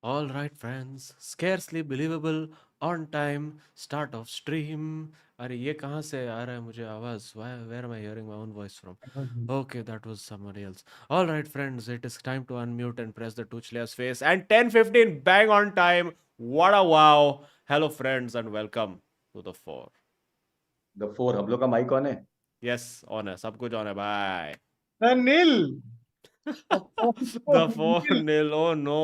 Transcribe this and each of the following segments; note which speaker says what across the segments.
Speaker 1: All right, friends. Scarcely believable on time start of stream. अरे ये कहाँ से आ रहा है मुझे आवाज? Where am I hearing my own voice from? Okay, that was somebody else. All right, friends. It is time to unmute and press the Tuchlia's face. And 10:15, bang on time. What a wow! Hello, friends, and welcome to the four.
Speaker 2: The four हम लोग का mic on है.
Speaker 1: Yes, on है. सब कुछ on है. Bye.
Speaker 3: Nil.
Speaker 1: The 4-0. Oh no.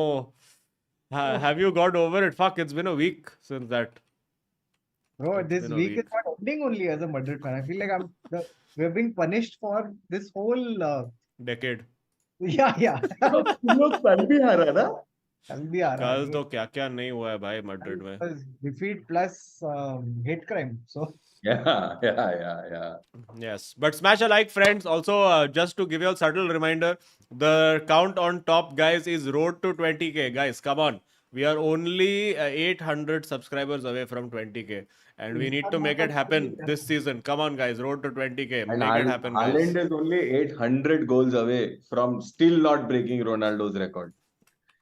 Speaker 1: Have you got over it? Fuck, it's been a week since that.
Speaker 3: Bro,
Speaker 1: It's
Speaker 3: this
Speaker 1: been a
Speaker 3: week is
Speaker 1: week.
Speaker 3: not ending only as a Madrid fan. I feel like we're being punished for this whole.
Speaker 1: Decade.
Speaker 3: Yeah.
Speaker 2: तुम लोग कल भी हारा ना.
Speaker 3: कल भी आ रहा
Speaker 1: कल
Speaker 3: है.
Speaker 1: तो क्या क्या नहीं हुआ है भाई मैड्रिड में.
Speaker 3: Defeat plus hate crime. So
Speaker 2: Yeah.
Speaker 1: Yes, but smash a like, friends. Also, just to give you a subtle reminder, the count on top, guys, is road to 20k. Guys, come on. We are only 800 subscribers away from 20k, and we need to make it happen this season. Come on, guys, road to 20k.
Speaker 2: And
Speaker 1: Make it happen, guys.
Speaker 2: Haaland is only 800 goals away from still not breaking Ronaldo's record.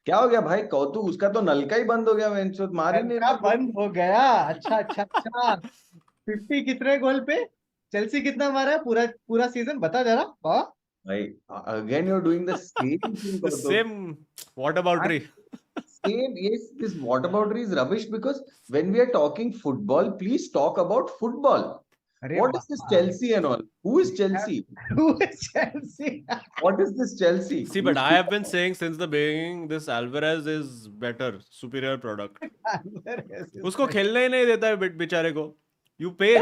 Speaker 2: क्या हो गया भाई कौतुक उसका तो नलका ही बंद हो गया वेंचर मार ही नहीं
Speaker 3: नलका
Speaker 2: रहा.
Speaker 3: बंद हो गया. अच्छा 50 कितने गोल पे चेल्सी कितना मारा है पूरा सीजन बता जरा.
Speaker 2: भाई again you're doing the same thing.
Speaker 1: The same whataboutery.
Speaker 2: Same, yes, this whataboutery is rubbish because when we are talking football, please talk about football. What is this Chelsea and all? Who is Chelsea?
Speaker 3: Who is Chelsea?
Speaker 2: What is this Chelsea?
Speaker 1: See, but I have been saying since the beginning, this Alvarez is better, superior product. उसको खेलने ही नहीं देता है बेचारे को. You play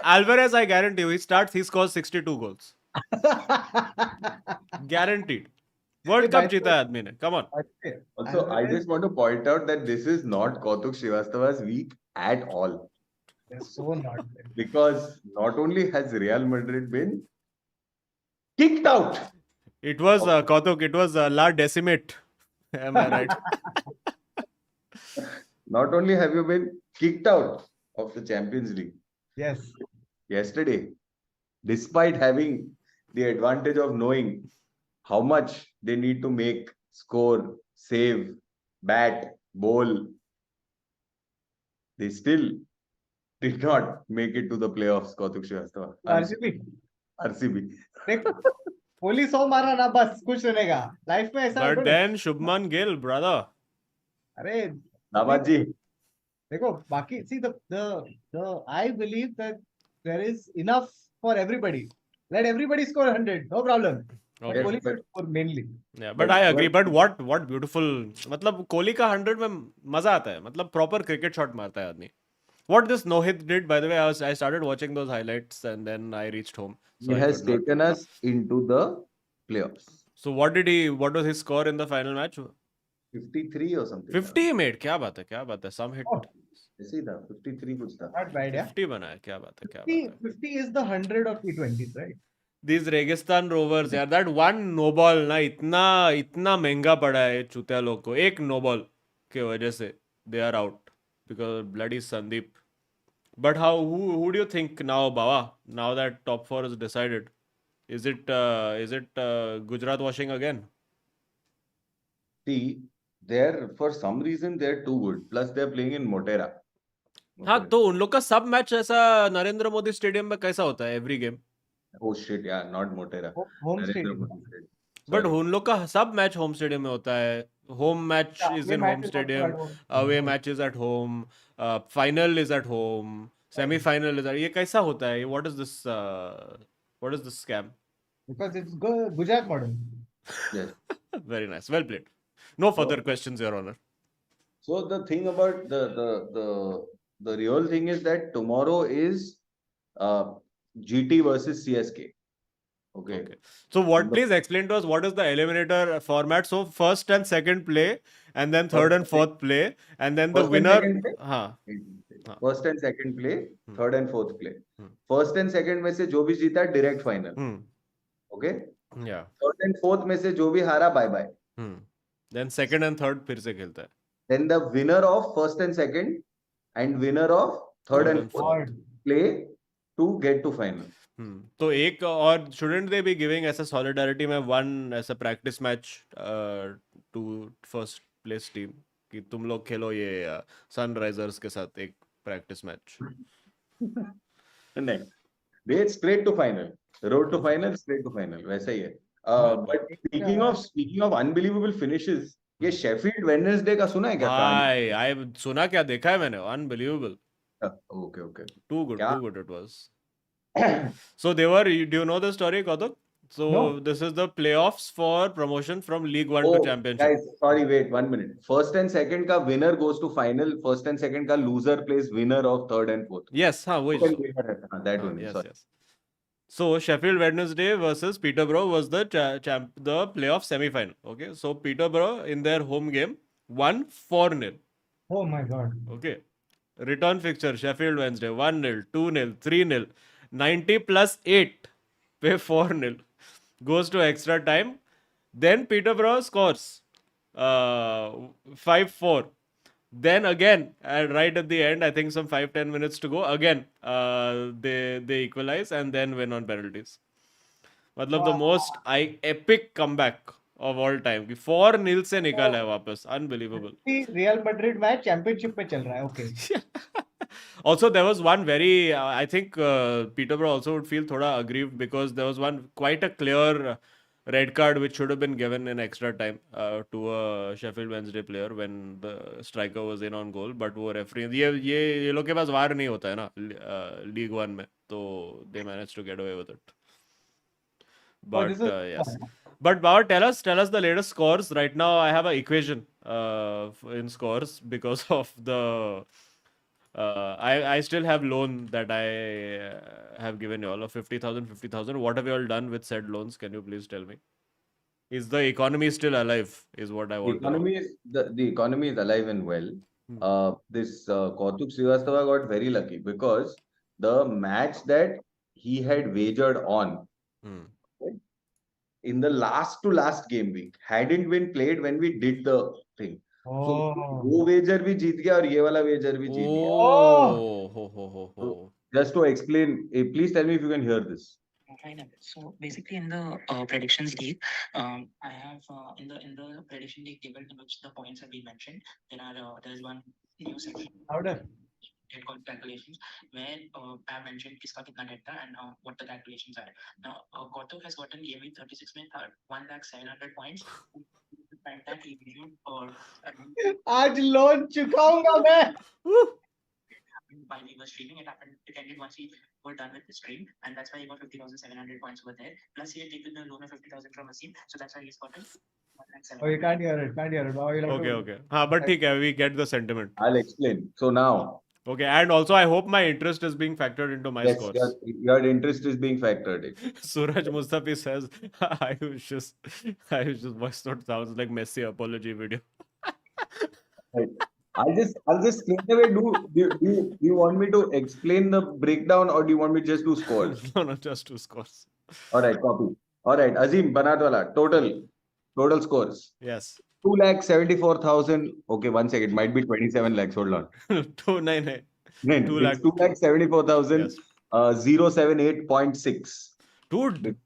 Speaker 1: Alvarez, I guarantee you. He starts, he scores 62 goals. Guaranteed. World Cup जीता है आदमी ने. Come on.
Speaker 2: Also, I just want to point out that this is not Kautuk Srivastava's week at all.
Speaker 3: So not.
Speaker 2: Because not only has Real Madrid been kicked out.
Speaker 1: It was Kautuk, it was La Decimate. Am I right?
Speaker 2: Not only have you been kicked out of the Champions League.
Speaker 3: Yes.
Speaker 2: Yesterday, despite having the advantage of knowing how much they need to make, score, save, bat, bowl, they still did not make it to the playoffs, Kautuk Srivastava. RCB.
Speaker 3: देखो कोहली 100 मारा ना बस खुश रहने का life में ऐसा.
Speaker 1: But then Shubman Gill, brother.
Speaker 3: अरे
Speaker 2: Namaji.
Speaker 3: देखो बाकी see the I believe that there is enough for everybody. Let everybody score 100, no problem.
Speaker 1: Okay.
Speaker 3: Kohli should score mainly.
Speaker 1: Yeah, but I agree. But what beautiful. मतलब कोहली का 100 में मजा आता है. मतलब proper cricket shot मारता है आदमी. What this no-hit did, by the way, I started watching those highlights and then I reached home. So
Speaker 2: He has taken us into the playoffs.
Speaker 1: So what was his score in the final match?
Speaker 2: 53 or something.
Speaker 1: 50 he made. क्या बात है. Some hit.
Speaker 2: ऐसे ही था 53 कुछ था.
Speaker 3: Not bad, yeah.
Speaker 1: 50 बनाया. क्या बात है.
Speaker 3: 50 is the 100 of T20s, right?
Speaker 1: These Registan Rovers, यार, that one no ball ना इतना महंगा पड़ा है चूतिया लोग को. एक no ball के वजह से they are out because bloody Sandeep. But who do you think now, Baba? Now that top 4 is decided, is it Gujarat washing again?
Speaker 2: See, for some reason they're too good. Plus they're playing in Motera.
Speaker 1: हाँ, तो उन लोग का सब match ऐसा Narendra Modi stadium में कैसा होता है every game?
Speaker 2: Oh shit, yeah, not Motera.
Speaker 3: Home stadium.
Speaker 1: But उन लोग का सब मैच होम स्टेडियम में होता है. Home match is in home stadium. Away match is at home. Final is at home. Semi-final is at. ये कैसा होता है? What is this scam?
Speaker 3: Because it's Gujarat model.
Speaker 2: Yes.
Speaker 1: Very nice. Well played. No further questions, Your Honor.
Speaker 2: So the thing about the real thing is that tomorrow is GT versus CSK. Okay.
Speaker 1: So please explain to us what is the eliminator format. So first and second play, and then third and fourth play, and then the winner.
Speaker 2: First and second play, third and fourth play. First and second में से जो भी जीता direct final. Okay.
Speaker 1: Yeah.
Speaker 2: Third and fourth में से जो भी हारा bye bye.
Speaker 1: Then second and third फिर से खेलता है.
Speaker 2: Then the winner of first and second and winner of third and fourth play to get to final.
Speaker 1: तो एक और shouldn't they be giving ऐसा solidarity में one ऐसा practice match to first place team कि तुम लोग खेलो ये सनराइजर्स के साथ एक प्रैक्टिस मैच.
Speaker 2: नहीं, they straight to final. Road to final, straight to final. वैसा ही है. But speaking of unbelievable finishes, ये शेफील्ड वेडनेसडे का सुना है क्या कहानी?
Speaker 1: भाई आई सुना क्या देखा है मैंने. Unbelievable.
Speaker 2: Okay.
Speaker 1: Too good
Speaker 2: क्या?
Speaker 1: it was. So they were, do you know the story, Kautuk? So
Speaker 3: No.
Speaker 1: this is the playoffs for promotion from League 1 to
Speaker 2: Oh,
Speaker 1: Championship.
Speaker 2: guys, sorry, wait 1 minute. First and second का winner goes to final. First and second का loser plays winner of third and fourth.
Speaker 1: Yes, हाँ वही.
Speaker 2: That one.
Speaker 1: Yes,
Speaker 2: Sorry.
Speaker 1: yes. So Sheffield Wednesday versus Peterborough was the the playoff semi-final. Okay, so Peterborough in their home game won 4-0.
Speaker 3: Oh my God.
Speaker 1: Okay, return fixture Sheffield Wednesday 1-0, 2-0, 3-0, 90 plus 8 पे 4-0 goes to extra time. Then Peterborough scores 5-4. Then again, right at the end, I think some 5-10 minutes to go. Again, they equalize and then win on penalties. मतलब the most epic comeback of all time. कि 4-0 से निकाला है वापस. Unbelievable.
Speaker 3: Real Madrid match championship में चल रहा है. Okay.
Speaker 1: Also, there was one very, I think Peterborough also would feel thoda aggrieved because there was one quite a clear red card which should have been given in extra time to a Sheffield Wednesday player when the striker was in on goal. But वो referee ये लोग के पास वार नहीं होता है ना League 1 में, तो they managed to get away with it. But yes. But Bauer, tell us the latest scores. Right now, I have an equation in scores because of the. I still have loan that I have given you all of 50,000. What have you all done with said loans? Can you please tell me? Is the economy still alive? Is what I
Speaker 2: The
Speaker 1: want to know.
Speaker 2: economy is the economy is alive and well. This Kautuk Srivastava got very lucky because the match that he had wagered on in the last to last game week hadn't been played when we did the thing. So वो wager भी जीत गया और ये वाला wager भी जीत गया.
Speaker 1: Oh.
Speaker 2: Just to explain, please tell me if you can hear this.
Speaker 4: So basically, in the predictions league, I have in the prediction league table in which the points have been mentioned. There's one new section.
Speaker 3: Louder.
Speaker 4: Debt calculations where I have mentioned kiska kitna debt tha and what the calculations are. Now, Gautam has gotten game week 36 में 1,700,000 points.
Speaker 3: आज loan चुकाऊंगा मैं.
Speaker 4: While we were streaming, it ended once we were done with the stream, and that's why he got 50,700 points over there. Plus, he had taken the loan of 50,000 from Asim, so that's why he's gotten.
Speaker 3: Oh, you can't hear it.
Speaker 1: Okay. But ठीक है, we get the sentiment.
Speaker 2: I'll explain. So now.
Speaker 1: Okay, and also I hope my interest is being factored into my scores.
Speaker 2: Yes, your interest is being factored in.
Speaker 1: Suraj Mustafi says, I was just voice note sounds like Messi apology video.
Speaker 2: Right. I'll just straight away do you want me to explain the breakdown or do you want me to just do scores?
Speaker 1: No, just do scores.
Speaker 2: Alright, copy. Alright, Azim Banatwala, total scores.
Speaker 1: Yes.
Speaker 2: 2,74,000. Okay, 1 second, might be 27 lakhs. Hold on. 2,74,000.
Speaker 1: Yes.
Speaker 2: 078.6.
Speaker 1: Dude,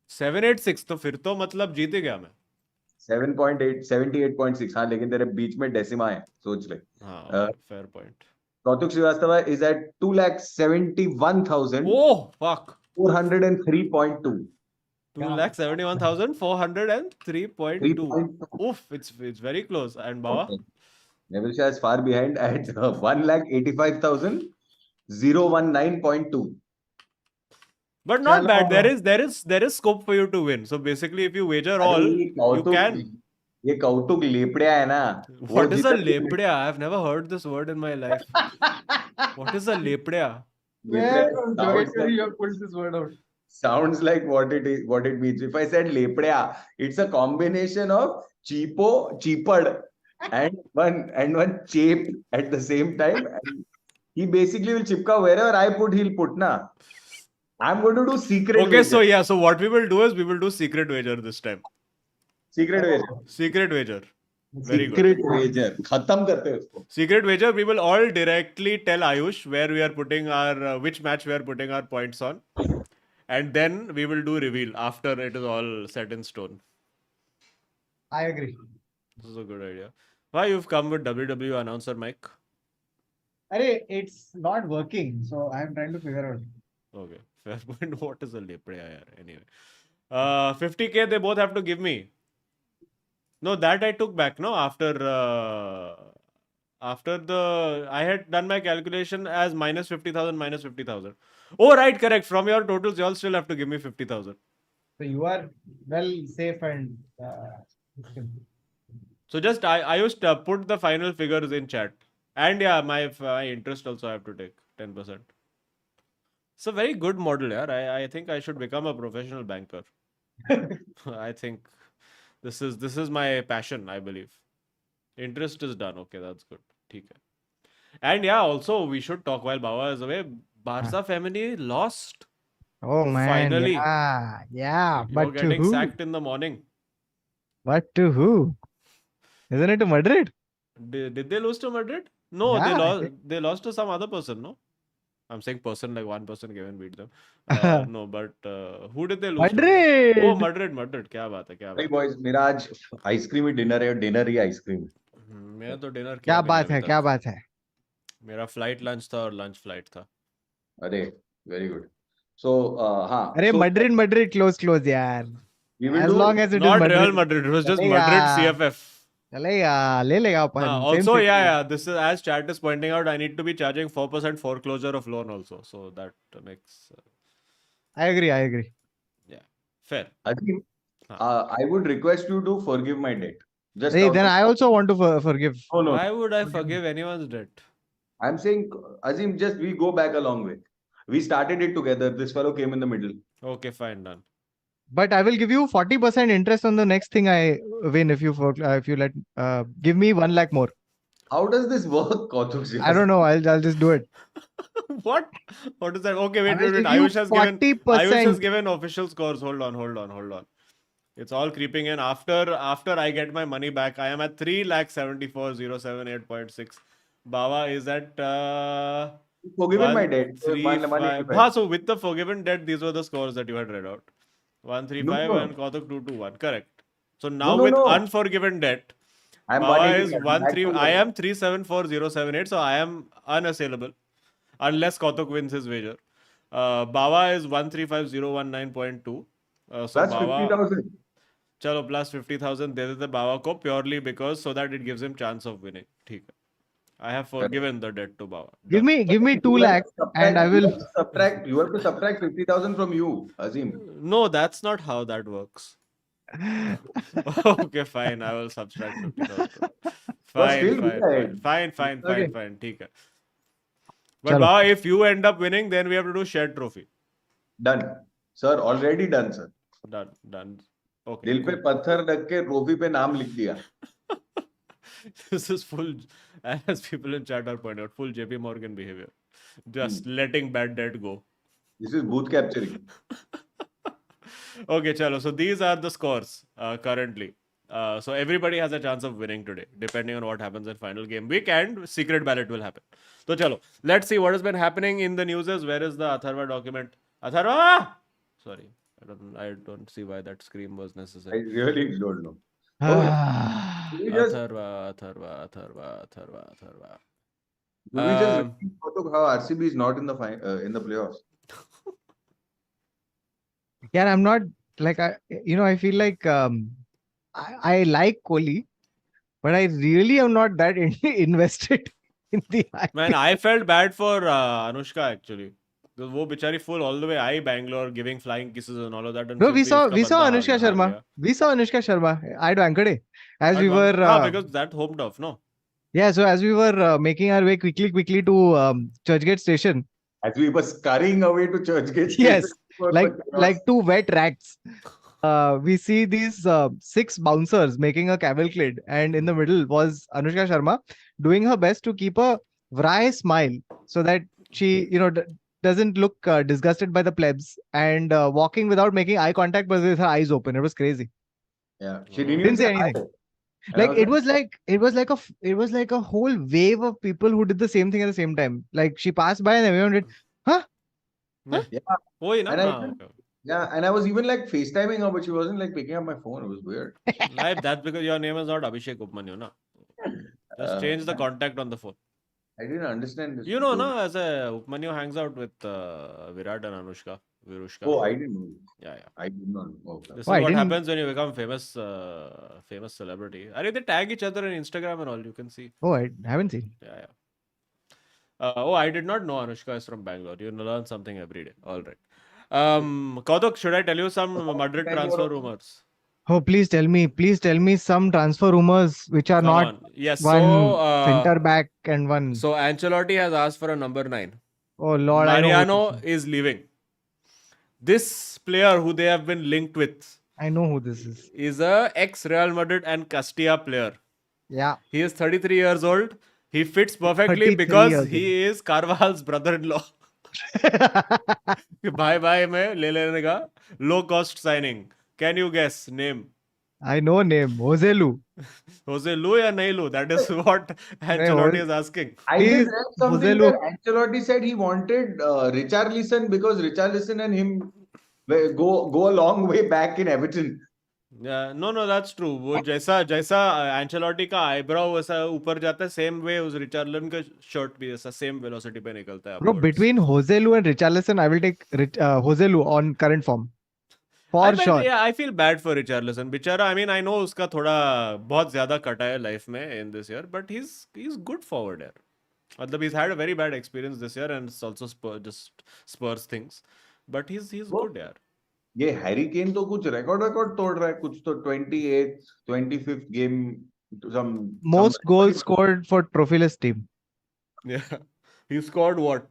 Speaker 1: 786 तो फिर तो मतलब जीते गया मैं.
Speaker 2: 7.8, 78.6. हाँ, लेकिन तेरे बीच में डेसिमा है, सोच ले.
Speaker 1: हाँ, fair point.
Speaker 2: Kautuk Srivastava is at 2,71,000.
Speaker 1: Oh, fuck.
Speaker 2: 403.2.
Speaker 1: 2,71,403.2. Oof, it's very close. And Baba?
Speaker 2: Okay. Neville Shah is far behind at 1,85,019.2.
Speaker 1: But not bad. There is scope for you to win. So basically, if you wager all, you can.
Speaker 2: ये कौतुक लेपड़िया है ना.
Speaker 1: What is a lepड़िया? I've never heard this word in my life. What is a lepड़िया?
Speaker 3: Where from Jogesh you have pulled this word out?
Speaker 2: Sounds like what it means. If I said lepड़िया, it's a combination of cheaped and one cheap at the same time. And he basically will chipka wherever I put, he'll put na. I'm going to do secret wager.
Speaker 1: So what we will do is we will do secret wager this time.
Speaker 2: Secret wager.
Speaker 1: Very good.
Speaker 2: Secret wager. खत्म करते हैं उसको.
Speaker 1: Secret wager. We will all directly tell Ayush where we are putting our which match we are putting our points on, and then we will do reveal after it is all set in stone.
Speaker 3: I agree.
Speaker 1: This is a good idea. Why you've come with WWE announcer mic?
Speaker 3: Arey, it's not working, so I'm trying to figure out.
Speaker 1: Okay, fair point. What is a lepre yaar? Anyway, 50K they both have to give me. No, that I took back. No, after the I had done my calculation as minus 50,000, minus 50,000. Oh, right, correct. From your totals, you all still have to give me 50,000.
Speaker 3: So you are well safe and
Speaker 1: So just I used to put the final figures in chat, and yeah, my interest also I have to take 10%. It's a very good model, yeah. I think I should become a professional banker. I think this is my passion, I believe. Interest is done. Okay, that's good. ठीक है. And yeah, also we should talk while Bawa is away. Barca family lost.
Speaker 5: Oh man,
Speaker 1: Finally.
Speaker 5: yeah.
Speaker 1: You're
Speaker 5: But to
Speaker 1: getting
Speaker 5: who?
Speaker 1: sacked in the morning.
Speaker 5: But to who? Isn't it to Madrid?
Speaker 1: Did they lose to Madrid? No,
Speaker 5: Yeah, I
Speaker 1: they lost.
Speaker 5: think.
Speaker 1: They lost to some other person. No, I'm saying person like one person came and beat them. No, but who did they lose to?
Speaker 5: Madrid.
Speaker 1: Oh, Madrid. क्या बात है? क्या
Speaker 2: भाई
Speaker 1: बात है?
Speaker 2: Boys मेरा आज ice cream ही dinner है और डिनर ही आइसक्रीम है
Speaker 1: मैं तो डिनर
Speaker 5: क्या
Speaker 1: किया भी नहीं
Speaker 5: बात
Speaker 1: अभी
Speaker 5: है,
Speaker 1: तक.
Speaker 5: क्या बात है.
Speaker 1: मेरा फ्लाइट लंच था और लंच फ्लाइट था.
Speaker 2: अरे वेरी गुड सो हाँ
Speaker 5: अरे
Speaker 2: so
Speaker 5: Madrid close यार.
Speaker 2: we will
Speaker 5: As
Speaker 2: do
Speaker 5: long as it is
Speaker 1: Not
Speaker 5: Madrid.
Speaker 1: Real Madrid. It was just
Speaker 5: चलेगा.
Speaker 1: Madrid CFF.
Speaker 5: चलेगा, ले लेगा अपन. Same
Speaker 1: Also,
Speaker 5: city.
Speaker 1: yeah. This is as chat is pointing out. I need to be charging 4% foreclosure of loan also. So that makes
Speaker 5: I agree.
Speaker 1: yeah, fair.
Speaker 2: Azim,
Speaker 1: हाँ.
Speaker 2: I would request you to forgive my debt just
Speaker 5: Hey,
Speaker 2: out
Speaker 5: then
Speaker 2: of-
Speaker 5: I also want to forgive.
Speaker 2: no
Speaker 1: Why would I forgive anyone's debt?
Speaker 2: I'm saying Azim just we go back a long way. We started it together. This fellow came in the middle.
Speaker 1: Okay, fine, done.
Speaker 5: But I will give you 40% interest on the next thing I win if you let give me 1 lakh more.
Speaker 2: How does this work, Kautuk?
Speaker 5: I don't know. I'll just do it.
Speaker 1: What? What is that? Okay,
Speaker 5: I
Speaker 1: wait.
Speaker 5: will give you
Speaker 1: Ayush has given
Speaker 5: 40%.
Speaker 1: official scores. Hold on. It's all creeping in. After I get my money back, I am at 3,74,078.6. Bawa is at
Speaker 2: Forgiven my debt.
Speaker 1: 135. So with the forgiven debt, these were the scores that you had read out. 135
Speaker 2: No.
Speaker 1: and Kautuk 221. Correct. So now
Speaker 2: No.
Speaker 1: with unforgiven debt,
Speaker 2: I'm
Speaker 1: Bawa is
Speaker 2: 180.
Speaker 1: 13. I am 374,078. So I am unassailable unless Kautuk wins his wager. Bawa is 135,019.2. So
Speaker 2: That's
Speaker 1: Bawa
Speaker 2: 50,000.
Speaker 1: चलो plus 50,000 दे देते बाबा को purely because so that it gives him chance of winning. ठीक है. I have forgiven the debt to Bawa.
Speaker 5: Give me 2 lakhs and I will.
Speaker 2: You have to subtract 50,000 from you, Azim.
Speaker 1: No, that's not how that works. Okay, fine. I will subtract 50,000.
Speaker 2: still
Speaker 1: Fine.
Speaker 5: Okay.
Speaker 1: ठीक है. But
Speaker 5: चलो.
Speaker 1: Bawa, if you end up winning, then we have to do shared trophy.
Speaker 2: Done. Sir, already done, sir.
Speaker 1: Done. Okay.
Speaker 2: दिल पे
Speaker 1: cool.
Speaker 2: पत्थर रख के trophy पे नाम लिख दिया.
Speaker 1: This is full, as people in chat are pointing out, full JP Morgan behavior. Just letting bad debt go.
Speaker 2: This is booth capturing.
Speaker 1: Okay, chalo. So these are the scores currently. So everybody has a chance of winning today, depending on what happens in final game week, and secret ballot will happen. So chalo, let's see what has been happening in the news. Where is the Atharva document? Atharva! Sorry, I don't see why that scream was
Speaker 2: I
Speaker 1: necessary.
Speaker 2: really don't know. We just,
Speaker 1: Atharva.
Speaker 2: we just repeat how RCB is not in the playoffs.
Speaker 5: Yeah, I'm not like I feel like I like Kohli, but I really am not that invested in the
Speaker 1: Man, I felt bad for Anushka actually. Because वो बेचारी full all the way I Bangalore giving flying kisses and all of that. And
Speaker 5: No,
Speaker 1: फिर
Speaker 5: we
Speaker 1: भी
Speaker 5: saw
Speaker 1: उसका बंदा
Speaker 5: Anushka
Speaker 1: हार
Speaker 5: Sharma.
Speaker 1: गया.
Speaker 5: We saw Anushka Sharma at Wankhede as we were.
Speaker 1: because that home turf, no?
Speaker 5: Yeah, so as we were making our way quickly to Churchgate station.
Speaker 2: As we were scurrying away to Churchgate.
Speaker 5: Yes, like two wet rats. We see these 6 bouncers making a cavalcade, and in the middle was Anushka Sharma doing her best to keep a wry smile so that she, doesn't look disgusted by the plebs, and walking without making eye contact but with her eyes open. It was crazy.
Speaker 2: Yeah, she didn't
Speaker 5: Didn't
Speaker 2: even
Speaker 5: say anything.
Speaker 2: hi. And
Speaker 5: Like
Speaker 2: I
Speaker 5: it was like a whole wave of people who did the same thing at the same time. Like she passed by and everyone did, huh?
Speaker 2: Yeah.
Speaker 1: वही ना?
Speaker 2: And
Speaker 1: हाँ, okay.
Speaker 2: Yeah, and I was even like FaceTiming her, but she wasn't like picking up my phone. It was weird.
Speaker 1: Like, that's because your name is not Abhishek Upmanyu, na? Just change the contact on the phone.
Speaker 2: I didn't understand this.
Speaker 1: You know, no, as a Upmanyu hangs out with Virat and Anushka, Virushka.
Speaker 2: Oh, I didn't know.
Speaker 1: Yeah, yeah.
Speaker 2: I did not know. Okay.
Speaker 1: This
Speaker 5: Oh,
Speaker 1: is
Speaker 5: I
Speaker 1: what
Speaker 5: didn't-
Speaker 1: happens when you become famous celebrity. They tag each other on Instagram and all. You can see.
Speaker 5: Oh, I haven't seen.
Speaker 1: Yeah, yeah. I did not know Anushka is from Bangalore. You learn something every day. All right. Kautuk, should I tell you some Madrid transfer rumors?
Speaker 5: Oh, please tell me some transfer rumors which are
Speaker 1: Come
Speaker 5: not
Speaker 1: on. Yes.
Speaker 5: one
Speaker 1: So,
Speaker 5: center back and one.
Speaker 1: so Ancelotti has asked for a number 9.
Speaker 5: Oh Lord, I know.
Speaker 1: Mariano is leaving. This player who they have been linked with
Speaker 5: I know who this is.
Speaker 1: a ex Real Madrid and Castilla player.
Speaker 5: Yeah.
Speaker 1: He is 33 years old. He fits perfectly
Speaker 5: 33
Speaker 1: because
Speaker 5: years
Speaker 1: he is Carvajal's brother-in-law. Bye bye में ले लेने का low cost signing. Can you guess name?
Speaker 5: I know name. Jose Lu.
Speaker 1: Jose Lu या नहीं Lu? That is what Ancelotti is asking.
Speaker 2: I
Speaker 5: Please,
Speaker 2: did read something
Speaker 5: Jose
Speaker 2: that Ancelotti said he wanted Richarlison because Richarlison and him go a long way back in Everton.
Speaker 1: No, that's true. वो जैसा Ancelotti का eyebrow वैसा ऊपर जाता है, same way उस Richarlison का shirt भी ऐसा same velocity पे निकलता है.
Speaker 5: Bro,
Speaker 1: upwards.
Speaker 5: between Jose Lu and Richarlison, I will take Jose Lu on current form. For sure.
Speaker 1: Yeah, I feel bad for Richarlison. Bichara, I mean, I know उसका थोड़ा बहुत ज़्यादा कटा है life में in this year, but he's good forward यार. मतलब he's had a very bad experience this year and it's also just spurs things. But he's good यार.
Speaker 2: ये हैरी केन तो कुछ रिकॉर्ड तोड़ रहा है, कुछ तो 28th 25th game
Speaker 5: Most goals scored for trophyless team.
Speaker 1: Yeah. He scored what?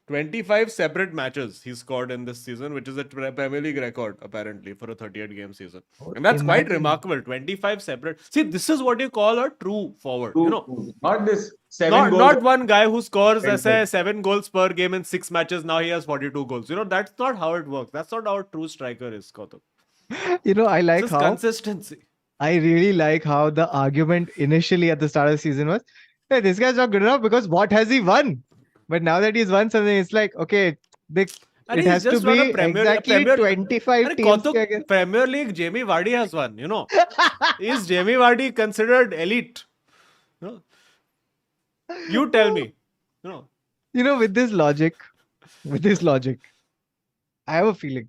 Speaker 1: 25 separate matches he scored in this season, which is a Premier League record apparently for a 38 game season. And that's quite
Speaker 5: Imagine.
Speaker 1: remarkable. 25 separate. See, this is what you call a true forward. You know,
Speaker 2: not this 7 goals.
Speaker 1: not one guy who scores
Speaker 2: Right,
Speaker 1: ऐसे
Speaker 2: right.
Speaker 1: 7 goals per game in 6 matches. Now he has 42 goals. You know, that's not how it works. That's not how a true striker is, Kautuk.
Speaker 5: You know, I like
Speaker 1: It's
Speaker 5: how
Speaker 1: consistency.
Speaker 5: I really like how the argument initially at the start of the season was, hey, this guy's not good enough because what has he won? But now that he's won something, it's like, okay,
Speaker 1: And
Speaker 5: it
Speaker 1: he's
Speaker 5: has to
Speaker 1: just won a
Speaker 5: be
Speaker 1: Premier-
Speaker 5: exactly
Speaker 1: Premier-
Speaker 5: 25
Speaker 1: Arey,
Speaker 5: teams.
Speaker 1: Kautuk,
Speaker 5: के against-
Speaker 1: Premier League, Jamie Vardy has won, you know. Is Jamie Vardy considered elite? No. You tell me. No.
Speaker 5: You know, with this logic, I have a feeling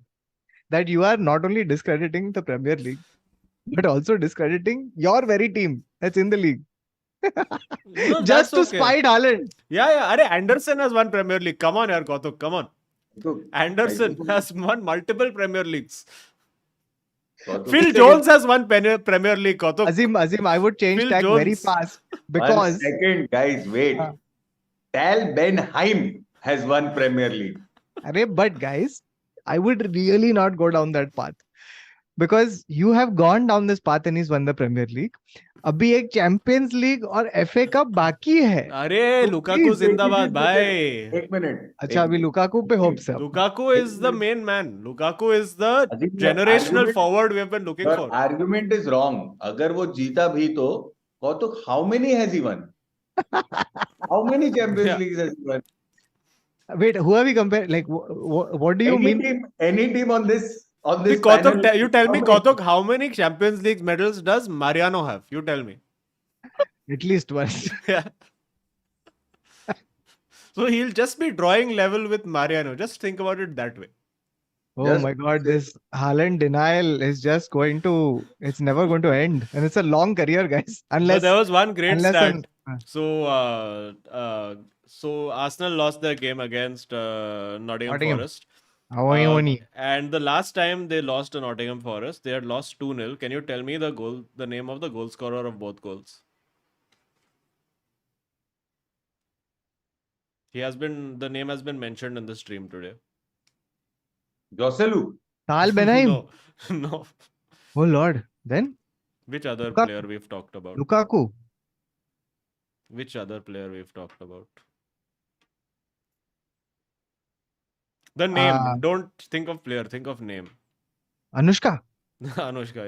Speaker 5: that you are not only discrediting the Premier League, but also discrediting your very team that's in the league.
Speaker 1: No,
Speaker 5: Just
Speaker 1: that's
Speaker 5: to
Speaker 1: okay.
Speaker 5: spite Haaland.
Speaker 1: Yeah. Arey, Anderson has won Premier League. Come on, yaar, Kautuk. Come on.
Speaker 2: So,
Speaker 1: Anderson has won multiple Premier Leagues.
Speaker 2: Kautuk.
Speaker 1: Phil Jones has won Premier League, Kautuk.
Speaker 5: Azim, I would change
Speaker 1: Phil
Speaker 5: tag very
Speaker 1: Jones.
Speaker 5: fast
Speaker 2: One
Speaker 5: because
Speaker 2: second, guys, wait. Tal Benheim has won Premier League.
Speaker 5: but guys, I would really not go down that path because you have gone down this path and he's won the Premier League. अभी एक Champions League और FA Cup बाकी है.
Speaker 1: अरे Lukaku
Speaker 2: Please, wait,
Speaker 1: जिंदाबाद
Speaker 2: wait,
Speaker 1: भाई.
Speaker 2: एक minute.
Speaker 5: अच्छा अभी Lukaku पे hopes है.
Speaker 1: Lukaku is the main man. Lukaku is the
Speaker 2: Azim, your
Speaker 1: generational
Speaker 2: argument-
Speaker 1: forward we have been looking
Speaker 2: Your
Speaker 1: for.
Speaker 2: argument is wrong. अगर वो जीता भी तो Kautuk, how many has he won? How many Champions
Speaker 1: Yeah.
Speaker 2: Leagues has he won?
Speaker 5: Wait, who are we comparing? Like, what do you mean?
Speaker 2: Any team on this
Speaker 1: See, Kautuk,
Speaker 2: panel,
Speaker 1: you tell me,
Speaker 2: how many?
Speaker 1: Kautuk, how many Champions League medals does Mariano have? You tell me.
Speaker 5: At least once.
Speaker 1: Yeah. So he'll just be drawing level with Mariano. Just think about it that way.
Speaker 5: Oh
Speaker 2: Just
Speaker 5: my God, this Haaland denial is just going to, it's never going to end. And it's a long career, guys.
Speaker 1: So
Speaker 5: Unless,
Speaker 1: there was one great
Speaker 5: unless
Speaker 1: stat.
Speaker 5: an-
Speaker 1: So Arsenal lost their game against Nottingham
Speaker 5: Nottingham.
Speaker 1: Forest.
Speaker 5: Awani.
Speaker 1: And the last time they lost to Nottingham Forest, they had lost 2-0. Can you tell me the name of the goal scorer of both goals? The name has been mentioned in the stream today.
Speaker 2: Joselu.
Speaker 5: Tal Benheim.
Speaker 1: No, no.
Speaker 5: Oh Lord. Then
Speaker 1: Which other
Speaker 5: Lukaku.
Speaker 1: player we've talked about?
Speaker 5: Lukaku.
Speaker 1: Which other player we've talked about? The name. Don't think of player. Think of name.
Speaker 5: Anushka.
Speaker 1: Anushka,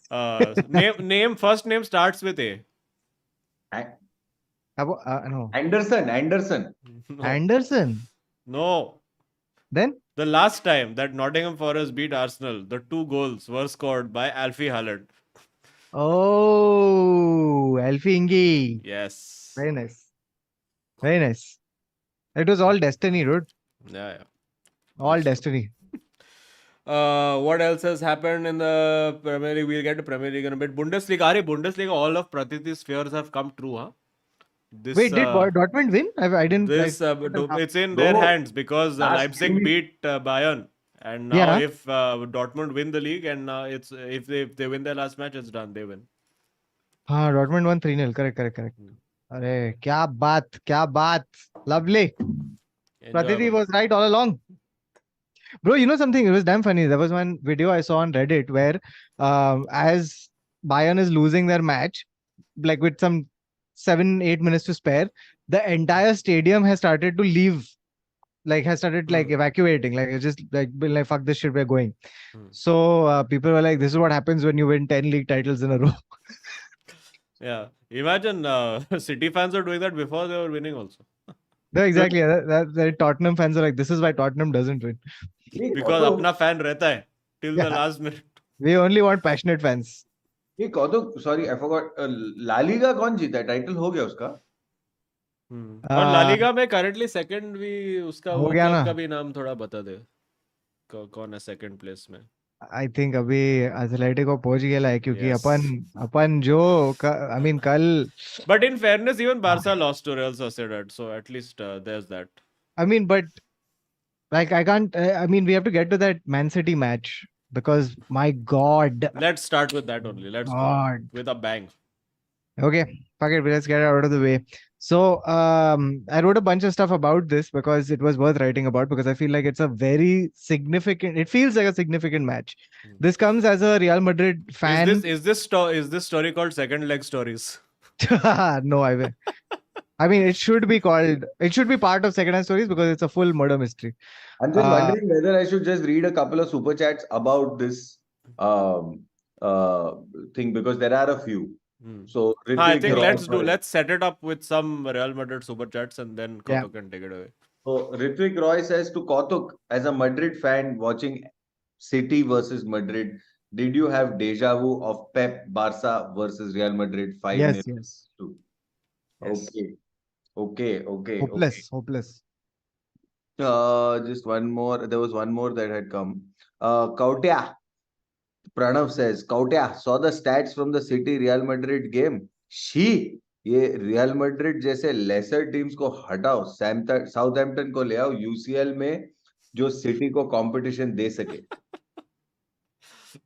Speaker 1: yes. Name. First name starts with A.
Speaker 5: No.
Speaker 2: Anderson.
Speaker 1: No.
Speaker 5: Anderson.
Speaker 1: No.
Speaker 5: Then
Speaker 1: The last time that Nottingham Forest beat Arsenal, the 2 goals were scored by Alfie Haaland.
Speaker 5: Oh, Elfie Ingi.
Speaker 1: Yes.
Speaker 5: Very nice. Very nice. It was all destiny, dude.
Speaker 1: Yeah, yeah.
Speaker 5: All
Speaker 1: That's true.
Speaker 5: destiny.
Speaker 1: What else has happened in the Premier League? We'll get to Premier League in a bit. Bundesliga. Bundesliga, all of Pratiti's fears have come true, huh? This,
Speaker 5: Wait, did Dortmund win? I didn't.
Speaker 1: it's in their
Speaker 2: No,
Speaker 1: hands because
Speaker 2: last
Speaker 1: Leipzig
Speaker 2: week-
Speaker 1: beat Bayern, and now
Speaker 5: Yeah.
Speaker 1: if Dortmund win the league, and it's if they win their last match, it's done. They win.
Speaker 5: हाँ, Dortmund won 3-0. Correct. अरे क्या बात. Lovely. Pratiti
Speaker 1: Enjoyable.
Speaker 5: was right all along. Bro, you know something? It was damn funny. There was one video I saw on Reddit where as Bayern is losing their match, like with some 7-8 minutes to spare, the entire stadium has started to leave. Like has started like evacuating. Like it's just like been like fuck this shit, we're going. So people were like, this is what happens when you win 10 league titles in a row.
Speaker 1: Yeah, imagine City fans are doing that before they were winning also.
Speaker 5: No, exactly. That Tottenham fans are like, this is why Tottenham doesn't win.
Speaker 2: ये
Speaker 1: Because
Speaker 2: कौतुक-
Speaker 1: अपना fan रहता है till the
Speaker 5: Yeah.
Speaker 1: last minute.
Speaker 5: We only want passionate fans.
Speaker 2: ये कौतुक, sorry, I forgot. La Liga कौन जीता है? टाइटल हो गया उसका?
Speaker 1: और ला लीगा में currently second भी उसका
Speaker 5: हो
Speaker 1: वो
Speaker 5: गया
Speaker 1: club
Speaker 5: ना?
Speaker 1: का भी नाम थोड़ा बता दे. कौन है second place में?
Speaker 5: I think अभी एथलेटिको पहुंच गया है क्योंकि
Speaker 1: Yes.
Speaker 5: अपन जो I mean कल
Speaker 1: But in fairness, even Barca lost to Real Sociedad, so at least there's that.
Speaker 5: I mean but like I can't I mean we have to get to that Man City match because my god.
Speaker 1: Let's start with that only. Let's go
Speaker 5: God.
Speaker 1: with a bang.
Speaker 5: Okay, fuck it, let's get it out of the way. So I wrote a bunch of stuff about this because it was worth writing about because I feel like it's a very significant, it feels like a significant match. This comes as a Real Madrid fan.
Speaker 1: Is this story called Second Leg Stories?
Speaker 5: No, I mean it should be part of second hand stories because it's a full murder mystery.
Speaker 2: I'm just wondering whether I should just read a couple of super chats about this thing because there are a few. So
Speaker 1: I
Speaker 2: Ritvik
Speaker 1: think
Speaker 2: Roy-
Speaker 1: let's set it up with some Real Madrid super chats and then
Speaker 5: Yeah.
Speaker 1: Kautuk can take it away.
Speaker 2: So Ritvik Roy says to Kautuk, as a Madrid fan watching City versus Madrid, did you have deja vu of Pep Barca versus Real Madrid 5-0?
Speaker 5: Yes. Yes.
Speaker 2: Okay.
Speaker 5: Hopeless.
Speaker 2: Just one more. There was one more that had come. Kautia. Pranav says, Kautia saw the stats from the City Real Madrid game. ये real Madrid जैसे laser teams को हटाओ, Southampton को ले आओ UCL में जो city को कंपटीशन दे सके.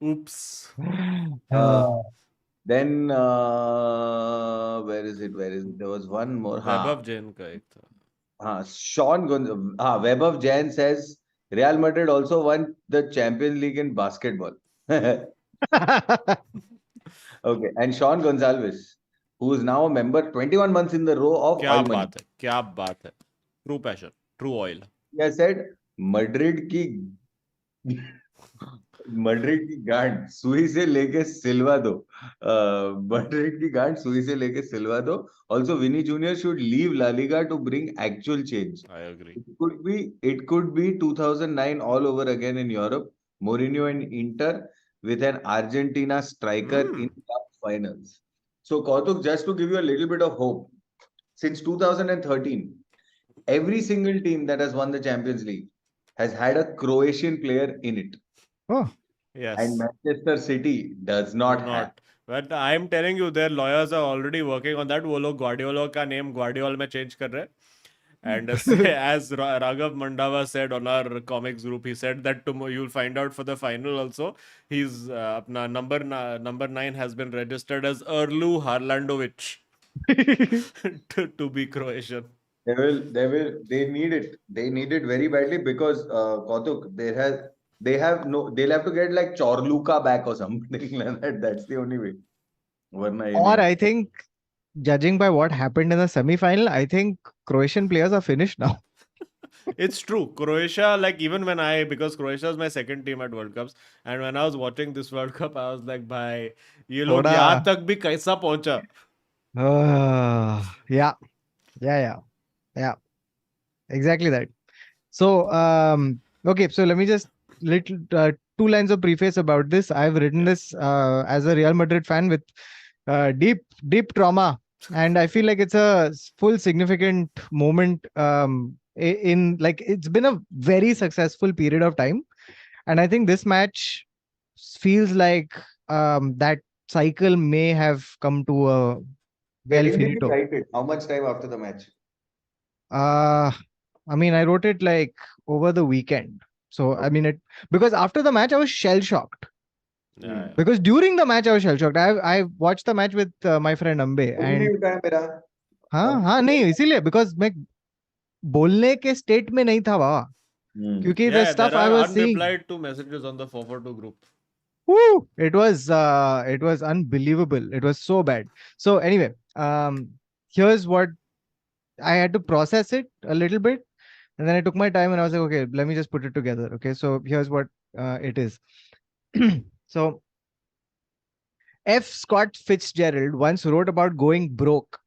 Speaker 1: Oops.
Speaker 2: Then where is it? There was one more.
Speaker 1: Vaibhav Jain का एक था.
Speaker 2: Vaibhav Jain says Real Madrid also won the Champions League in basketball. Okay, and Sean Gonzalez, who is now a member 21 months in the row of
Speaker 1: क्या
Speaker 2: Oil Money.
Speaker 1: बात है. True passion, true oil.
Speaker 2: He has said Madrid की गांड सुई से लेके सिलवा दो. Madrid की गांड सुई से लेके सिलवा दो. Also, Vinny Jr. should leave La Liga to bring actual change.
Speaker 1: I agree.
Speaker 2: It could be 2009 all over again in Europe. Mourinho and Inter with an Argentina striker in cup finals. So Kautuk, just to give you a little bit of hope, since 2013, every single team that has won the Champions League has had a Croatian player in it.
Speaker 5: Oh.
Speaker 1: Yes.
Speaker 2: And Manchester City does not have.
Speaker 1: But I am telling you, their lawyers are already working on that. वो लोग Guardiola का name Guardiol में change कर रहे हैं. And as Raghav Mandava said on our comics group, he said that tomorrow you'll find out for the final also. He's अपना number 9 has been registered as Erlu Harlandovic to be Croatian.
Speaker 2: They need it. They need it very badly because Kautuk, they'll have to get like Chorluka back or something like that. That's the only way.
Speaker 5: Or I think, judging by what happened in the semi-final, I think Croatian players are finished now.
Speaker 1: It's true. Croatia, like even because Croatia is my second team at World Cups, and when I was watching this World Cup, I was like, "Bhai, ये लोग यहाँ तक भी कैसा पहुंचा?"
Speaker 5: Yeah. Exactly that. So, okay. So let me just little two lines of preface about this. I've written this as a Real Madrid fan with deep trauma, and I feel like it's a full significant moment in like it's been a very successful period of time, and I think this match feels like that cycle may have come to a well
Speaker 2: When did you
Speaker 5: finito.
Speaker 2: write it? How much time after the match?
Speaker 5: Uh, I mean, I wrote it like over the weekend. So, I mean, it because after the match, I was shell shocked.
Speaker 1: Yeah,
Speaker 5: Because during the match, I was shell shocked. I watched the match with my friend Ambe,
Speaker 2: कुछ नहीं
Speaker 5: and
Speaker 2: उठा है मेरा।
Speaker 5: हाँ नहीं इसीलिए because मैं बोलने के state में नहीं था बाबा क्योंकि the
Speaker 1: yeah.
Speaker 5: stuff
Speaker 1: There
Speaker 5: I
Speaker 1: are
Speaker 5: was seeing,
Speaker 1: unreplied to messages on the 442 group.
Speaker 5: woo, it was unbelievable. It was so bad. So anyway, here's what I had to process it a little bit. And then I took my time and I was like, okay, let me just put it together. Okay, so here's what it is. So, F. Scott Fitzgerald once wrote about going broke.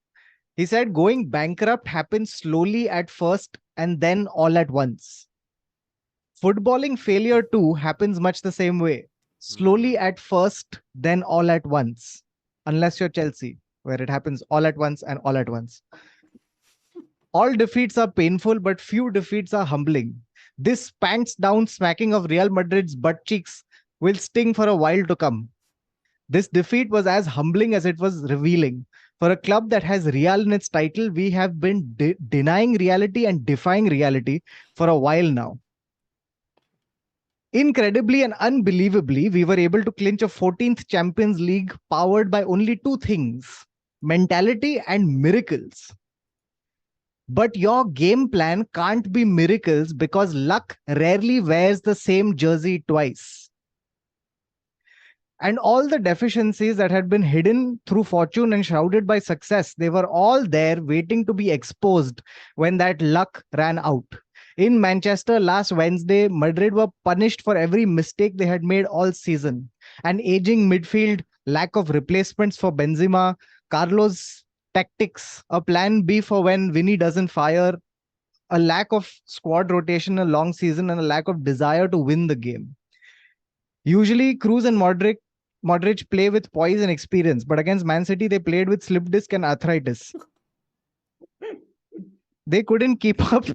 Speaker 5: He said, going bankrupt happens slowly at first and then all at once. Footballing failure too happens much the same way. Slowly at first, then all at once. Unless you're Chelsea, where it happens all at once and all at once. All defeats are painful, but few defeats are humbling. This pants down smacking of Real Madrid's butt cheeks will sting for a while to come. This defeat was as humbling as it was revealing. For a club that has Real in its title, we have been denying reality and defying reality for a while now. Incredibly and unbelievably, we were able to clinch a 14th Champions League powered by only two things: mentality and miracles. But your game plan can't be miracles because luck rarely wears the same jersey twice. And all the deficiencies that had been hidden through fortune and shrouded by success, they were all there waiting to be exposed when that luck ran out. In Manchester last Wednesday, Madrid were punished for every mistake they had made all season. An aging midfield, lack of replacements for Benzema, Carlos tactics, a plan B for when Vinny doesn't fire, a lack of squad rotation, a long season, and a lack of desire to win the game. Usually, Cruz and Modric play with poise and experience, but against Man City, they played with slip disc and arthritis. They couldn't keep up.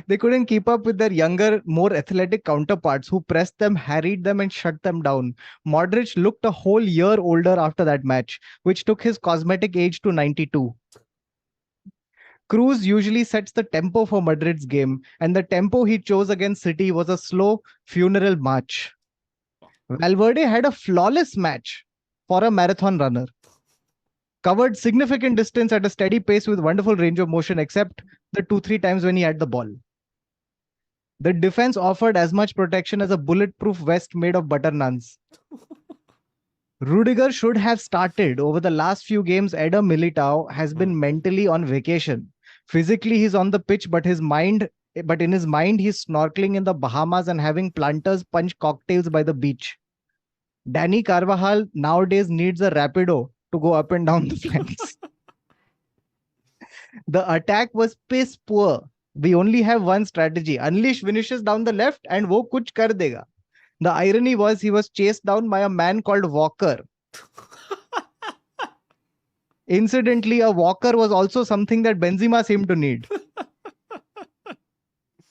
Speaker 5: They couldn't keep up with their younger, more athletic counterparts who pressed them, harried them, and shut them down. Modric looked a whole year older after that match, which took his cosmetic age to 92. Cruz usually sets the tempo for Madrid's game, and the tempo he chose against City was a slow funeral march. Valverde had a flawless match for a marathon runner. Covered significant distance at a steady pace with wonderful range of motion, except the 2-3 times when he had the ball. The defense offered as much protection as a bulletproof vest made of butter naans. Rudiger should have started. Over the last few games, Eder Militao has been mentally on vacation. Physically, he's on the pitch, but in his mind, he's snorkeling in the Bahamas and having planters punch cocktails by the beach. Danny Carvajal nowadays needs a Rapido to go up and down the flanks. The attack was piss poor. We only have one strategy: unleash Vinicius down the left and wo kuch kar dega. The irony was he was chased down by a man called Walker. Incidentally, a walker was also something that Benzema seemed to need.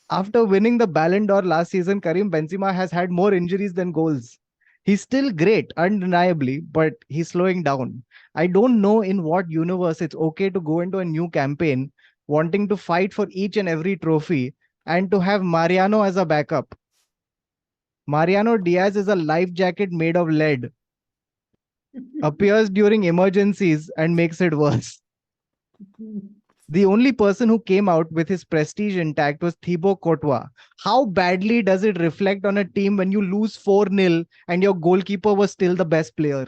Speaker 5: After winning the Ballon d'Or last season, Karim Benzema has had more injuries than goals. He's still great, undeniably, but he's slowing down. I don't know in what universe it's okay to go into a new campaign wanting to fight for each and every trophy and to have Mariano as a backup. Mariano Diaz is a life jacket made of lead. Appears during emergencies and makes it worse. The only person who came out with his prestige intact was Thibaut Courtois. How badly does it reflect on a team when you lose 4-0 and your goalkeeper was still the best player?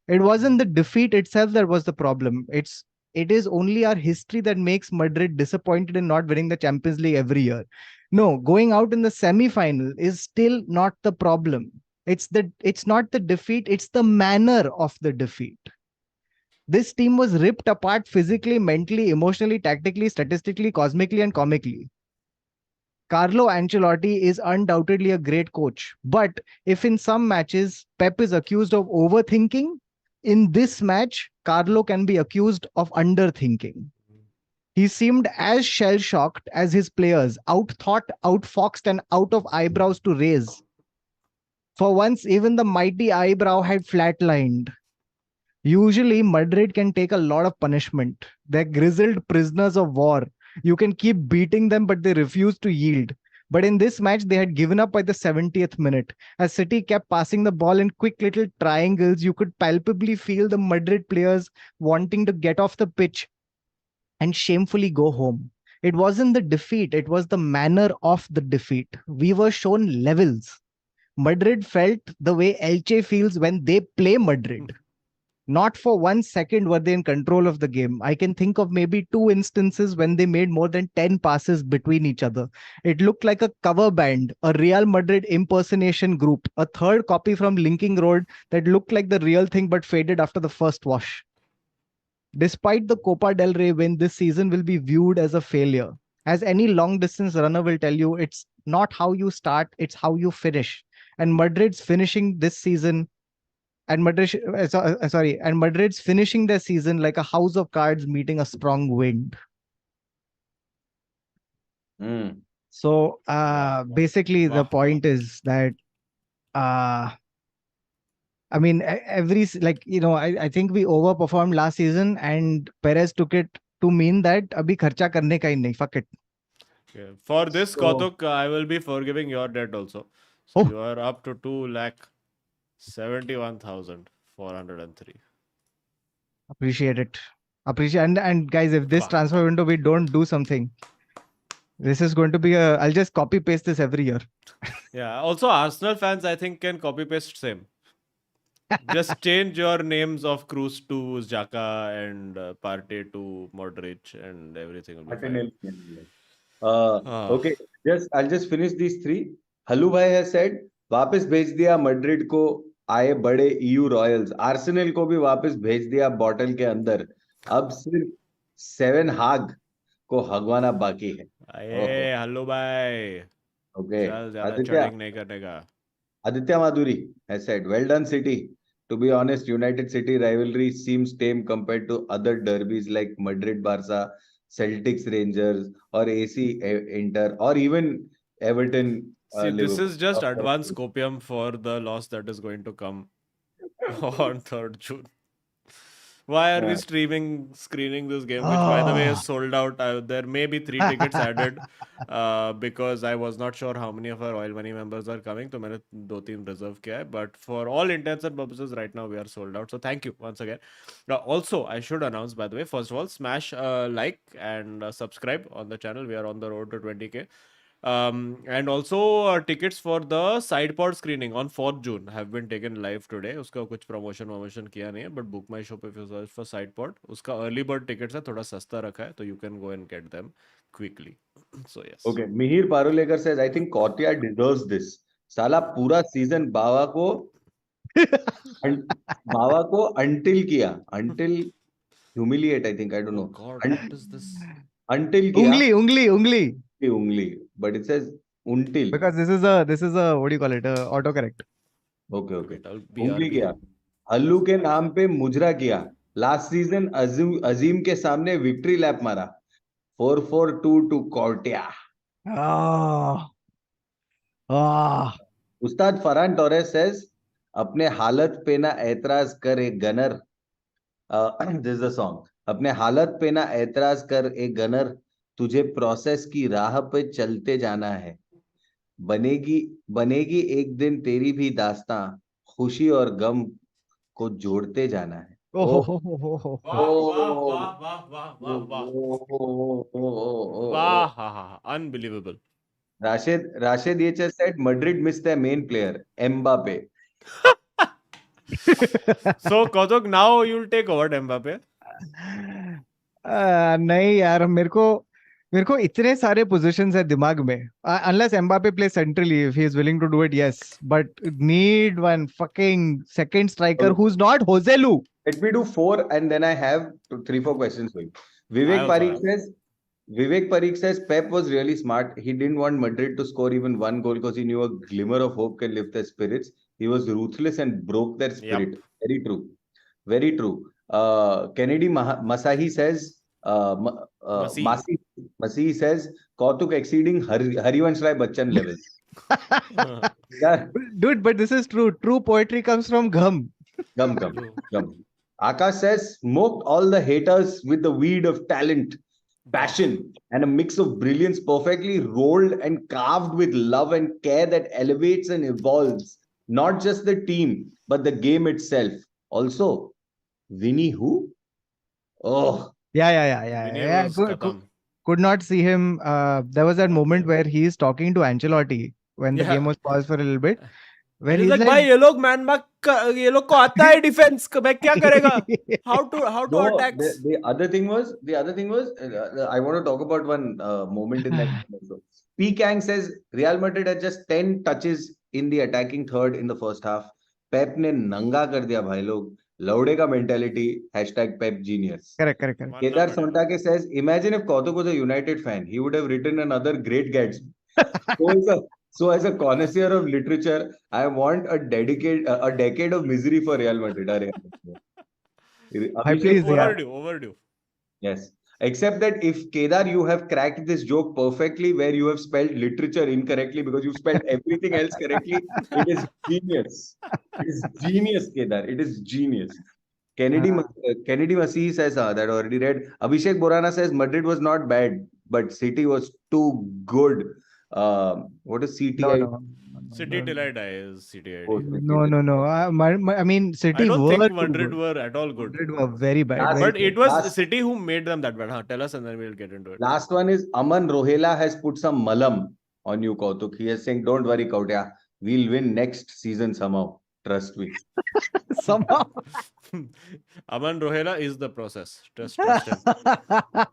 Speaker 5: It wasn't the defeat itself that was the problem. It is only our history that makes Madrid disappointed in not winning the Champions League every year. No, going out in the semi-final is still not the problem. It's not the defeat, it's the manner of the defeat. This team was ripped apart physically, mentally, emotionally, tactically, statistically, cosmically, and comically. Carlo Ancelotti is undoubtedly a great coach. But if in some matches Pep is accused of overthinking, in this match, Carlo can be accused of underthinking. He seemed as shell shocked as his players, outthought, outfoxed, and out of eyebrows to raise. For once, even the mighty eyebrow had flatlined. Usually, Madrid can take a lot of punishment. They're grizzled prisoners of war. You can keep beating them, but they refuse to yield. But in this match, they had given up by the 70th minute. As City kept passing the ball in quick little triangles, you could palpably feel the Madrid players wanting to get off the pitch and shamefully go home. It wasn't the defeat, it was the manner of the defeat. We were shown levels. Madrid felt the way Elche feels when they play Madrid. Not for 1 second were they in control of the game. I can think of maybe 2 instances when they made more than 10 passes between each other. It looked like a cover band, a Real Madrid impersonation group, a third copy from Linking Road that looked like the real thing but faded after the first wash. Despite the Copa del Rey win, this season will be viewed as a failure. As any long distance runner will tell you, it's not how you start, it's how you finish. And Madrid's finishing this season and Madrid's finishing their season like a house of cards meeting a strong wind. So basically the point is that I mean I think we overperformed last season and Perez took it to mean that abhi kharcha karne ka hi nahi, fuck it.
Speaker 1: Okay. For this,
Speaker 2: So-
Speaker 1: Kautuk, I will be forgiving your debt also. So
Speaker 5: Oh.
Speaker 1: you are up to 2,71,403.
Speaker 5: Appreciate it. And guys, if this
Speaker 1: Wow.
Speaker 5: transfer window we don't do something, this is going to be I'll just copy paste this every year.
Speaker 1: Yeah. Also, Arsenal fans, I think, can copy paste same. Just change your names of Cruz to Xhaka and Partey to Modric and everything will be fine.
Speaker 2: Okay, I'll just finish these 3. Hallu bhai has said, वापस भेज दिया Madrid को आए बड़े EU Royals, Arsenal को भी वापस भेज दिया बॉटल के अंदर, अब सिर्फ 7 हाग को हगवाना बाकी है.
Speaker 1: अये हल्लू भाई,
Speaker 2: Okay,
Speaker 1: चल ज्यादा चढ़िंग नहीं करने का.
Speaker 2: Aditya Madhuri has said, well done City. To be honest, United City rivalry seems tame compared to other derbies like Madrid Barca, Celtics Rangers, or AC Inter, or even Everton.
Speaker 1: See, this
Speaker 2: Liverpool.
Speaker 1: is just advanced copium for the loss that is going to come on 3rd June. Why are we screening this game, which by the way is sold out? There may be 3 tickets added because I was not sure how many of our Royal Money members are coming. So मैंने 2-3 reserve किया है. But for all intents and purposes, right now we are sold out. So thank you once again. Also, I should announce, by the way, first of all, smash like and subscribe on the channel. We are on the road to 20K. And also tickets for the side pod screening on 4th June have been taken live today. उसका कुछ promotion किया नहीं है, but book my show पे if you search for side pod, उसका early bird tickets है, थोड़ा सस्ता रखा है, तो you can go and get them quickly. So yes.
Speaker 2: Okay, Mihir Parulekar says, I think Kotia deserves this. साला पूरा season बावा को until किया, until humiliate, I think, I don't
Speaker 1: Oh
Speaker 2: know.
Speaker 1: God, what is this?
Speaker 2: Until किया.
Speaker 5: Ungli.
Speaker 2: But it says until.
Speaker 5: Because this is a what do you call it? Autocorrect.
Speaker 2: Okay.
Speaker 1: It'll be
Speaker 2: उंगली
Speaker 1: RB.
Speaker 2: किया. हल्लू के नाम पे मुजरा किया. Last season अजीम के सामने विक्ट्री लैप मारा. 4-4-2 to कोर्टिया. Ustad Farhan Torres says, अपने हालत पे ना ऐतराज कर एक gunner. This is the song. अपने हालत पे ना ऐतराज कर एक गनर, तुझे प्रोसेस की राह पे चलते जाना है. बनेगी एक दिन तेरी भी दास्तां, खुशी और गम को जोड़ते जाना है.
Speaker 1: Unbelievable.
Speaker 2: Rashid H said Madrid missed their main player, Mbappe.
Speaker 1: So Kautuk, now you'll take over Mbappe.
Speaker 5: नहीं यार, मेरे को इतने सारे पोजीशंस है दिमाग में. Unless Mbappe plays centrally, if he is willing to do it, yes. But need one fucking second striker who's not Joselu.
Speaker 2: Let me do 4 and then I have 3-4 questions for you. Vivek
Speaker 1: I also
Speaker 2: Parikh
Speaker 1: have.
Speaker 2: says, Vivek Parikh says Pep was really smart. He didn't want Madrid to score even one goal because he knew a glimmer of hope can lift their spirits. He was ruthless and broke their
Speaker 1: Yep.
Speaker 2: spirit. Very true. Very true. Kennedy Masahi says,
Speaker 1: Masi.
Speaker 2: Masi says, Kautuk exceeding Harivansh Rai Bachchan levels. Yeah,
Speaker 5: Dude, but this is true. True poetry comes from gum.
Speaker 2: gum.
Speaker 1: True.
Speaker 2: Akash says, smoked all the haters with the weed of talent, passion, and a mix of brilliance perfectly rolled and carved with love and care that elevates and evolves not just the team, but the game itself. Also, Vinny who? Oh,
Speaker 5: Yeah.
Speaker 1: Vinny was khatam.
Speaker 5: Could not see him. There was that moment where he is talking to Ancelotti when the game
Speaker 1: Yeah.
Speaker 5: was paused for a little bit, where
Speaker 1: And he's
Speaker 5: he's
Speaker 1: like,
Speaker 5: like,
Speaker 1: भाई ये लोग को आता है defence मैं क्या करेगा? How to
Speaker 2: no.
Speaker 1: attack?
Speaker 2: The other thing was, I want to talk about one moment in that game also. P. Kang says Real Madrid had just 10 touches in the attacking third in the first half. Pep ने नंगा कर दिया भाई लोग. लौड़े का mentality. #Pep genius.
Speaker 5: correct.
Speaker 1: मानना
Speaker 2: Kedar
Speaker 1: पड़ेगा.
Speaker 2: Sontake says, imagine if Kautuk was a United fan, he would have written another great Gatsby. So as a connoisseur of literature, I want a decade of misery for Real Madrid.
Speaker 5: Hi,
Speaker 2: Abhishek
Speaker 5: please, yeah.
Speaker 1: Overdue.
Speaker 2: Yes. Except that if Kedar, you have cracked this joke perfectly where you have spelled literature incorrectly because you spelled everything else correctly, it is genius. It is genius, Kedar. It is genius. Kennedy Masih says, that I already read. Abhishek Borana says Madrid was not bad, but City was too good. What is CTI?
Speaker 5: No.
Speaker 1: City till I die is CTID.
Speaker 2: Oh,
Speaker 5: No. I mean,
Speaker 1: I
Speaker 5: City
Speaker 1: don't
Speaker 5: were
Speaker 1: think
Speaker 5: too
Speaker 1: Madrid
Speaker 5: good.
Speaker 1: were at all good.
Speaker 5: Madrid were very bad.
Speaker 2: Last-
Speaker 5: very
Speaker 1: But it was
Speaker 2: Last-
Speaker 1: City who made them that bad. Huh? Tell us and then we'll get into it.
Speaker 2: Last one is Aman Rohela has put some malam on you, Kautuk. He is saying, don't worry, Kautia. We'll win next season somehow. Trust me.
Speaker 5: Somehow.
Speaker 1: Aman Rohela is the process. Trust him.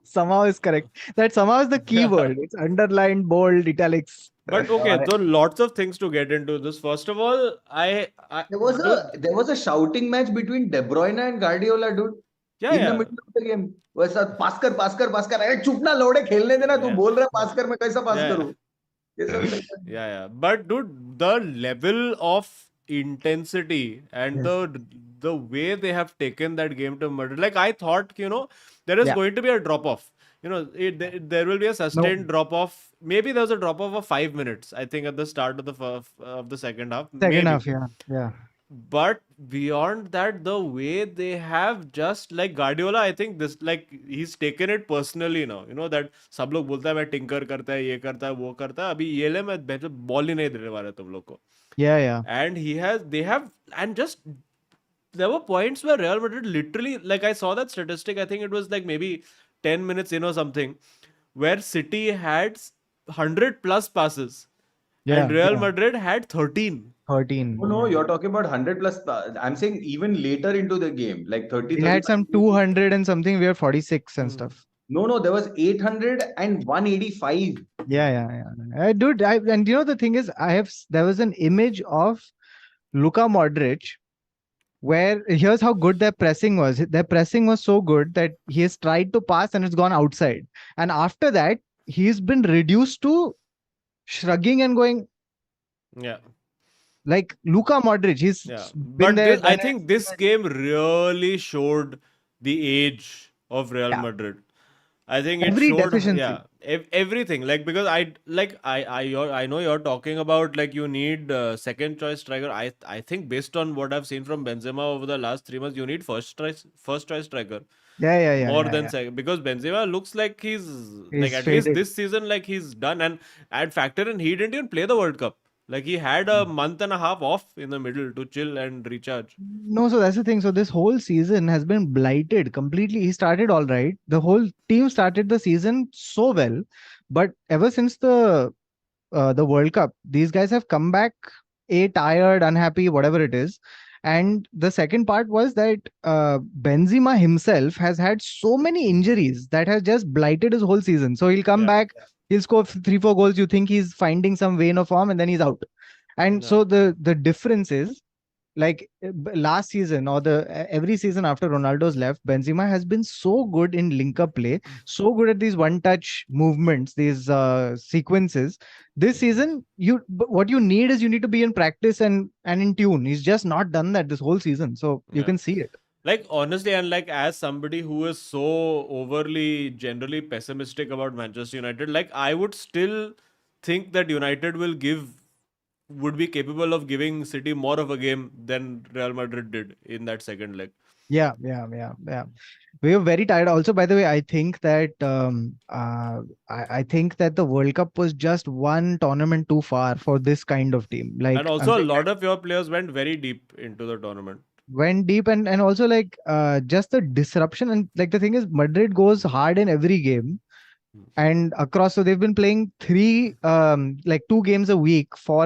Speaker 5: Somehow is correct. That somehow is the key word. It's underlined, bold, italics.
Speaker 1: But okay, so lots of things to get into this. First of all,
Speaker 2: There was a shouting match between De Bruyne and Guardiola, dude.
Speaker 1: yeah,
Speaker 2: in the
Speaker 1: yeah.
Speaker 2: middle of the game. वैसा पास कर अरे चुप ना लौड़े खेलने देना तू
Speaker 1: Yeah.
Speaker 2: बोल रहा है पास कर मैं कैसा पास
Speaker 1: Yeah.
Speaker 2: करूं ये सब
Speaker 1: Yeah. But dude, the level of intensity and the way they have taken that game to Madrid, like I thought, there is
Speaker 5: Yeah.
Speaker 1: going to be a drop off. There will be a sustained drop off. Maybe there was a drop off of 5 minutes. I think at the start of the second half.
Speaker 5: Second
Speaker 1: maybe.
Speaker 5: half, yeah.
Speaker 1: But beyond that, the way they have just like Guardiola, I think this like he's taken it personally now. That सब लोग बोलता है मैं tinker करता है ये करता है वो करता है अभी ये ले मैं बॉल ही नहीं देने वाला तुम लोग को.
Speaker 5: Yeah.
Speaker 1: And they have and just there were points where Real Madrid literally, like I saw that statistic, I think it was like maybe 10 minutes in or something, where City had 100 plus passes and Real Madrid had 13.
Speaker 5: 13.
Speaker 2: no you're talking about 100 plus I'm saying even later into the game like 30
Speaker 5: We had some 200 and something. We were 46 and stuff.
Speaker 2: no there was 800 and 185
Speaker 5: Yeah. Dude, and the thing is, there was an image of Luka Modric where here's how good their pressing was. Their pressing was so good that he has tried to pass and it's gone outside. And after that, he's been reduced to shrugging and going
Speaker 1: Yeah.
Speaker 5: like Luka Modric. He's
Speaker 1: Yeah.
Speaker 5: been
Speaker 1: But
Speaker 5: there.
Speaker 1: I think this game really showed the age of Real
Speaker 5: Yeah.
Speaker 1: Madrid. I think it
Speaker 5: Every
Speaker 1: showed
Speaker 5: deficiency.
Speaker 1: everything. Like because I know you're talking about like you need second choice striker. I think based on what I've seen from Benzema over the last 3 months, you need first choice striker
Speaker 5: Yeah.
Speaker 1: more than second, because Benzema looks like he's like at least
Speaker 5: faded.
Speaker 1: this season like he's done. And add factor in, he didn't even play the World Cup. Like he had a month and a half off in the middle to chill and recharge.
Speaker 5: No, so that's the thing. So this whole season has been blighted completely. He started all right. The whole team started the season so well, but ever since the World Cup, these guys have come back tired, unhappy, whatever it is. And the second part was that Benzema himself has had so many injuries that has just blighted his whole season. So he'll come back, he'll score 3-4 goals. You think he's finding some vein of form, and then he's out. And so the difference is like last season or every season after Ronaldo's left, Benzema has been so good in link up play, so good at these one touch movements, these sequences. This season, what you need is you need to be in practice and in tune. He's just not done that this whole season, so you
Speaker 1: Yeah.
Speaker 5: can see it.
Speaker 1: Like honestly, and like as somebody who is so overly generally pessimistic about Manchester United, like I would still think that United would be capable of giving City more of a game than Real Madrid did in that second leg.
Speaker 5: Yeah. We were very tired. Also, by the way, I think that I think that the World Cup was just one tournament too far for this kind of team. Like
Speaker 1: And
Speaker 5: I'm
Speaker 1: also, a
Speaker 5: saying,
Speaker 1: lot of your players went very deep into the tournament.
Speaker 5: went deep and also like just the disruption, and like the thing is Madrid goes hard in every game and across, so they've been playing like 2 games a week for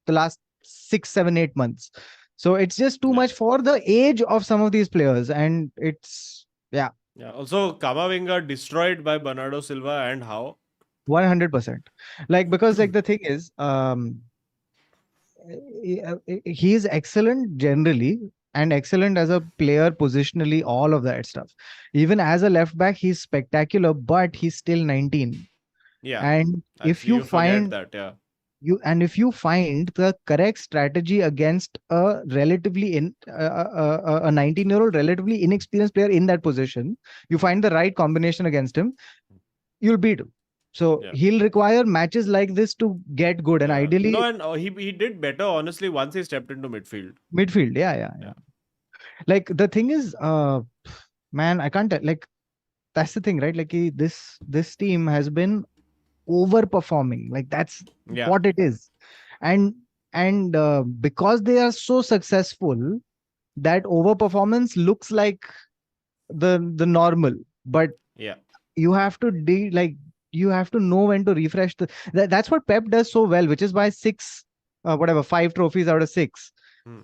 Speaker 5: the last 6, 7, 8 months. So it's just too
Speaker 1: Yeah.
Speaker 5: much for the age of some of these players, and it's
Speaker 1: Yeah. Also, Kamavinga destroyed by Bernardo Silva, and how?
Speaker 5: 100%. Like because like the thing is he is excellent generally and excellent as a player positionally, all of that stuff. Even as a left back, he's spectacular, but he's still 19.
Speaker 1: Yeah.
Speaker 5: And if
Speaker 1: Actually,
Speaker 5: you
Speaker 1: you forget
Speaker 5: find
Speaker 1: that. Yeah.
Speaker 5: if you find the correct strategy against a relatively a 19-year-old relatively inexperienced player in that position, you find the right combination against him, you'll beat him. So
Speaker 1: Yeah.
Speaker 5: he'll require matches like this to get good, and
Speaker 1: Yeah.
Speaker 5: ideally
Speaker 1: No, and he did better, honestly, once he stepped into midfield.
Speaker 5: midfield. Yeah. Like the thing is, man, I can't tell. Like that's the thing, right? Like this team has been overperforming. Like that's
Speaker 1: Yeah.
Speaker 5: what it is, and because they are so successful, that overperformance looks like the normal. But
Speaker 1: Yeah.
Speaker 5: you have to you have to know when to refresh that's what Pep does so well, which is why 5 trophies out of 6,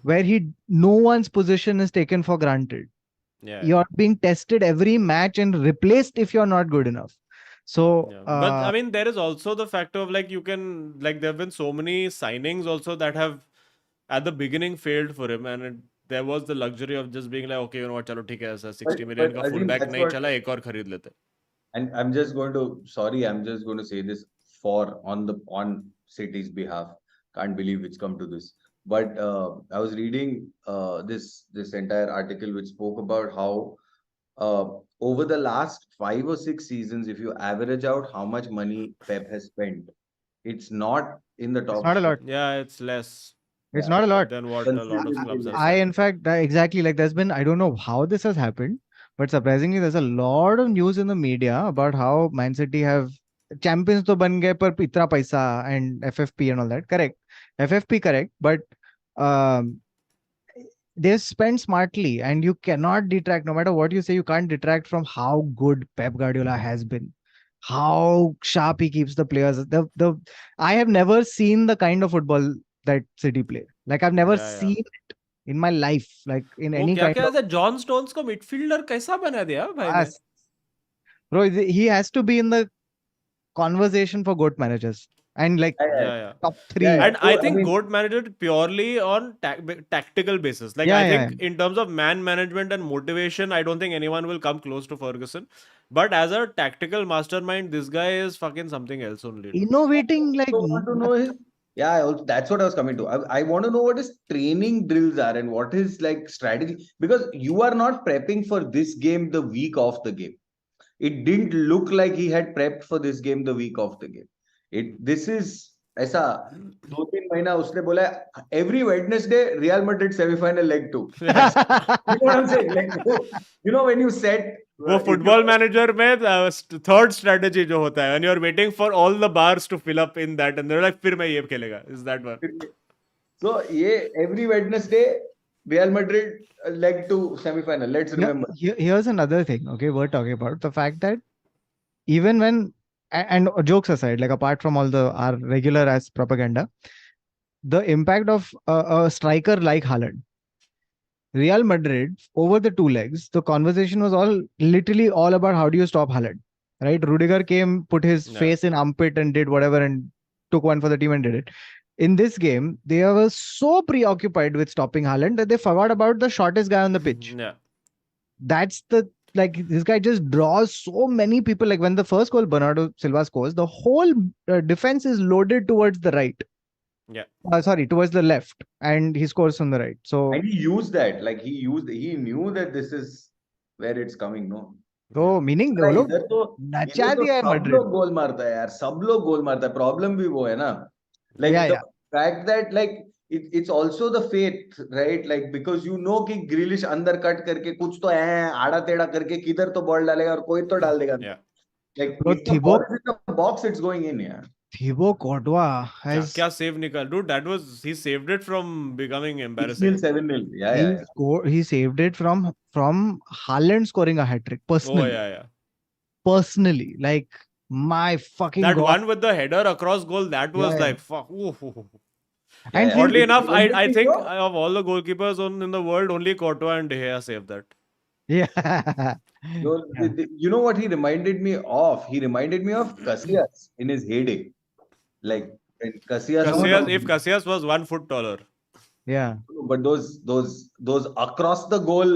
Speaker 5: where no one's position is taken for granted.
Speaker 1: Yeah.
Speaker 5: You're being tested every match and replaced if you're not good enough. So
Speaker 1: Yeah. But I mean, there is also the factor of like there have been so many signings also that have at the beginning failed for him, and there was the luxury of just being like, okay, you know what, chalo theek hai, aisa 60 million
Speaker 2: but
Speaker 1: ka
Speaker 2: I think
Speaker 1: fullback
Speaker 2: that's
Speaker 1: nahi
Speaker 2: what,
Speaker 1: chala, ek aur kharid lete.
Speaker 2: and I'm just going to say this on City's behalf. Can't believe it's come to this. But I was reading this entire article which spoke about how uh, over the last 5 or 6 seasons, if you average out how much money Pep has spent, it's not in the
Speaker 5: it's
Speaker 2: top
Speaker 5: not a lot.
Speaker 1: Yeah, it's less
Speaker 5: It's
Speaker 2: Yeah,
Speaker 5: not a lot.
Speaker 1: than what a lot of clubs
Speaker 2: considerably
Speaker 1: have
Speaker 2: less.
Speaker 5: I
Speaker 1: spent.
Speaker 5: in fact exactly, like there's been, I don't know how this has happened, but surprisingly there's a lot of news in the media about how Man City have champions to ban gaye par itra paisa and FFP and all that. Correct. FFP correct, but um they spend smartly, and you cannot detract, no matter what you say, you can't detract from how good Pep Guardiola has been, how sharp he keeps the players. The I have never seen the kind of football that City play. Like I've never
Speaker 1: Yeah, yeah.
Speaker 5: seen it in my life, like in
Speaker 1: वो
Speaker 5: any
Speaker 1: क्या
Speaker 5: kind
Speaker 1: क्या
Speaker 5: of
Speaker 1: है John stones को midfielder कैसा बना दिया भाई ने?
Speaker 5: pass. Bro, he has to be in the conversation for GOAT managers and like
Speaker 2: Yeah,
Speaker 1: Yeah, yeah.
Speaker 5: top
Speaker 2: yeah,
Speaker 5: three.
Speaker 1: And I
Speaker 2: So, I
Speaker 1: think
Speaker 2: mean,
Speaker 1: GOAT managed purely on tactical basis. Like
Speaker 5: Yeah,
Speaker 1: I
Speaker 5: yeah.
Speaker 1: think in terms of man management and motivation, I don't think anyone will come close to Ferguson. But as a tactical mastermind, this guy is fucking something else only, dude.
Speaker 5: Innovating like
Speaker 2: also want to know his, yeah, that's what I was coming to. I want to know what his training drills are and what his like strategy, because you are not prepping for this game the week of the game. It didn't look like he had prepped for this game the week of the game. This is ऐसा 2-3 महीना उसने बोला every Wednesday Real Madrid semi-final leg 2.
Speaker 1: Yeah.
Speaker 2: You know what I'm saying? Like, you know when you set
Speaker 1: वो
Speaker 2: if
Speaker 1: football
Speaker 2: you
Speaker 1: manager में third strategy जो होता है, and you're waiting for all the bars to fill up in that, and they're like, फिर मैं ये खेलेगा. Is that one?
Speaker 2: so ये every Wednesday Real Madrid leg 2 semi-final. Let's remember.
Speaker 5: Here's another thing, okay, we're talking about the fact that even when and jokes aside, like apart from all the our regular as propaganda, the impact of a striker like Haaland, Real Madrid over the 2 legs, the conversation was literally all about how do you stop Haaland, right? Rudiger came, put his
Speaker 1: Yeah.
Speaker 5: face in armpit and did whatever and took one for the team and did it. in this game, they were so preoccupied with stopping Haaland that they forgot about the shortest guy on the pitch.
Speaker 1: Yeah.
Speaker 5: That's the like this guy just draws so many people. Like when the first goal Bernardo Silva scores, the whole defense is loaded towards the right.
Speaker 1: Yeah.
Speaker 5: Sorry, towards the left, and he scores from the right. So,
Speaker 2: And he used that. Like he knew that this is where it's coming. No.
Speaker 5: so meaning वो
Speaker 2: अरे
Speaker 5: लोग
Speaker 2: इधर
Speaker 5: नचा
Speaker 2: तो
Speaker 5: दिया है
Speaker 2: सब
Speaker 5: Madrid.
Speaker 2: लोग गोल मारता है यार, सब लोग गोल मारता है. प्रॉब्लम भी वो है ना. Like
Speaker 5: Yeah,
Speaker 2: the
Speaker 5: yeah.
Speaker 2: fact that like it's also the faith, right? Like because you know कि ग्रिलिश अंदर कट करके कुछ तो है आड़ा टेढ़ा करके किधर तो बॉल डालेगा और कोई तो डाल देगा.
Speaker 1: Yeah.
Speaker 2: Like
Speaker 5: Bro,
Speaker 2: if the ball is in the box, it's going in. Yeah.
Speaker 5: Thibaut Courtois has
Speaker 1: क्या save निकाल, dude. That was, he saved it from becoming
Speaker 2: 6-0,
Speaker 1: embarrassing.
Speaker 2: 7-0. Yeah,
Speaker 5: he
Speaker 2: yeah, yeah.
Speaker 5: he saved it from Haaland scoring a hat trick
Speaker 1: Oh
Speaker 5: personally.
Speaker 1: yeah.
Speaker 5: Personally, like my fucking
Speaker 1: That
Speaker 5: god.
Speaker 1: one with the header across goal, that was
Speaker 5: Yeah.
Speaker 1: like fuck. Ooh.
Speaker 5: And
Speaker 2: Yeah,
Speaker 1: Oddly
Speaker 2: yeah.
Speaker 1: enough, I
Speaker 2: Everything
Speaker 1: think
Speaker 2: go.
Speaker 1: of all the goalkeepers in the world, only Courtois and De Gea saved that.
Speaker 5: yeah.
Speaker 2: You know what he reminded me of? He reminded me of Casillas in his heyday. Like when Casillas was
Speaker 1: Casillas, if Casillas was 1 foot taller.
Speaker 5: Yeah.
Speaker 2: but those across the goal,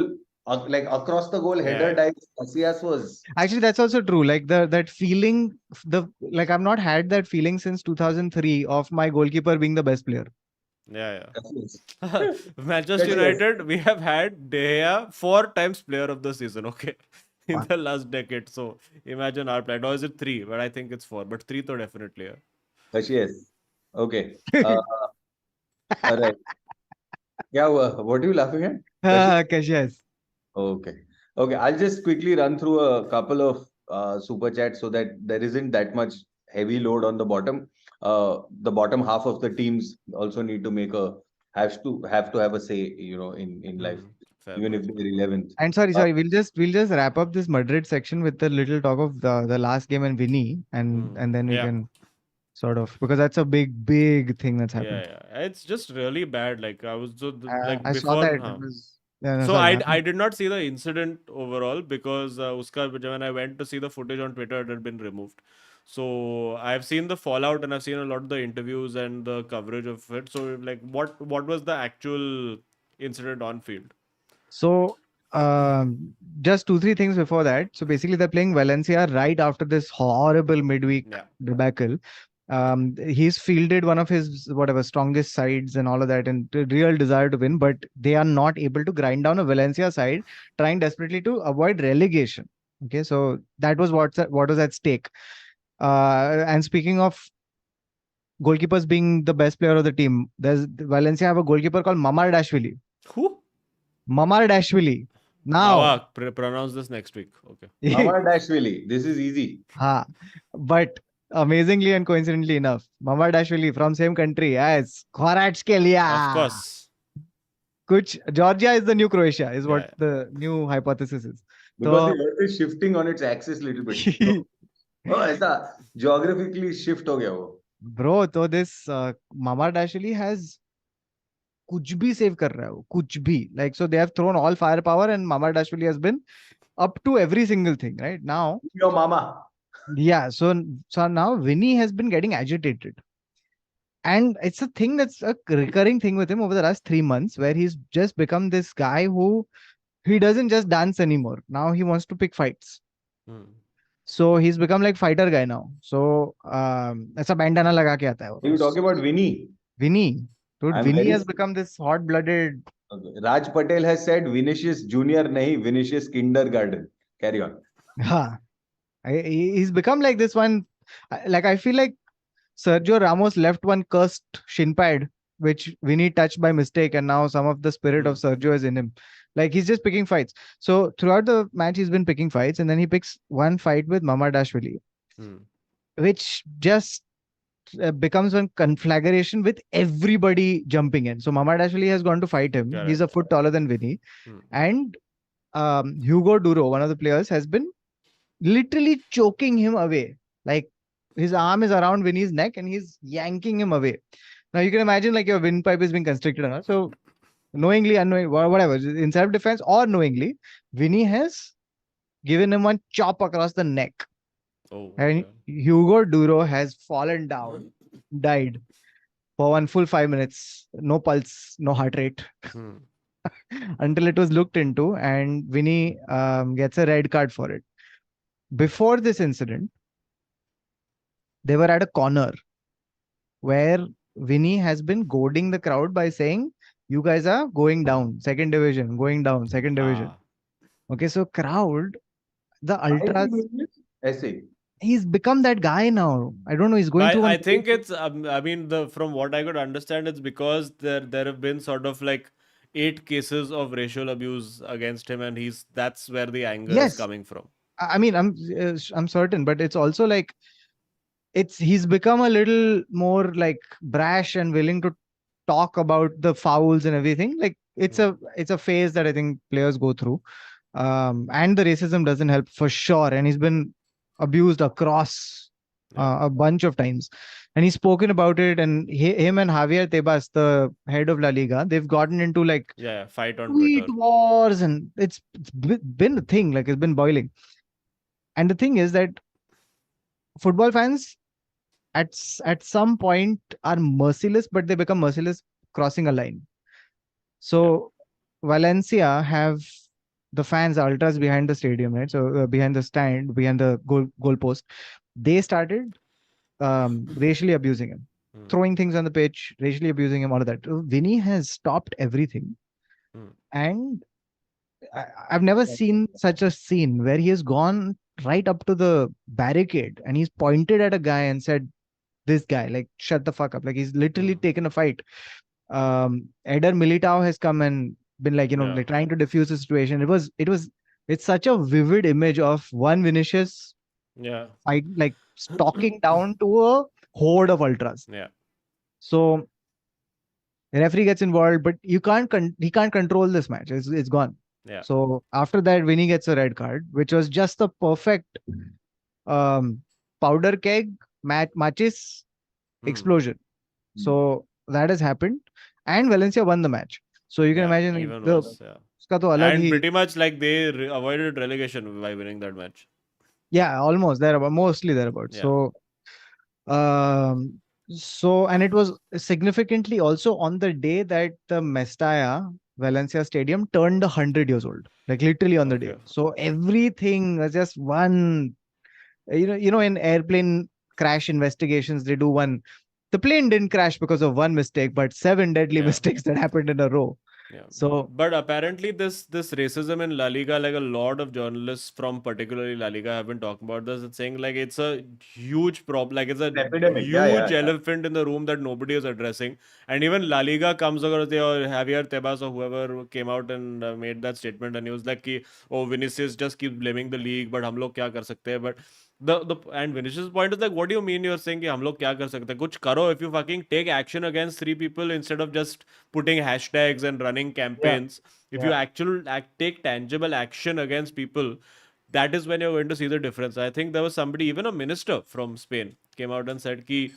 Speaker 2: like across the goal header
Speaker 1: Yeah.
Speaker 2: dives, Casillas was.
Speaker 5: Actually, that's also true. Like that feeling, like I've not had that feeling since 2003 of my goalkeeper being the best player.
Speaker 1: Yeah.
Speaker 2: Casillas.
Speaker 1: Manchester
Speaker 2: Casillas.
Speaker 1: United, we have had De Gea 4 times player of the season, okay? In
Speaker 5: Wow.
Speaker 1: the last decade. So imagine our player. Or is it 3? But I think it's 4. But 3 to definitely. Yeah.
Speaker 2: Casillas. Okay. All right. Yeah. What are you laughing at?
Speaker 5: Casillas.
Speaker 2: Okay. Okay. I'll just quickly run through a couple of super chats so that there isn't that much heavy load on the bottom. The bottom half of the teams also need to have to have a say, in life,
Speaker 1: Fair
Speaker 2: even
Speaker 1: point.
Speaker 2: if they're 11th.
Speaker 5: And sorry, we'll just wrap up this Madrid section with a little talk of the last game and Vinny, and then we
Speaker 1: Yeah.
Speaker 5: can sort of, because that's a big thing that's happened.
Speaker 1: Yeah. It's just really bad. Like I was so like
Speaker 5: I saw
Speaker 1: before.
Speaker 5: that. It was, yeah, no,
Speaker 1: So
Speaker 5: sorry,
Speaker 1: I did not see the incident overall because when I went to see the footage on Twitter, it had been removed. So I've seen the fallout and I've seen a lot of the interviews and the coverage of it. So like, what was the actual incident on field?
Speaker 5: So, just 2-3 things before that. So basically, they're playing Valencia right after this horrible midweek
Speaker 1: Yeah.
Speaker 5: debacle. He's fielded one of his whatever strongest sides and all of that, and the real desire to win, but they are not able to grind down a Valencia side, trying desperately to avoid relegation. Okay, so that was what was at stake. And speaking of goalkeepers being the best player of the team, there's Valencia have a goalkeeper called Mamardashvili.
Speaker 1: Who?
Speaker 5: Mamardashvili. Now,
Speaker 1: Pronounce this next week. Okay.
Speaker 2: Mamardashvili. This is easy.
Speaker 5: but amazingly and coincidentally enough, Mamardashvili from same country as Kvaratskhelia.
Speaker 1: Of course.
Speaker 5: Georgia is the new Croatia, is what
Speaker 1: Yeah.
Speaker 5: the new hypothesis is.
Speaker 2: Because
Speaker 5: So,
Speaker 2: the earth is shifting on its axis a little bit. ऐसा geographically shift हो गया वो.
Speaker 5: bro, so this Mamardashvili has कुछ भी save कर रहा है वो, कुछ भी. Like, so they have thrown all firepower and Mamardashvili has been up to every single thing, right? Now,
Speaker 2: Your mama.
Speaker 5: yeah, so now Vinny has been getting agitated. And it's a thing that's a recurring thing with him over the last 3 months, where he's just become this guy who he doesn't just dance anymore. Now he wants to pick fights. So he's become like fighter guy now. So ऐसा bandana लगा के आता है वो.
Speaker 2: Are you talking about Vinny?
Speaker 5: Vinny. Dude,
Speaker 2: I'm
Speaker 5: Vinny
Speaker 2: very-
Speaker 5: has become this hot-blooded.
Speaker 2: Okay. Raj Patel has said Vinicius Junior nahi, Vinicius Kindergarten. Carry on.
Speaker 5: He's become like this one. Like, I feel like Sergio Ramos left one cursed shin pad, which Vinny touched by mistake, and now some of the spirit of Sergio is in him. Like, he's just picking fights. So throughout the match, he's been picking fights, and then he picks one fight with Mamardashvili, which just becomes one conflagration with everybody jumping in. So Mamardashvili has gone to fight him.
Speaker 1: Correct.
Speaker 5: He's a foot taller than Vinny. And Hugo Duro, one of the players, has been literally choking him away. Like, his arm is around Vinny's neck and he's yanking him away. Now you can imagine like your windpipe is being constricted. Huh? So knowingly, unknowingly, whatever, in self-defense or knowingly, Vinny has given him one chop across the neck.
Speaker 1: Oh,
Speaker 5: And Hugo Duro has fallen down, died. for one full 5 minutes, no pulse, no heart rate,
Speaker 1: Hmm.
Speaker 5: until it was looked into, and Vinny gets a red card for it. Before this incident, they were at a corner where Vinny has been goading the crowd by saying, "You guys are going down, second division, going down, second division."
Speaker 1: Ah.
Speaker 5: Okay, so crowd, the
Speaker 2: Why is he
Speaker 5: ultras,
Speaker 2: doing this? Essay.
Speaker 5: he's become that guy now. I don't know. He's going through
Speaker 1: I
Speaker 5: one.
Speaker 1: think it's I mean the from what I could understand it's because there have been sort of like 8 cases of racial abuse against him, and that's where the anger is
Speaker 5: Yes,
Speaker 1: coming from.
Speaker 5: I mean, I'm certain, but it's also like he's become a little more like brash and willing to talk about the fouls and everything. Like
Speaker 1: Hmm.
Speaker 5: it's a phase that I think players go through. And the racism doesn't help for sure. And he's been abused across
Speaker 1: Yeah.
Speaker 5: a bunch of times. And he's spoken about it. And him and Javier Tebas, the head of La Liga, they've gotten into like
Speaker 1: Yeah, fight on
Speaker 5: tweet
Speaker 1: Twitter.
Speaker 5: wars, and been a thing. Like it's been boiling. And the thing is that football fans at some point are merciless, but they become merciless crossing a line.
Speaker 1: Yeah.
Speaker 5: So Valencia have the fans, ultras behind the stadium, right? So behind the stand, behind the goal post, they started racially abusing him,
Speaker 1: Hmm.
Speaker 5: throwing things on the pitch, racially abusing him, all of that. So Vinny has stopped everything,
Speaker 1: Hmm.
Speaker 5: and I've never seen such a scene where he has gone right up to the barricade and he's pointed at a guy and said, "This guy, like, shut the fuck up!" Like he's literally
Speaker 1: Hmm.
Speaker 5: taken a fight. Eder Militao has come and been like,
Speaker 1: Yeah.
Speaker 5: like trying to diffuse the situation. It's such a vivid image of one Vinicius
Speaker 1: Yeah.
Speaker 5: fight, like stalking down to a horde of ultras.
Speaker 1: Yeah.
Speaker 5: So the referee gets involved, but he can't control this match. It's gone.
Speaker 1: Yeah.
Speaker 5: So after that, Vinny gets a red card, which was just the perfect um, powder keg matches
Speaker 1: Hmm.
Speaker 5: explosion. So that has happened, and Valencia won the match. So you can
Speaker 1: Yeah.
Speaker 5: imagine like,
Speaker 1: Even worse. Yeah.
Speaker 5: uska to alag
Speaker 1: And
Speaker 5: hi,
Speaker 1: pretty much like they avoided relegation by winning that match.
Speaker 5: yeah, almost there about, mostly thereabout.
Speaker 1: Yeah.
Speaker 5: Um, and it was significantly also on the day that the Mestalla Valencia Stadium turned 100 years old, like literally on the day.
Speaker 1: Okay.
Speaker 5: So everything was just one. In airplane crash investigations, they do one. The plane didn't crash because of one mistake, but 7 deadly
Speaker 1: Yeah.
Speaker 5: mistakes that happened in a row.
Speaker 1: Yeah,
Speaker 5: So
Speaker 1: but apparently this racism in La Liga, like a lot of journalists from particularly La Liga have been talking about this. It's saying like it's a huge problem, like it's a
Speaker 2: An epidemic. Yeah,
Speaker 1: huge
Speaker 2: yeah.
Speaker 1: elephant in the room that nobody is addressing. And even La Liga comes over there, or Javier Tebas or whoever came out and made that statement, and he was like, ki, "Oh, Vinicius just keeps blaming the league, but हम लोग क्या कर सकते हैं?" But the and Vinicius' point is like, what do you mean you're saying कि हम लोग क्या कर सकते हैं? कुछ करो. If you fucking take action against 3 people instead of just putting hashtags and running
Speaker 5: yeah,
Speaker 1: campaigns, if you
Speaker 5: yeah,
Speaker 1: take tangible action against people, that is when you're going to see the difference. I think there was somebody, even a minister from Spain, came out and said ki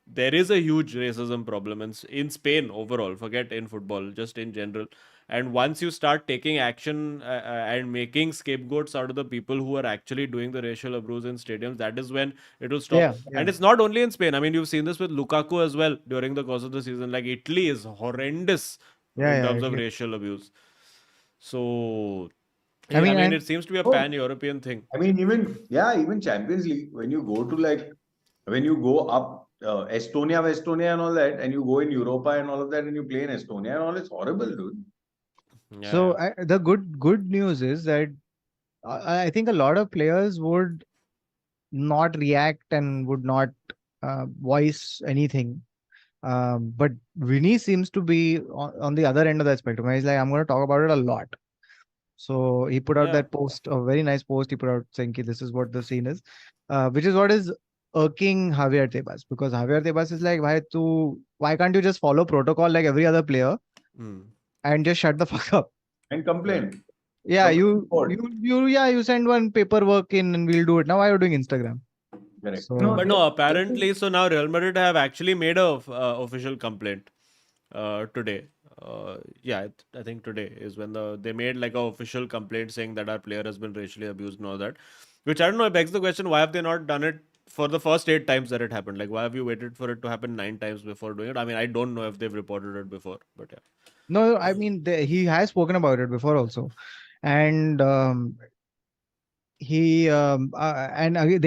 Speaker 1: there is a huge racism problem in Spain overall, forget in football, just in general. And once you start taking action and making scapegoats out of the people who are actually doing the racial abuse in stadiums, that is when it will stop.
Speaker 5: yeah,
Speaker 1: And
Speaker 5: yeah,
Speaker 1: it's not only in Spain. I mean, you've seen this with Lukaku as well during the course of the season. Like Italy is horrendous
Speaker 5: yeah,
Speaker 1: in
Speaker 5: yeah.
Speaker 1: terms of racial abuse. So,
Speaker 5: I
Speaker 1: I
Speaker 5: mean,
Speaker 1: mean,
Speaker 5: and
Speaker 1: it seems to be a
Speaker 2: Oh,
Speaker 1: pan-European thing.
Speaker 2: I mean, even Champions League, when you go to when you go up Estonia and all that, and you go in Europa and all of that, and you play in Estonia and all, it's horrible, dude.
Speaker 1: Yeah,
Speaker 5: so the good news is that I think a lot of players would not react and would not voice anything. But Vinny seems to be on the other end of that spectrum. He's like, I'm going to talk about it a lot. So he put out
Speaker 1: yeah,
Speaker 5: that post, a very nice post. He put out saying, "Ki this is what the scene is," which is what is irking Javier Tebas, because Javier Tebas is like, why can't you just follow protocol like every other player
Speaker 1: Hmm.
Speaker 5: and just shut the fuck up?
Speaker 2: And
Speaker 1: Yeah.
Speaker 2: complain.
Speaker 5: Yeah,
Speaker 2: Report.
Speaker 5: you send one paperwork in and we'll do it. Now why are you doing Instagram?
Speaker 2: Correct.
Speaker 5: So
Speaker 1: But no, apparently, so now Real Madrid have actually made a official complaint today. Yeah, I think today is when they made like a official complaint saying that our player has been racially abused and all that. Which I don't know, it begs the question, why have they not done it for the first 8 times that it happened? Like, why have you waited for it to happen 9 times before doing it? I mean, I don't know if they've reported it before, but yeah.
Speaker 5: No, I mean he has spoken about it before also, and they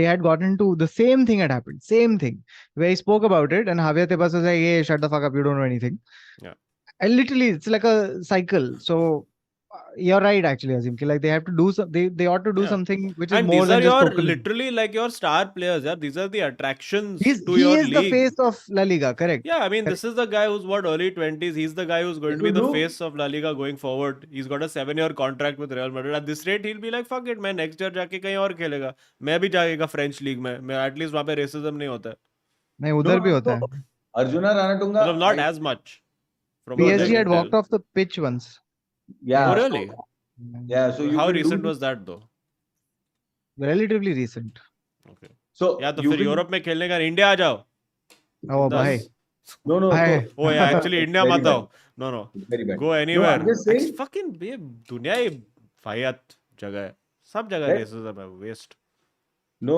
Speaker 5: had gotten to the same thing had happened, same thing where he spoke about it, and Javier Tebas was like, "Hey, shut the fuck up! You don't know anything."
Speaker 1: Yeah.
Speaker 5: And literally, it's like a cycle. So you're right, actually, Azim. Like they have to do some. They ought to do
Speaker 1: Yeah.
Speaker 5: something which is
Speaker 1: And
Speaker 5: more
Speaker 1: these are
Speaker 5: than just
Speaker 1: your
Speaker 5: tokenism.
Speaker 1: literally like your star players. Yeah, these are the attractions to
Speaker 5: He
Speaker 1: your
Speaker 5: is the
Speaker 1: league.
Speaker 5: face of La Liga, correct?
Speaker 1: Yeah, I mean,
Speaker 5: Correct.
Speaker 1: this is the guy who's what, early 20s. He's the guy who's going
Speaker 2: If
Speaker 1: to be
Speaker 2: you
Speaker 1: the
Speaker 2: do,
Speaker 1: face of La Liga going forward. He's got a 7-year contract with Real Madrid. At this rate, he'll be like, fuck it, मैं next year जाके कहीं और खेलेगा. मैं भी जाएगा French league में. मैं at least वहाँ पे racism नहीं होता है.
Speaker 5: नहीं
Speaker 2: no,
Speaker 5: उधर भी
Speaker 2: no,
Speaker 5: होता
Speaker 2: so
Speaker 5: है.
Speaker 2: Arjuna Ranatunga,
Speaker 1: मतलब not as much from
Speaker 2: No,
Speaker 1: what I
Speaker 5: PSG had
Speaker 1: can
Speaker 5: walked
Speaker 1: tell.
Speaker 5: off the pitch once.
Speaker 2: yeah,
Speaker 1: Oh,
Speaker 2: so
Speaker 1: really?
Speaker 2: yeah, so you
Speaker 1: How
Speaker 2: can
Speaker 1: recent
Speaker 2: do
Speaker 1: was that though?
Speaker 5: Relatively recent.
Speaker 1: Okay.
Speaker 2: so
Speaker 1: या तो
Speaker 2: you
Speaker 1: फिर
Speaker 2: can
Speaker 1: Europe में खेलने का India आ जाओ.
Speaker 5: Oh, bye.
Speaker 1: Bindas.
Speaker 2: no,
Speaker 5: Bye.
Speaker 1: Oh yeah, actually India
Speaker 2: very
Speaker 1: मत
Speaker 2: bad,
Speaker 1: आओ. No.
Speaker 2: very bad.
Speaker 1: Go
Speaker 2: No, I'm
Speaker 1: anywhere.
Speaker 2: just
Speaker 1: Actually,
Speaker 2: saying
Speaker 1: fucking ये दुनिया ही वाहियात जगह है. सब जगह
Speaker 2: that
Speaker 1: racism है. Waste.
Speaker 2: no,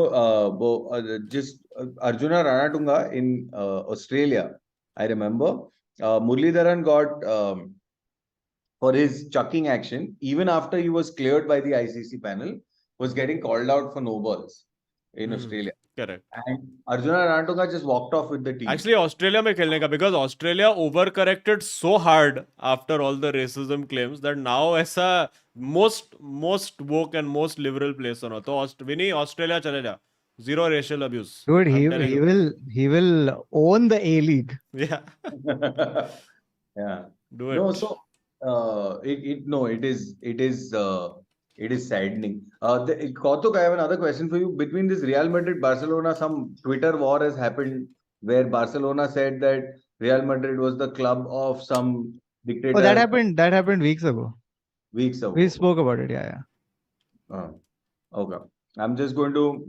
Speaker 2: just Arjuna Ranatunga in Australia. I remember Muralidharan got for his chucking action, even after he was cleared by the ICC panel, was getting called out for no balls in Australia.
Speaker 1: Correct.
Speaker 2: And Arjuna Ranatunga just walked off with the team.
Speaker 1: Actually, Australia में खेलने का because Australia overcorrected so hard after all the racism claims that now ऐसा most woke and most liberal place होना. तो विनी Australia चले जा. Zero racial abuse.
Speaker 5: Dude,
Speaker 1: I'm telling you.
Speaker 5: he will own the A League.
Speaker 1: Yeah.
Speaker 2: Yeah.
Speaker 1: Do
Speaker 2: No,
Speaker 1: it.
Speaker 2: so it is saddening. Kautuk, I have another question for you. Between this Real Madrid Barcelona, some Twitter war has happened where Barcelona said that Real Madrid was the club of some
Speaker 5: Oh,
Speaker 2: dictator
Speaker 5: that happened weeks ago.
Speaker 2: weeks
Speaker 5: We
Speaker 2: ago.
Speaker 5: spoke about it. Yeah.
Speaker 2: Okay. I'm just going to.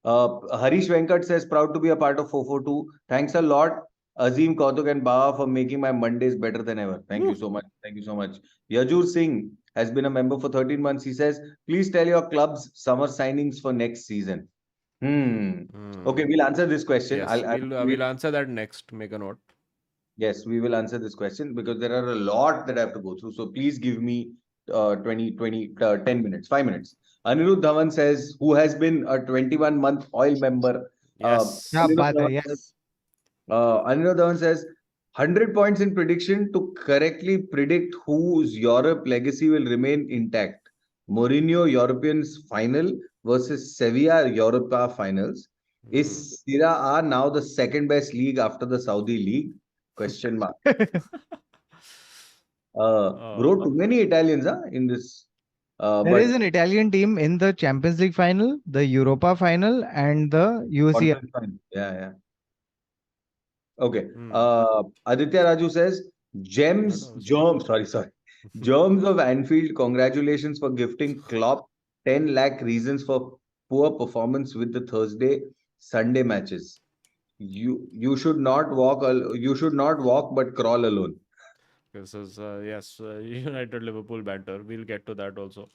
Speaker 2: Harish Venkat says, proud to be a part of 442. Thanks a lot, Azim, Kautuk, and Bawa for making my Mondays better than ever. Thank you so much. Thank you so much. Yajur Singh has been a member for 13 months. He says, please tell your club's summer signings for next season. Okay, we'll answer this question.
Speaker 1: Yes, we'll answer that next. Make a note.
Speaker 2: Yes, we will answer this question because there are a lot that I have to go through. So please give me 10 minutes, 5 minutes. Anirudh Dhawan says, who has been a 21-month oil member.
Speaker 1: Yes.
Speaker 5: Yeah,
Speaker 2: Anirudh
Speaker 5: baat hai,
Speaker 2: Dhawan
Speaker 5: yes.
Speaker 2: says, Anirudh Dhawan says, 100 points in prediction to correctly predict whose Europe legacy will remain intact. Mourinho Europeans final versus Sevilla Europa finals. Is Serie A now the second best league after the Saudi league? Question mark. Bro, too many Italians in this.
Speaker 5: There is an Italian team in the Champions League final, the Europa final, and the UCL.
Speaker 2: Yeah. Okay. Aditya Raju says, germs of Anfield, congratulations for gifting Klopp 10 lakh reasons for poor performance with the Thursday, Sunday matches. You should not walk but crawl alone.
Speaker 1: This is United Liverpool banter. We'll get to that also.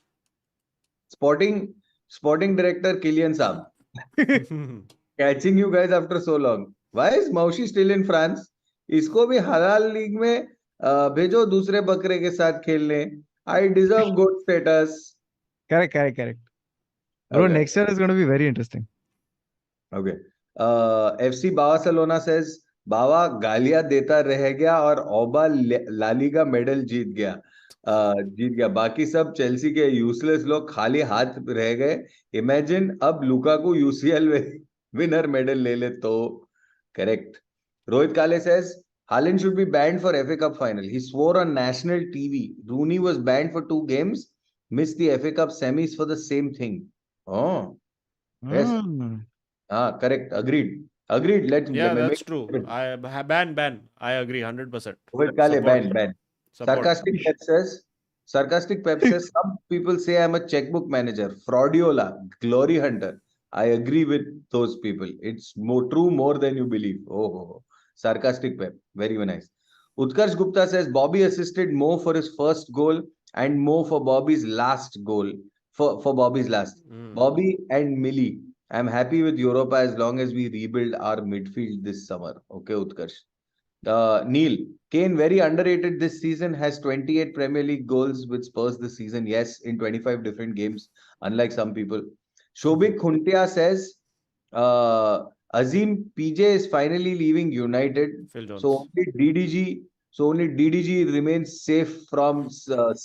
Speaker 2: Sporting director Kylian Saab. Catching you guys after so long. Why is Maushi still in France? इसको भी हलाल league में भेजो दूसरे बकरे के साथ खेलने. I deserve good status.
Speaker 5: Correct. Bro,
Speaker 2: Okay.
Speaker 5: next year is going to be very interesting.
Speaker 2: Okay. FC Barcelona says, बावा गालियां देता रह गया और ओबा ला लीगा मेडल जीत गया. बाकी सब चेल्सी के यूजलेस लोग खाली हाथ रह गए. इमेजिन अब लुकाकू यूसीएल विनर मेडल ले ले तो. Correct. Rohit Kale says, Haaland should be banned for FA Cup final. He swore on national TV. Rooney was banned for 2 games, missed the FA Cup semis for the same thing. Oh, yes. Correct. Agreed.
Speaker 1: Yeah, that's true. I ban. I agree 100%.
Speaker 2: Rohit Kale, ban.
Speaker 1: Support.
Speaker 2: Sarcastic Pep says, some people say I'm a checkbook manager, fraudiola, glory hunter. I agree with those people. It's true more than you believe. Oh. Sarcastic Pep. Very nice. Utkarsh Gupta says, Bobby assisted Mo for his first goal and Mo for Bobby's last goal. For Bobby's last. Bobby and Millie I'm happy with Europa as long as we rebuild our midfield this summer. Okay, Utkarsh. Neil, Kane very underrated this season, has 28 Premier League goals with Spurs this season. Yes, in 25 different games, unlike some people. Shobik Khuntia says, Azim PJ is finally leaving United.
Speaker 1: Phil Jones.
Speaker 2: So only DDG remains safe from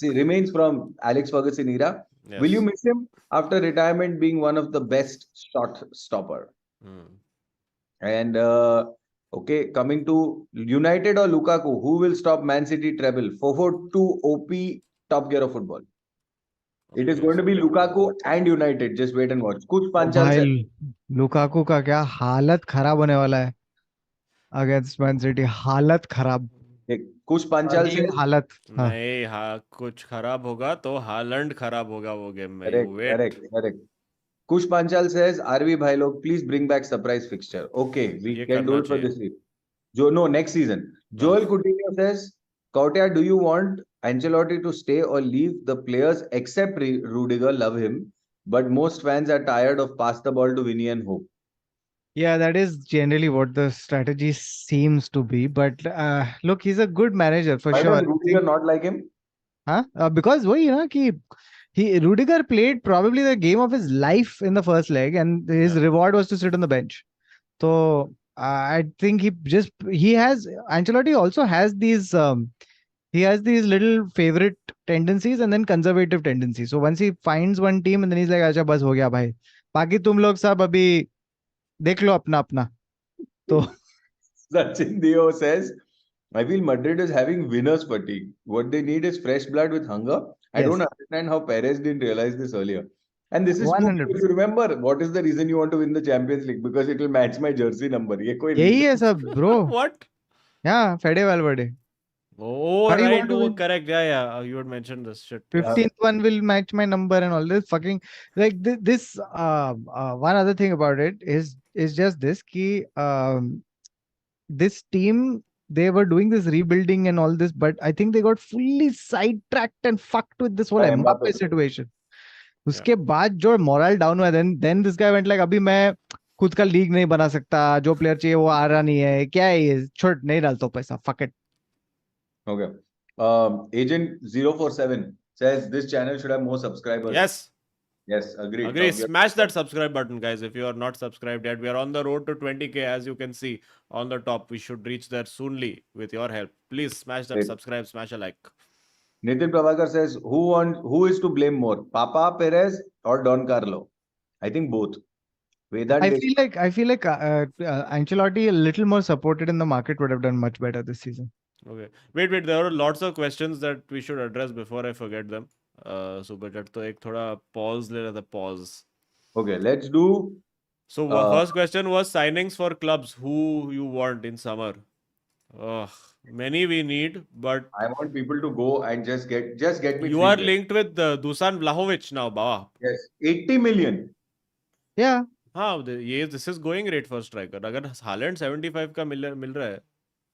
Speaker 2: remains from Alex Ferguson era. Will you
Speaker 1: Yes.
Speaker 2: miss him after retirement being one of the best shot stopper?
Speaker 1: Hmm.
Speaker 2: And okay, coming to United or Lukaku, who will stop Man City treble? 4-4-2 OP top gear of football. It is
Speaker 1: Okay,
Speaker 2: going to
Speaker 1: so
Speaker 2: be Lukaku and United. Just wait and watch. Kuch
Speaker 5: ओ
Speaker 2: Panchal
Speaker 5: भाई
Speaker 2: said.
Speaker 5: Lukaku का क्या हालत खराब होने वाला है against man city हालत खराब
Speaker 2: Kuch Panchal
Speaker 5: ये
Speaker 2: says.
Speaker 5: हालत हाँ
Speaker 1: नहीं, हाँ, कुछ खराब होगा तो हालैंड खराब होगा वो गेम में.
Speaker 2: Correct,
Speaker 1: You wait.
Speaker 2: correct. Kush Panchal says, RV Bhai log, please bring back surprise fixture. Okay, we
Speaker 1: ये
Speaker 2: can do
Speaker 1: करना
Speaker 2: it for
Speaker 1: चाहिए.
Speaker 2: this week. No, next season. Joel Coutinho says, Kautia, do you want Ancelotti to stay or leave? The players except Rudiger love him, but most fans are tired of pass the ball to Vinny and hope.
Speaker 5: Yeah, that is generally what the strategy seems to be. But look, he's a good manager for
Speaker 2: Why
Speaker 5: sure.
Speaker 2: does
Speaker 5: I
Speaker 2: Rudiger
Speaker 5: think,
Speaker 2: not like him?
Speaker 5: huh? Because वही ना कि Rudiger played probably the game of his life in the first leg, and his
Speaker 1: Yeah.
Speaker 5: reward was to sit on the bench. So I think he has Ancelotti also has these he has these little favorite tendencies and then conservative tendencies. So once he finds one team and then he's like, अच्छा बस हो गया भाई. बाकी तुम लोग सब अभी देख लो अपना अपना. तो
Speaker 2: Sachin Dio says, I feel Madrid is having winner's fatigue. What they need is fresh blood with hunger. I don't
Speaker 5: yes,
Speaker 2: understand how Perez didn't realize this earlier. And this is stupid. If
Speaker 5: 100%.
Speaker 2: you remember, what is the reason you want to win the Champions League? Because it will match my jersey number. ये कोई
Speaker 5: यही
Speaker 2: reason
Speaker 5: है सब bro.
Speaker 1: What?
Speaker 5: Yeah, Fede Valverde.
Speaker 1: Oh,
Speaker 5: Why do you
Speaker 1: right.
Speaker 5: want to
Speaker 1: Oh,
Speaker 5: win?
Speaker 1: correct. Yeah. You had mentioned this shit. Yeah.
Speaker 5: 15th one will match my number and all this fucking like this one other thing about it is just this key this team they were doing this rebuilding and all this but I think they got fully sidetracked and fucked with this whole
Speaker 2: by
Speaker 5: Mbappe
Speaker 2: Mbappe.
Speaker 5: situation. उसके बाद जो morale down हुआ then this guy went like अभी मैं खुद का league नहीं बना सकता जो प्लेयर चाहिए वो आ रहा नहीं है क्या है ये छोड़ नहीं डालता हूँ पैसा fuck it.
Speaker 2: Okay. Agent 047 says this channel should have more subscribers.
Speaker 1: Yes.
Speaker 2: Yes, agreed.
Speaker 1: Agree.
Speaker 2: Top gear.
Speaker 1: Smash that subscribe button, guys. If you are not subscribed yet, we are on the road to 20K, as you can see on the top. We should reach there soonly with your help. Please smash that
Speaker 2: Great.
Speaker 1: subscribe, smash a like.
Speaker 2: Nitin Prabhakar says, who is to blame more, Papa Perez or Don Carlo? I think both. Vedant
Speaker 5: I
Speaker 2: is
Speaker 5: feel like Ancelotti a little more supported in the market would have done much better this season.
Speaker 1: Okay. Wait. There are lots of questions that we should address before I forget them. Super chat तो एक थोड़ा pause ले लेते pause.
Speaker 2: okay. Let's do.
Speaker 1: So first question was signings for clubs. Who you want in summer? Many we need, but
Speaker 2: I want people to go and just get me.
Speaker 1: you
Speaker 2: 3
Speaker 1: are
Speaker 2: players.
Speaker 1: linked with Dusan Vlahovic now, Baba.
Speaker 2: Yes, 80 million.
Speaker 5: Yeah.
Speaker 1: हाँ, this is going rate for striker. अगर Haaland 75 का मिल रहा है.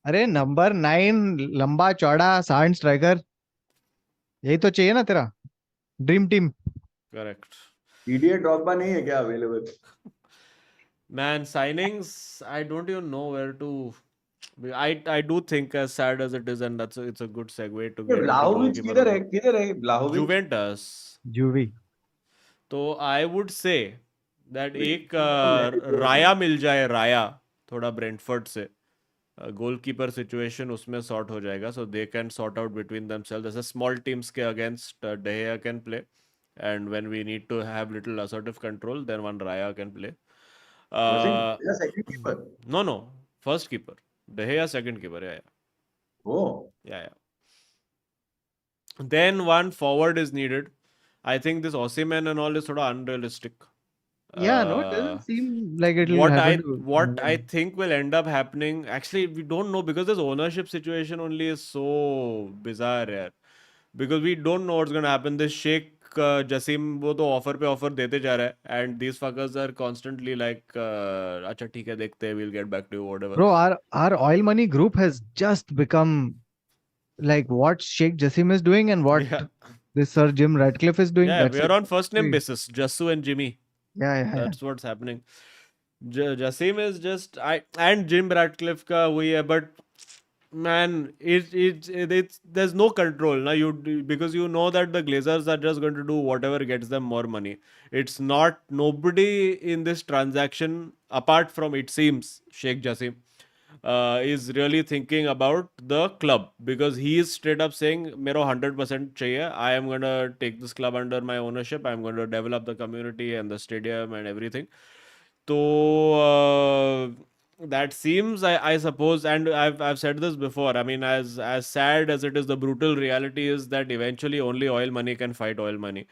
Speaker 5: अरे number 9 लंबा चौड़ा सांड striker यही तो चाहिए ना तेरा dream team.
Speaker 1: Correct.
Speaker 2: Idiot Drogba नहीं है क्या available?
Speaker 1: Man, signings, I don't even know where to. I do think, as sad as it is, and it's a good segue to get into
Speaker 2: Vlahovic
Speaker 1: goalkeeper.
Speaker 2: किधर है Vlahovic?
Speaker 1: Juventus.
Speaker 5: जूवी.
Speaker 1: तो I would say that
Speaker 2: Wait,
Speaker 1: एक राया मिल जाए राया थोड़ा Brentford से goalkeeper situation उसमें sort हो जाएगा so they can sort out between themselves जैसे small teams के against De Gea can play and when we need to have little assertive control then one Raya can play.
Speaker 2: second keeper.
Speaker 1: No, first keeper. De Gea second keeper. Yeah.
Speaker 2: Oh.
Speaker 1: Yeah. Then one forward is needed. I think this Osimhen and all is sort of unrealistic.
Speaker 5: Yeah, no, it doesn't seem like it will
Speaker 1: What
Speaker 5: happen.
Speaker 1: I think will end up happening, actually we don't know because this ownership situation only is so bizarre here. Because we don't know what's going to happen. This Sheikh Jassim वो तो offer पे offer देते जा रहा है and these fuckers are constantly like अच्छा ठीक है देखते हैं we'll get back to you whatever.
Speaker 5: Bro, our oil money group has just become like what Sheikh Jassim is doing and what
Speaker 1: Yeah.
Speaker 5: this Sir Jim Ratcliffe is doing.
Speaker 1: Yeah,
Speaker 5: That's
Speaker 1: we
Speaker 5: it.
Speaker 1: are on first name basis, Jassu and Jimmy.
Speaker 5: Yeah.
Speaker 1: That's what's happening. Jasim is just and Jim Ratcliffe ka वही है, but man, it's there's no control now. Because you know that the Glazers are just going to do whatever gets them more money. It's not nobody in this transaction apart from, it seems, Sheikh Jasim is really thinking about the club, because he is straight up saying मेरा 100% चाहिए. I am going to take this club under my ownership. I am going to develop the community and the stadium and everything. So that seems, I suppose, and I've said this before. I mean, as sad as it is, the brutal reality is that eventually only oil money can fight oil money,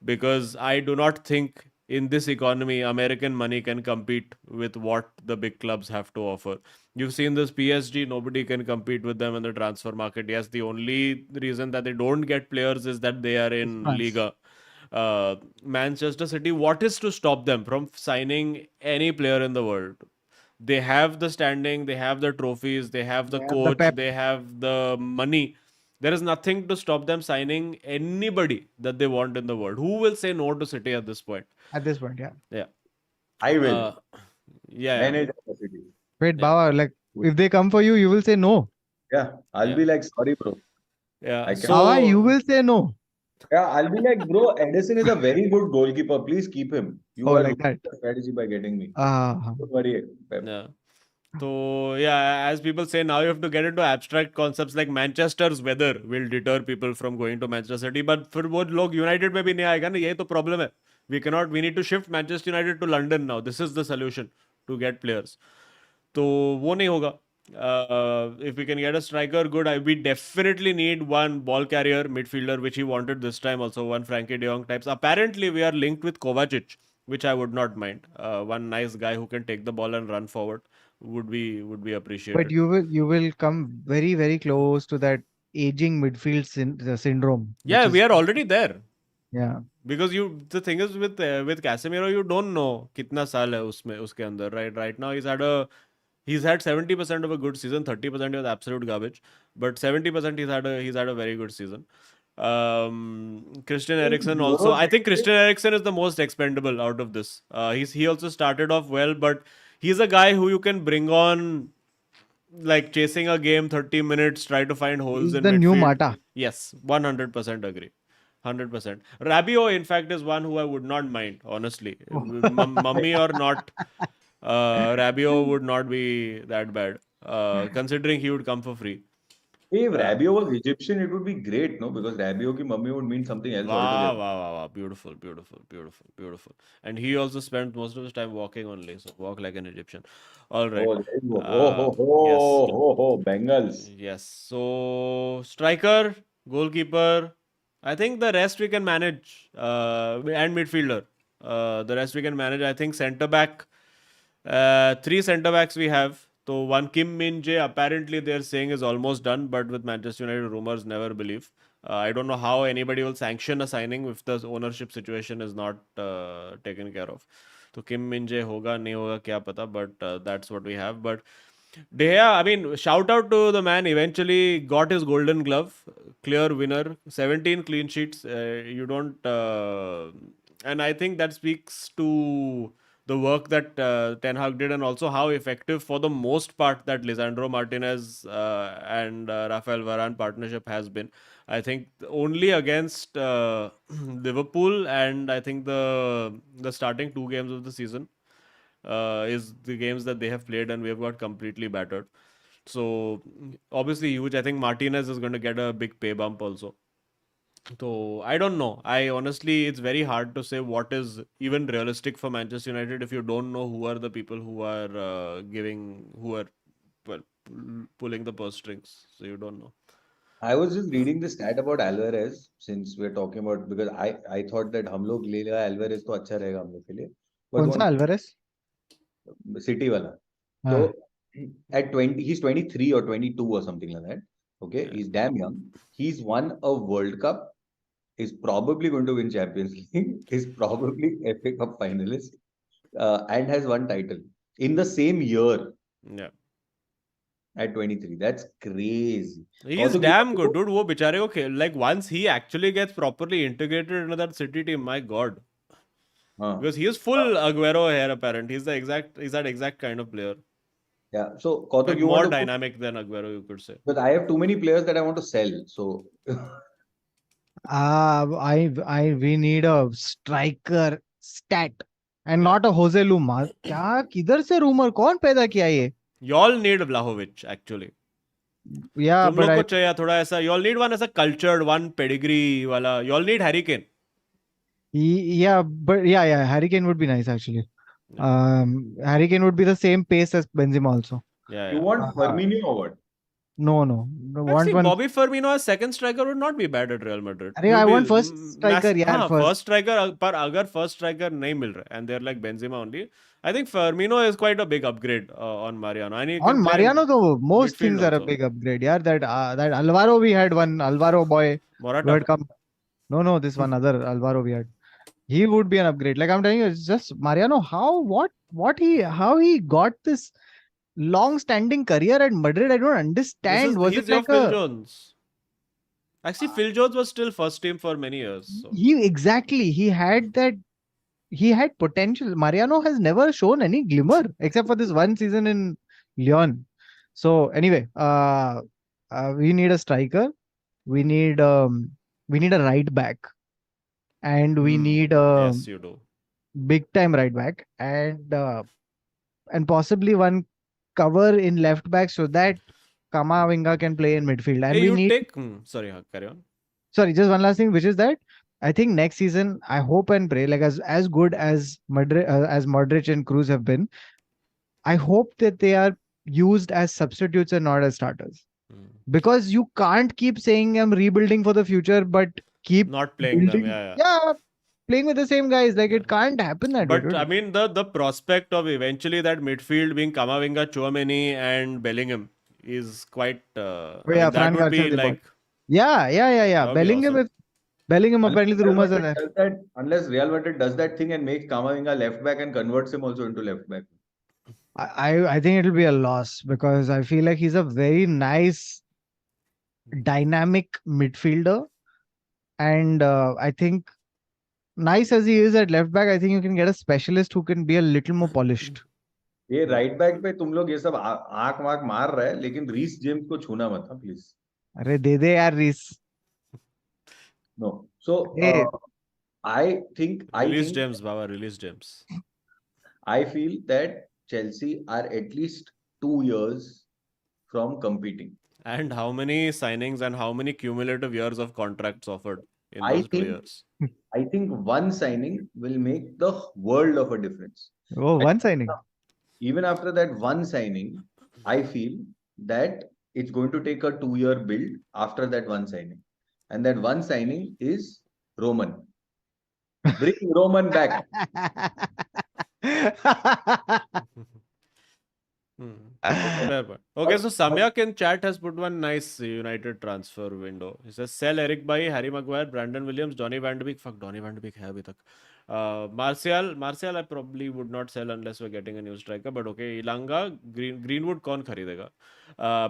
Speaker 1: because I do not think in this economy American money can compete with what the big clubs have to offer. You've seen this PSG; nobody can compete with them in the transfer market. Yes, the only reason that they don't get players is that they are
Speaker 5: It's
Speaker 1: in
Speaker 5: France.
Speaker 1: Liga. Manchester City, what is to stop them from signing any player in the world? They have the standing, they have the trophies, they have
Speaker 5: They
Speaker 1: the
Speaker 5: have the
Speaker 1: coach,
Speaker 5: pep
Speaker 1: they have the money. There is nothing to stop them signing anybody that they want in the world. Who will say no to City at this point?
Speaker 5: at this point. Yeah.
Speaker 1: Yeah.
Speaker 2: I will
Speaker 1: Uh, yeah.
Speaker 2: manage the city.
Speaker 5: Wait,
Speaker 1: Yeah.
Speaker 5: Baba, like if they come for you, you will say no.
Speaker 2: Yeah, I'll
Speaker 1: Yeah.
Speaker 2: be like, sorry, bro.
Speaker 1: Yeah.
Speaker 2: I can.
Speaker 5: Baba, you
Speaker 1: So,
Speaker 5: will say no.
Speaker 2: Yeah, I'll be like, bro, Edison is a very good goalkeeper. Please keep him. You
Speaker 5: Oh,
Speaker 2: are
Speaker 5: like
Speaker 2: losing
Speaker 5: that.
Speaker 2: the strategy by getting me.
Speaker 5: Ah,
Speaker 2: Don't worry, Pep.
Speaker 1: yeah. So, yeah, as people say, now you have to get into abstract concepts like Manchester's weather will deter people from going to Manchester City. But for वो लोग United में भी नहीं आएगा ना, यही तो problem है. We need to shift Manchester United to London now. This is the solution to get players. तो वो नहीं होगा. If we can get a striker, good. We definitely need one ball carrier midfielder, which he wanted this time also, one Frankie de Jong types. Apparently, we are linked with Kovacic, which I would not mind. One nice guy who can take the ball and run forward would be
Speaker 5: but
Speaker 1: appreciated.
Speaker 5: you will come very close to that aging midfield syndrome, which
Speaker 1: Yeah, we
Speaker 5: is
Speaker 1: are already there.
Speaker 5: yeah.
Speaker 1: Because the thing is with Casemiro, you don't know कितना साल है उसमें उसके अंदर, right now he's had 70% of a good season, 30% was absolute garbage, but 70% he's had a very good season. Christian
Speaker 2: In
Speaker 1: Eriksen also,
Speaker 2: Europe,
Speaker 1: I think Christian Eriksen is the most expendable out of this. He also started off well, but he's a guy who you can bring on like chasing a game 30 minutes, try to find holes
Speaker 5: He's
Speaker 1: in
Speaker 5: the new
Speaker 1: midfield.
Speaker 5: Mata.
Speaker 1: Yes, 100% agree. 100%. Rabiot, in fact, is one who I would not mind, honestly. Mummy or not, Rabiot would not be that bad, considering he would come for free.
Speaker 2: if
Speaker 1: Uh,
Speaker 2: Rabiot was Egyptian, it would be great, no? Because Rabiot ki mummy would mean something else
Speaker 1: Wow,
Speaker 2: altogether.
Speaker 1: wow, wow, wow. Beautiful, beautiful, beautiful, beautiful. And he also spent most of his time walking only, so walk like an Egyptian. All right.
Speaker 2: Oh, there you go. Oh, ho,
Speaker 1: Yes.
Speaker 2: ho, ho, ho, Bengals.
Speaker 1: Yes. So striker, goalkeeper. I think the rest we can manage. And midfielder. The rest we can manage. I think centre back. Three centre backs we have. So one Kim Min Jae apparently they're saying is almost done, but with Manchester United rumors never believe. I don't know how anybody will sanction a signing if the ownership situation is not taken care of. So Kim Min Jae hoga nahi hoga kya pata, but that's what we have. But De Gea, I mean, shout out to the man. Eventually got his golden glove, clear winner, 17 clean sheets. You don't, and I think that speaks to the work that Ten Hag did, and also how effective, for the most part, that Lisandro Martinez and Rafael Varane partnership has been. I think only against Liverpool, and I think the starting two games of the season is the games that they have played, and we have got completely battered. So obviously huge. I think Martinez is going to get a big pay bump also. So I don't know. I honestly, it's very hard to say what is even realistic for Manchester United if you don't know who are the people who are who are well, pulling the purse strings. So you don't know.
Speaker 2: I was just reading the stat about Alvarez since we're talking about because I thought that हम लोग ले लिया Alvarez तो अच्छा रहेगा हम लोग के लिए. But
Speaker 5: कौन सा Alvarez?
Speaker 2: City वाला.
Speaker 5: हाँ.
Speaker 2: So at 20, he's 23 or 22 or something like that. Okay,
Speaker 1: Yeah.
Speaker 2: he's damn young. He's won a World Cup. He's probably going to win Champions League. He's probably FA Cup finalist, and has one title in the same year
Speaker 1: Yeah.
Speaker 2: at 23. That's crazy.
Speaker 1: He is
Speaker 2: Also,
Speaker 1: damn good, dude. वो बेचारे को like once he actually gets properly integrated into that City team, my God.
Speaker 2: Huh.
Speaker 1: Because he is full Aguero hair apparent. He's that exact kind of player.
Speaker 2: Yeah. So, Kautuk,
Speaker 1: Like
Speaker 2: you
Speaker 1: more
Speaker 2: want to put,
Speaker 1: dynamic than Aguero, you could say.
Speaker 2: but I have too many players that I want to sell. So,
Speaker 5: We need a striker stat and
Speaker 1: Yeah.
Speaker 5: not a Jose Luma. क्या किधर से rumor कौन पैदा किया ये?
Speaker 1: Y'all need Vlahovic actually.
Speaker 5: Yeah,
Speaker 1: तुम
Speaker 5: but
Speaker 1: लोग को
Speaker 5: I
Speaker 1: चाहिए थोड़ा ऐसा. Y'all need one ऐसा cultured, one pedigree वाला. Y'all need Harry Kane.
Speaker 5: yeah, Harry Kane would be nice actually.
Speaker 1: Yeah.
Speaker 5: Harry Kane would be the same pace as Benzema also.
Speaker 1: Yeah,
Speaker 2: you
Speaker 1: yeah.
Speaker 2: want Firmino or what?
Speaker 5: No. Want
Speaker 1: Actually,
Speaker 5: one.
Speaker 1: Bobby Firmino as second striker would not be bad at Real Madrid.
Speaker 5: अरे
Speaker 1: He would
Speaker 5: I
Speaker 1: be
Speaker 5: want first striker यार
Speaker 1: हाँ,
Speaker 5: first.
Speaker 1: first striker पर अगर first striker नहीं मिल रहा and they're like Benzema only, I think Firmino is quite a big upgrade on Mariano. And he
Speaker 5: On
Speaker 1: can play
Speaker 5: Mariano though, most
Speaker 1: midfield
Speaker 5: things are a
Speaker 1: also.
Speaker 5: big upgrade. Yeah, that Alvaro we had one Alvaro boy who
Speaker 1: Morata.
Speaker 5: had come. No, this one other Alvaro we had. He would be an upgrade. Like I'm telling you, it's just Mariano. How he got this long-standing career at Madrid? I don't understand. Was
Speaker 1: He's
Speaker 5: it
Speaker 1: your
Speaker 5: like
Speaker 1: Phil
Speaker 5: a
Speaker 1: Jones. Actually, Phil Jones was still first team for many years. So.
Speaker 5: he had that. He had potential. Mariano has never shown any glimmer except for this one season in Lyon. So anyway, we need a striker. We need a right back, and we need a
Speaker 1: Yes, you do.
Speaker 5: big time right back, and possibly one cover in left back so that Kamavinga can play in midfield. And
Speaker 1: Hey,
Speaker 5: we
Speaker 1: you
Speaker 5: need
Speaker 1: take. Sorry, carry on.
Speaker 5: sorry, just one last thing, which is that I think next season, I hope and pray, like as good as Madrid, as Modric and Cruz have been, I hope that they are used as substitutes and not as starters. Because you can't keep saying I'm rebuilding for the future, but keep
Speaker 1: Not playing them.
Speaker 5: building.
Speaker 1: Yeah.
Speaker 5: Playing with the same guys. Like
Speaker 1: Yeah.
Speaker 5: it can't happen that way.
Speaker 1: But I mean, the prospect of eventually that midfield being Kamavinga, Chouameni, and Bellingham is quite. I mean, that
Speaker 5: Fran
Speaker 1: would be
Speaker 5: Garcia
Speaker 1: like.
Speaker 5: Yeah.
Speaker 1: That would be
Speaker 5: Bellingham,
Speaker 1: awesome.
Speaker 5: if Bellingham,
Speaker 2: Unless
Speaker 5: apparently the
Speaker 2: Real
Speaker 5: rumors are
Speaker 2: Madrid
Speaker 5: there.
Speaker 2: does that, unless Real Madrid does that thing and makes Kamavinga left back and converts him also into left back.
Speaker 5: I think it'll be a loss because I feel like he's a very nice, dynamic midfielder. And I think nice as he is at left back, I think you can get a specialist who can be a little more polished.
Speaker 2: ये right back पे तुम लोग ये सब आंख वाक मार रहे हैं लेकिन रीस जेम्स को छूना मत प्लीज
Speaker 5: अरे दे दे यार Reece.
Speaker 2: No so
Speaker 5: Hey,
Speaker 2: I think
Speaker 1: Release James, Baba. Release James.
Speaker 2: I feel that Chelsea are at least 2 years from competing.
Speaker 1: And how many signings and how many cumulative years of contracts offered in
Speaker 2: I
Speaker 1: those 2
Speaker 2: think-
Speaker 1: years?
Speaker 2: I think one signing will make the world of a difference.
Speaker 5: oh, one signing.
Speaker 2: Even after that one signing, I feel that it's going to take a 2-year build after that one signing. And that one signing is Roman. Bring Roman back.
Speaker 1: Fair point. Okay, so Samyak in chat has put one nice United transfer window. He says sell Eric Bailly, Harry Maguire, Brandon Williams, Donny van de Beek. Fuck, Donny van de Beek hai abhi tak. Martial I probably would not sell unless we're getting a new striker. But okay, Ilanga, Greenwood कौन खरीदेगा?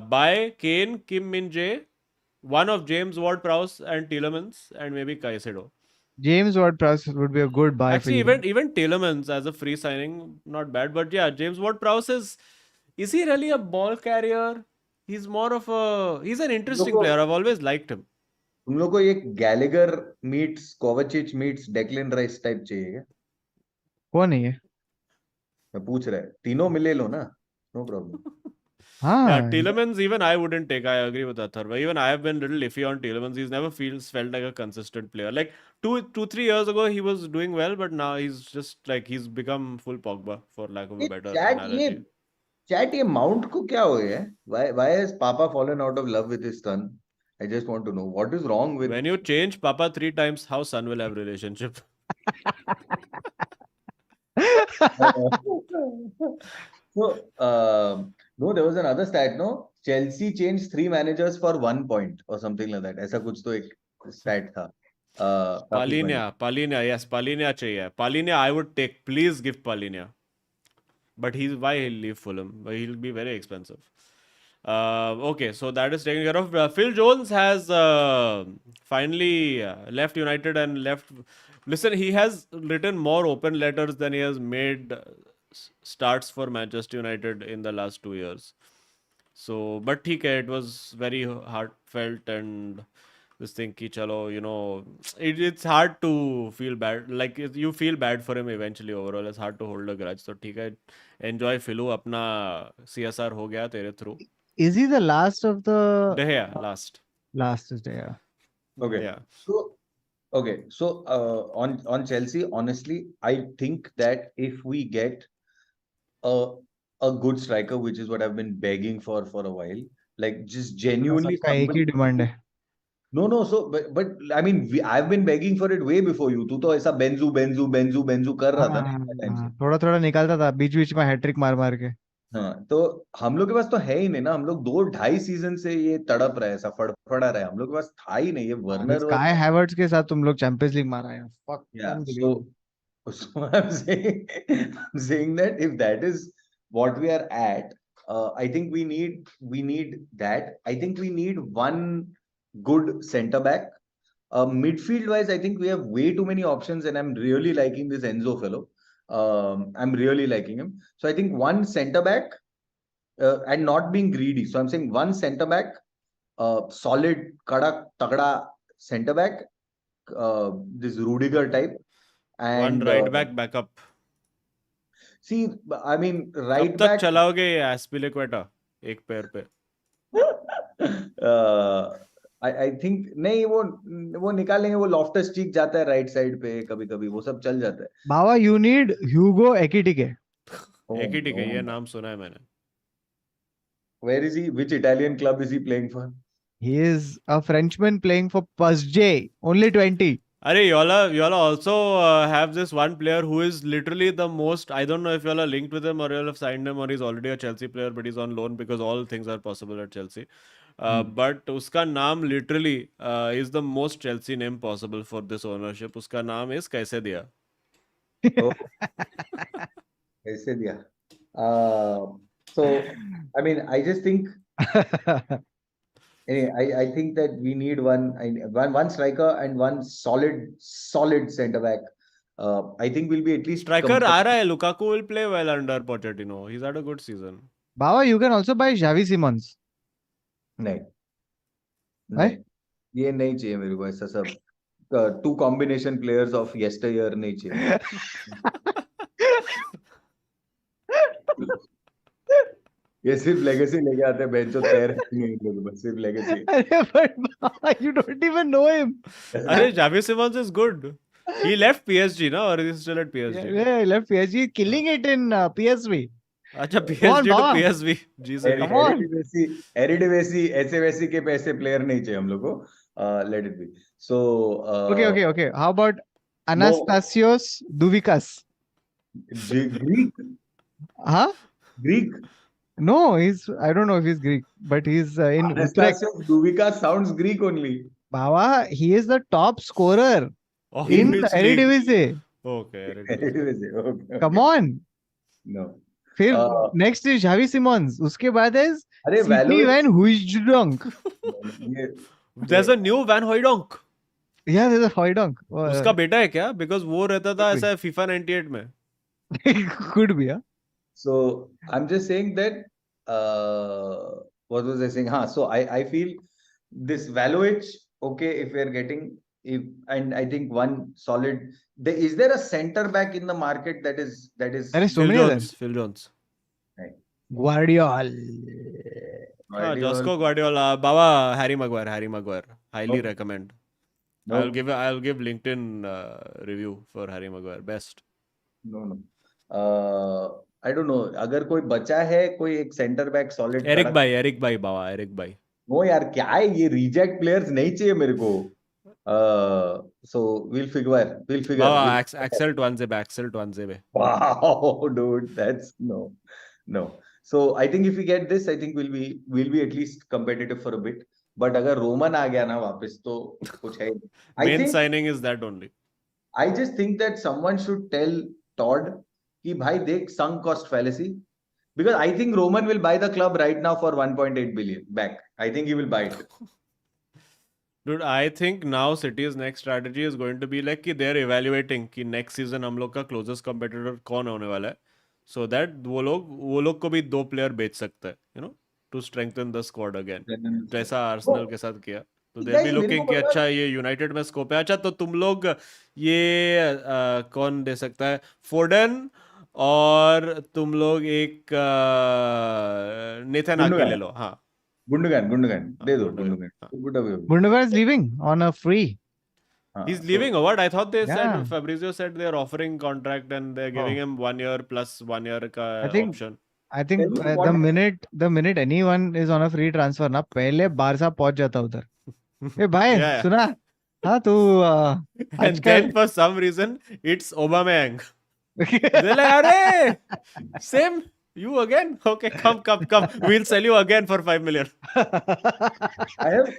Speaker 1: Buy Kane, Kim Min Jae, one of James Ward-Prowse and Tielemans, and maybe Caicedo.
Speaker 5: James Ward-Prowse would be a good buy
Speaker 1: Actually,
Speaker 5: for you.
Speaker 1: even Tielemans as a free signing, not bad. But yeah, James Ward-Prowse is he really a ball carrier? He's more of he's an interesting player. I've always liked him.
Speaker 2: तुम लोग को ये Gallagher meets कोवाचिच meets Declan rice type चाहिए क्या?
Speaker 5: कौन है ये?
Speaker 2: मैं पूछ रहा है तीनों मिले लो ना no problem
Speaker 1: Yeah, Tielemans even I wouldn't take. I agree with Atharva. Even I have been a little iffy on Tielemans. He's never felt like a consistent player. Like 3 years ago he was doing well, but now he's just like he's become full Pogba for lack of a better analogy.
Speaker 2: Chat ये mount को क्या हो गया है? Why has Papa fallen out of love with his son? I just want to know what is wrong with.
Speaker 1: When you change Papa 3 times, how son will have relationship?
Speaker 2: So no, there was another stat. No, Chelsea changed 3 managers for 1 point or something like that. ऐसा कुछ तो एक stat था.
Speaker 1: Palinia, yes, Palinia चाहिए. Palinia, I would take. Please give Palinia. But why he'll leave Fulham? But he'll be very expensive. Okay, so that is taken care of. Phil Jones has finally left United and left. Listen, he has written more open letters than he has made starts for Manchester United in the last 2 years. So, but it was very heartfelt and this thing ki chalo, it's hard to feel bad. Like you feel bad for him eventually overall. It's hard to hold a grudge. So, enjoy Philu. Apna CSR ho gaya tere through.
Speaker 5: Is he the last of the
Speaker 1: De Gea, last.
Speaker 5: last? Is there?
Speaker 2: Okay.
Speaker 1: Yeah.
Speaker 2: So on Chelsea, honestly, I think that if we get a a good striker, which is what I've been begging for a while, like just genuinely
Speaker 5: सबका एक ही
Speaker 2: somebody.
Speaker 5: Demand है.
Speaker 2: No. So, but I mean, I've been begging for it way before you. तू तो ऐसा बेंजू कर रहा था ना इतना टाइम से.
Speaker 5: थोड़ा थोड़ा निकालता था बीच बीच में हैट्रिक मार मार के.
Speaker 2: हाँ, तो हम लोग के पास तो है ही नहीं ना. हम लोग 2-2.5 सीजन से ये तड़प रहे हैं, ऐसा फड़फड़ा रहे हैं. हम लोग के पास था ही नहीं ये वर्नर.
Speaker 5: स्काई हैवर्ट्स के साथ तुम लोग चैंपियंस लीग मारा है. Fuck,
Speaker 2: Yeah,
Speaker 5: unbelievable.
Speaker 2: so I'm saying that if that is what we are at, I think we need that. I think we need one good center back. Midfield wise, I think we have way too many options, and I'm really liking this Enzo fellow. I'm really liking him. So I think one center back, and not being greedy. So I'm saying one center back, solid, kadak, tagda center back, this Rudiger type.
Speaker 1: One
Speaker 2: And
Speaker 1: right back backup.
Speaker 2: see, I mean,
Speaker 1: कब
Speaker 2: right
Speaker 1: तक
Speaker 2: back.
Speaker 1: चलाओगे ये एस्पिलिक्वेटा एक पैर पे?
Speaker 2: I think नहीं, वो निकालेंगे. वो लॉफ्टस चीक जाता है राइट साइड पे कभी कभी, वो सब चल जाता है.
Speaker 5: बाबा यू नीड ह्यूगो एकिटिके.
Speaker 1: एक ही ठीक है, ये नाम सुना है मैंने.
Speaker 2: Where is he? Which Italian club is he playing for?
Speaker 5: He is a Frenchman playing for PSJ, only 20.
Speaker 1: Arey, y'all also have this one player who is literally the most. I don't know if y'all are linked with him or y'all have signed him or he's already a Chelsea player, but he's on loan because all things are possible at Chelsea. But uska naam literally is the most Chelsea name possible for this ownership. Uska naam is Kaise Diya.
Speaker 2: Oh, ऐसे दिया. So I mean, I just think. Anyway, I think that we need one striker and one solid center back. I think we'll be at least
Speaker 1: Striker aa raha hai. Lukaku will play well under Pochettino. He's had a good season.
Speaker 5: Baba, you can also buy Xavi Simons.
Speaker 2: नहीं, ये नहीं चाहिए मेरे को ऐसा सब. Two combination players of yesteryear नहीं चाहिए. ये सिर्फ लेगेसी लेके आते हैं बेंचो पैर नहीं लोग, बस सिर्फ legacy.
Speaker 5: But Baba, you don't even know him.
Speaker 1: Arey, Xavi Simons is good. He left PSG, na, or is he still at PSG?
Speaker 5: Yeah, he left PSG, killing it in PSV.
Speaker 1: अच्छा,
Speaker 5: on,
Speaker 1: PSG to
Speaker 5: Baba.
Speaker 1: PSV. जी sir.
Speaker 5: Come on.
Speaker 2: Eredivisie ऐसे वैसे के पैसे player नहीं चाहिए हम लोग को. Let it be. So
Speaker 5: Okay. How about Anastasios Douvikas?
Speaker 2: Greek.
Speaker 5: Huh?
Speaker 2: Greek.
Speaker 5: No, I don't know if he's Greek, but he's in Utrecht.
Speaker 2: Anastasios Douvikas sounds Greek only.
Speaker 5: Baba, he is the top scorer
Speaker 1: Oh,
Speaker 5: in
Speaker 1: which league?
Speaker 5: Eredivisie.
Speaker 1: Okay, Eredivisie.
Speaker 2: Eredivisie, okay.
Speaker 5: Come on.
Speaker 2: No.
Speaker 5: फिर next is Xavi Simons. उसके बाद is
Speaker 2: अरे
Speaker 5: Sidney Van Hooijdonk.
Speaker 1: There's a new Van Hooijdonk.
Speaker 5: Yeah, there's a Hooijdonk.
Speaker 1: उसका बेटा है क्या? Because वो रहता था ऐसा FIFA 98 में.
Speaker 5: Could be, yeah.
Speaker 2: So I'm just saying that what was I saying? So I feel this Valovic, okay, if we're getting and I think one solid. Is there a center back in the market that is
Speaker 5: There is so
Speaker 1: Phil
Speaker 5: many of them.
Speaker 1: Jones. Phil Jones.
Speaker 5: Guardiola.
Speaker 1: Josko Guardiola. Baba, Harry Maguire. Highly
Speaker 2: Nope.
Speaker 1: recommend.
Speaker 2: Nope.
Speaker 1: I'll give LinkedIn review for Harry Maguire. Best.
Speaker 2: No. I don't know. अगर कोई बचा है कोई एक centre back solid.
Speaker 1: Eric Bai, Baba. Eric Bai.
Speaker 2: No यार, क्या है ये रिजेक्ट प्लेयर्स नहीं चाहिए मेरे को. So we'll figure.
Speaker 1: Baba, Axel Tuanzebe.
Speaker 2: Wow, dude, that's no. So I think if we get this, I think we'll be at least competitive for a bit. But अगर Roman आ गया ना वापस तो कुछ है.
Speaker 1: Main signing is that only.
Speaker 2: I just think that someone should tell Todd कि भाई देख sunk cost fallacy. Because I think Roman will buy the club right now for 1.8 billion back. I think he will buy it.
Speaker 1: Dude, I think now City's next strategy is going to be like कि they're evaluating कि next season हम लोग का closest competitor कौन होने वाला है, so that वो लोग को भी 2 player बेच सकते हैं, you know, to strengthen the squad again, जैसा आर्सेनल के साथ किया. तो they'll be
Speaker 2: नहीं, मेरे को
Speaker 1: looking कि
Speaker 2: पता
Speaker 1: अच्छा ये यूनाइटेड में स्कोप है. अच्छा तो तुम लोग ये कौन दे सकता है, फोर्डन, और तुम लोग एक नेथन आके ले लो. हाँ,
Speaker 2: गुंडगान दे दो.
Speaker 1: Gundogan.
Speaker 2: Gundogan good away.
Speaker 5: Gundogan is leaving on a free.
Speaker 1: He's leaving or what? I thought they said,
Speaker 5: Yeah.
Speaker 1: Fabrizio said they're offering contract and they're giving him 1 year plus 1 year ka
Speaker 5: I think-
Speaker 1: option.
Speaker 5: I think
Speaker 2: Tell me
Speaker 5: the minute anyone is on a free transfer ना पहले Barça पहुंच जाता उधर. ए भाई
Speaker 1: Yeah.
Speaker 5: सुना? हाँ तू
Speaker 1: And
Speaker 5: आजकल
Speaker 1: then for some reason, it's Aubameyang. They're like, Arey, same, you again? Okay, come. We'll sell you again for 5 million.
Speaker 2: I have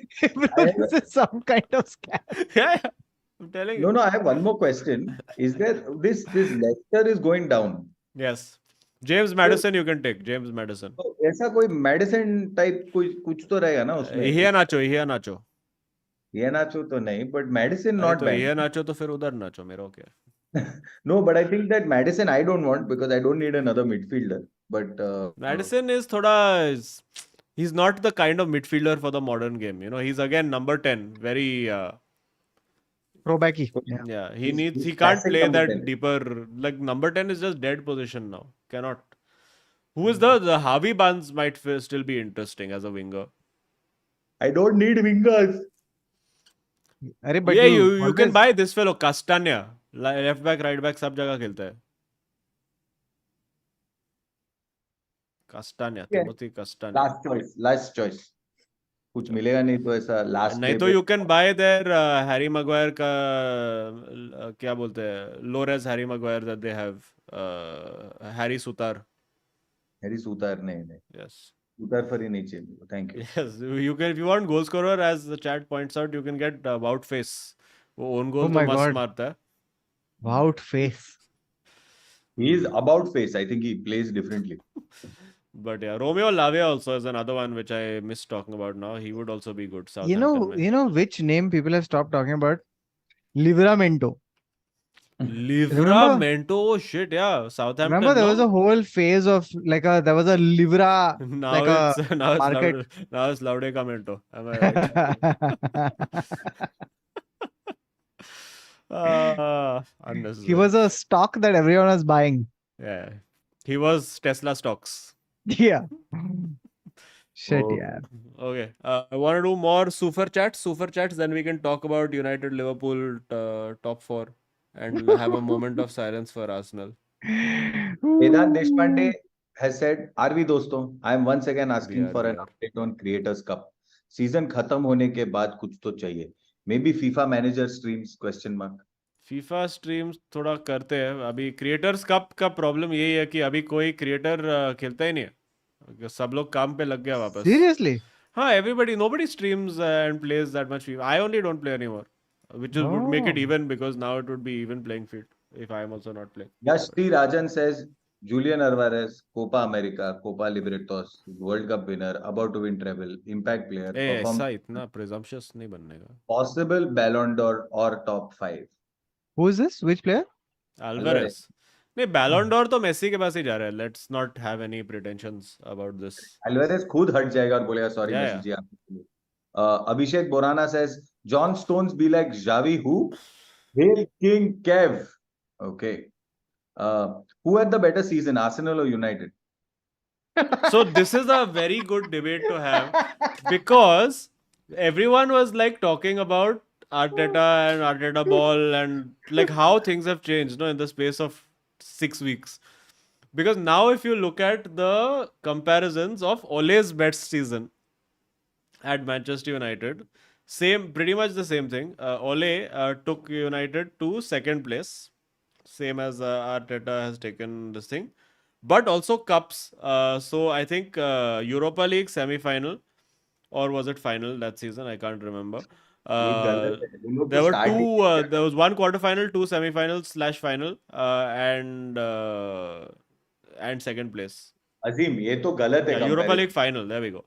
Speaker 5: this is some kind of scam.
Speaker 1: Yeah, I'm telling you.
Speaker 2: no. I have one more question. Is there this Leicester is going down?
Speaker 1: Yes. James Madison, you can take. James Madison.
Speaker 2: तो ऐसा कोई medicine type कुछ तो रहेगा ना उसमें.
Speaker 1: Iheanacho.
Speaker 2: ये नाचो तो नहीं, but medicine
Speaker 1: अरे
Speaker 2: not
Speaker 1: तो
Speaker 2: bad.
Speaker 1: Iheanacho तो फिर उधर नाचो, मेरा क्या.
Speaker 2: No, but I think that Madison I don't want because I don't need another midfielder. But
Speaker 1: Madison is he's not the kind of midfielder for the modern game. You know, he's again number 10. Very
Speaker 5: Throwbacky.
Speaker 1: yeah.
Speaker 2: He's
Speaker 1: He can't
Speaker 2: classic
Speaker 1: play
Speaker 2: number
Speaker 1: that
Speaker 2: 10.
Speaker 1: deeper. Like number 10 is just dead position now. Cannot. Who is the Harvey Barnes might still be interesting as a winger.
Speaker 2: I don't need wingers.
Speaker 5: अरे but
Speaker 1: Yeah, you can
Speaker 5: always-
Speaker 1: buy this fellow Castagna. Left back, right back, सब जगह खेलता है. Castagna,
Speaker 2: Yeah.
Speaker 1: Timothy Castagna.
Speaker 2: Last choice. कुछ मिलेगा नहीं तो ऐसा last
Speaker 1: नहीं
Speaker 2: day
Speaker 1: तो
Speaker 2: पे-
Speaker 1: you can buy their Harry Maguire का क्या बोलते हैं, low-res Harry Maguire that they have, Harry Sutar.
Speaker 2: Harry Sutar नहीं.
Speaker 1: Yes.
Speaker 2: Sutar for ही नहीं चाहिए. Thank you.
Speaker 1: Yes, you can, if you want goal scorer, as the chat points out, you can get Wout Face. वो own goal
Speaker 5: Oh
Speaker 1: तो
Speaker 5: my
Speaker 1: मस्त
Speaker 5: God.
Speaker 1: मारता है.
Speaker 5: Wout face.
Speaker 2: He is about face. I think he plays differently.
Speaker 1: But yeah, Romeo Lavia also is another one which I missed talking about now. He would also be good. Southampton में.
Speaker 5: You know which name people have stopped talking about? Livramento.
Speaker 1: Livramento, oh shit, yeah. Southampton.
Speaker 5: Remember there was
Speaker 1: no?
Speaker 5: a whole phase of there was a Livra
Speaker 1: Now
Speaker 5: like
Speaker 1: it's now it's
Speaker 5: market.
Speaker 1: Laudecamento. Am I right? Unnecessary.
Speaker 5: He was a stock that everyone was buying.
Speaker 1: Yeah. He was Tesla stocks.
Speaker 5: Yeah. Shit,
Speaker 2: Oh.
Speaker 5: yeah.
Speaker 1: Okay. I want to do more super chats, then we can talk about United Liverpool top 4 and have a moment of silence for Arsenal.
Speaker 2: Vedant Deshpande has said, "Are we दोस्तों? I am once again asking
Speaker 1: We
Speaker 2: for an
Speaker 1: are.
Speaker 2: update on Creators Cup. Season खत्म होने के बाद कुछ तो चाहिए. Maybe FIFA manager streams question mark.
Speaker 1: FIFA streams थोड़ा करते हैं. अभी क्रिएटर्स कप का प्रॉब्लम यही है कि अभी कोई क्रिएटर खेलता ही नहीं है. सब लोग काम पे लग गया वापस.
Speaker 5: Seriously?
Speaker 1: हाँ, nobody streams and plays that much FIFA. I only don't play anymore, which would make it
Speaker 5: Oh.
Speaker 1: even, because now it would be even playing field if I am also not playing.
Speaker 2: Yash T. Rajan says, Julian Alvarez, Copa America, Copa Libertadores, World Cup winner, about to win treble, impact player, perform
Speaker 1: ऐसा इतना presumptuous नहीं बनने का.
Speaker 2: possible Ballon d'Or or top 5.
Speaker 5: Who is this? Which player?
Speaker 1: Alvarez. नहीं, Ballon d'Or तो Messi के पास ही जा रहा है. Let's not have any pretensions about this.
Speaker 2: Alvarez खुद हट जाएगा और बोलेगा sorry
Speaker 1: Yeah,
Speaker 2: Messi जी आपके लिए. Abhishek Borana says, John Stones be like Xavi who? Hail King Kev. Okay. Who had the better season, Arsenal or United?
Speaker 1: So this is a very good debate to have, because everyone was like talking about Arteta and Arteta ball and like how things have changed, in the space of 6 weeks. Because now if you look at the comparisons of Ole's best season at Manchester United, pretty much the same thing. Ole took United to second place, same as Arteta has taken this thing, but also cups. So I think Europa League semi-final, or was it final that season? I can't remember. There were two. There was one quarter-final, 2 semi-finals / final, and second place.
Speaker 2: अजीम ये तो गलत है
Speaker 1: Yeah, Europa
Speaker 2: comparison.
Speaker 1: League final. There we go.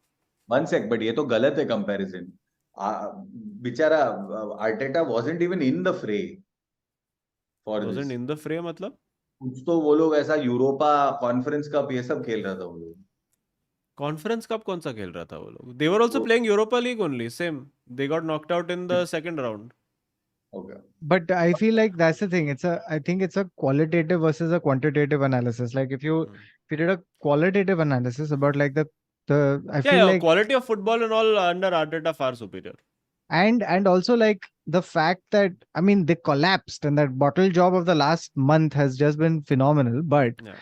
Speaker 2: One sec, but ये तो गलत है comparison. बेचारा Arteta wasn't even in the fray for this.
Speaker 1: Wasn't in the fray मतलब?
Speaker 2: कुछ तो वो लोग ऐसा यूरोपा कॉन्फ्रेंस कप ये सब खेल रहा था वो लोग.
Speaker 1: Conference Cup कौन सा खेल रहा था वो लोग? They were also playing Europa League only. Same. They got knocked out in the second round.
Speaker 2: Okay.
Speaker 5: But I feel like that's the thing. I think it's a qualitative versus a quantitative analysis. Like if you did a qualitative analysis about like I
Speaker 1: Yeah,
Speaker 5: feel
Speaker 1: yeah,
Speaker 5: like,
Speaker 1: quality of football and all under Arteta far superior.
Speaker 5: and also like the fact that I mean they collapsed and that bottle job of the last month has just been phenomenal. But
Speaker 1: Yeah.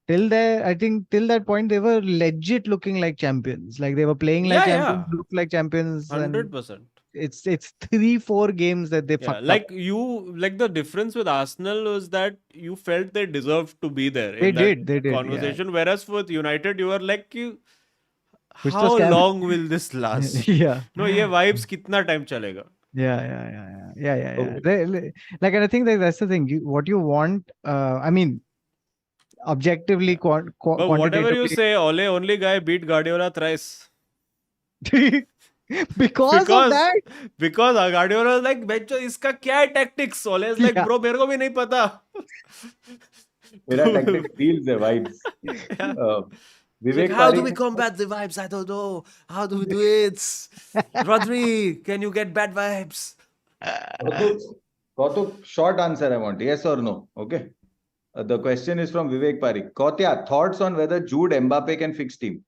Speaker 5: I think till that point they were legit looking like champions. Like they were playing like
Speaker 1: Yeah,
Speaker 5: champions,
Speaker 1: yeah.
Speaker 5: looked like champions, and
Speaker 1: 100%.
Speaker 5: it's 3-4 games that they
Speaker 1: Yeah,
Speaker 5: fucked
Speaker 1: like
Speaker 5: up.
Speaker 1: like the difference with Arsenal was that you felt they deserved to be there
Speaker 5: They
Speaker 1: in that
Speaker 5: did, yeah.
Speaker 1: conversation. Whereas with United, you were like,
Speaker 5: Kuch to
Speaker 1: how
Speaker 5: scam.
Speaker 1: long will this last?
Speaker 5: Yeah.
Speaker 1: No, ये vibes कितना time चलेगा?
Speaker 5: Yeah.
Speaker 2: Okay.
Speaker 5: Like, and I think that that's the thing. What you want, I mean, objectively,
Speaker 1: But whatever you
Speaker 5: quantitatively,
Speaker 1: say, Ole only guy beat Guardiola thrice.
Speaker 5: because of that.
Speaker 1: Because Guardiola was like, बेचो इसका क्या है tactics? Ole is like,
Speaker 5: Yeah.
Speaker 1: bro, मेरे को भी नहीं पता.
Speaker 2: मेरा tactic feels the vibes.
Speaker 1: Yeah. Like,
Speaker 2: Vivek
Speaker 1: how do we
Speaker 2: पारी
Speaker 1: combat the vibes? I don't know. How do we do it? Rodri, can you get bad vibes?
Speaker 2: Kautuk, short answer I want. Yes or no? Okay. The question is from Vivek Parik. Kautya, thoughts on whether Jude Mbappe can fix team?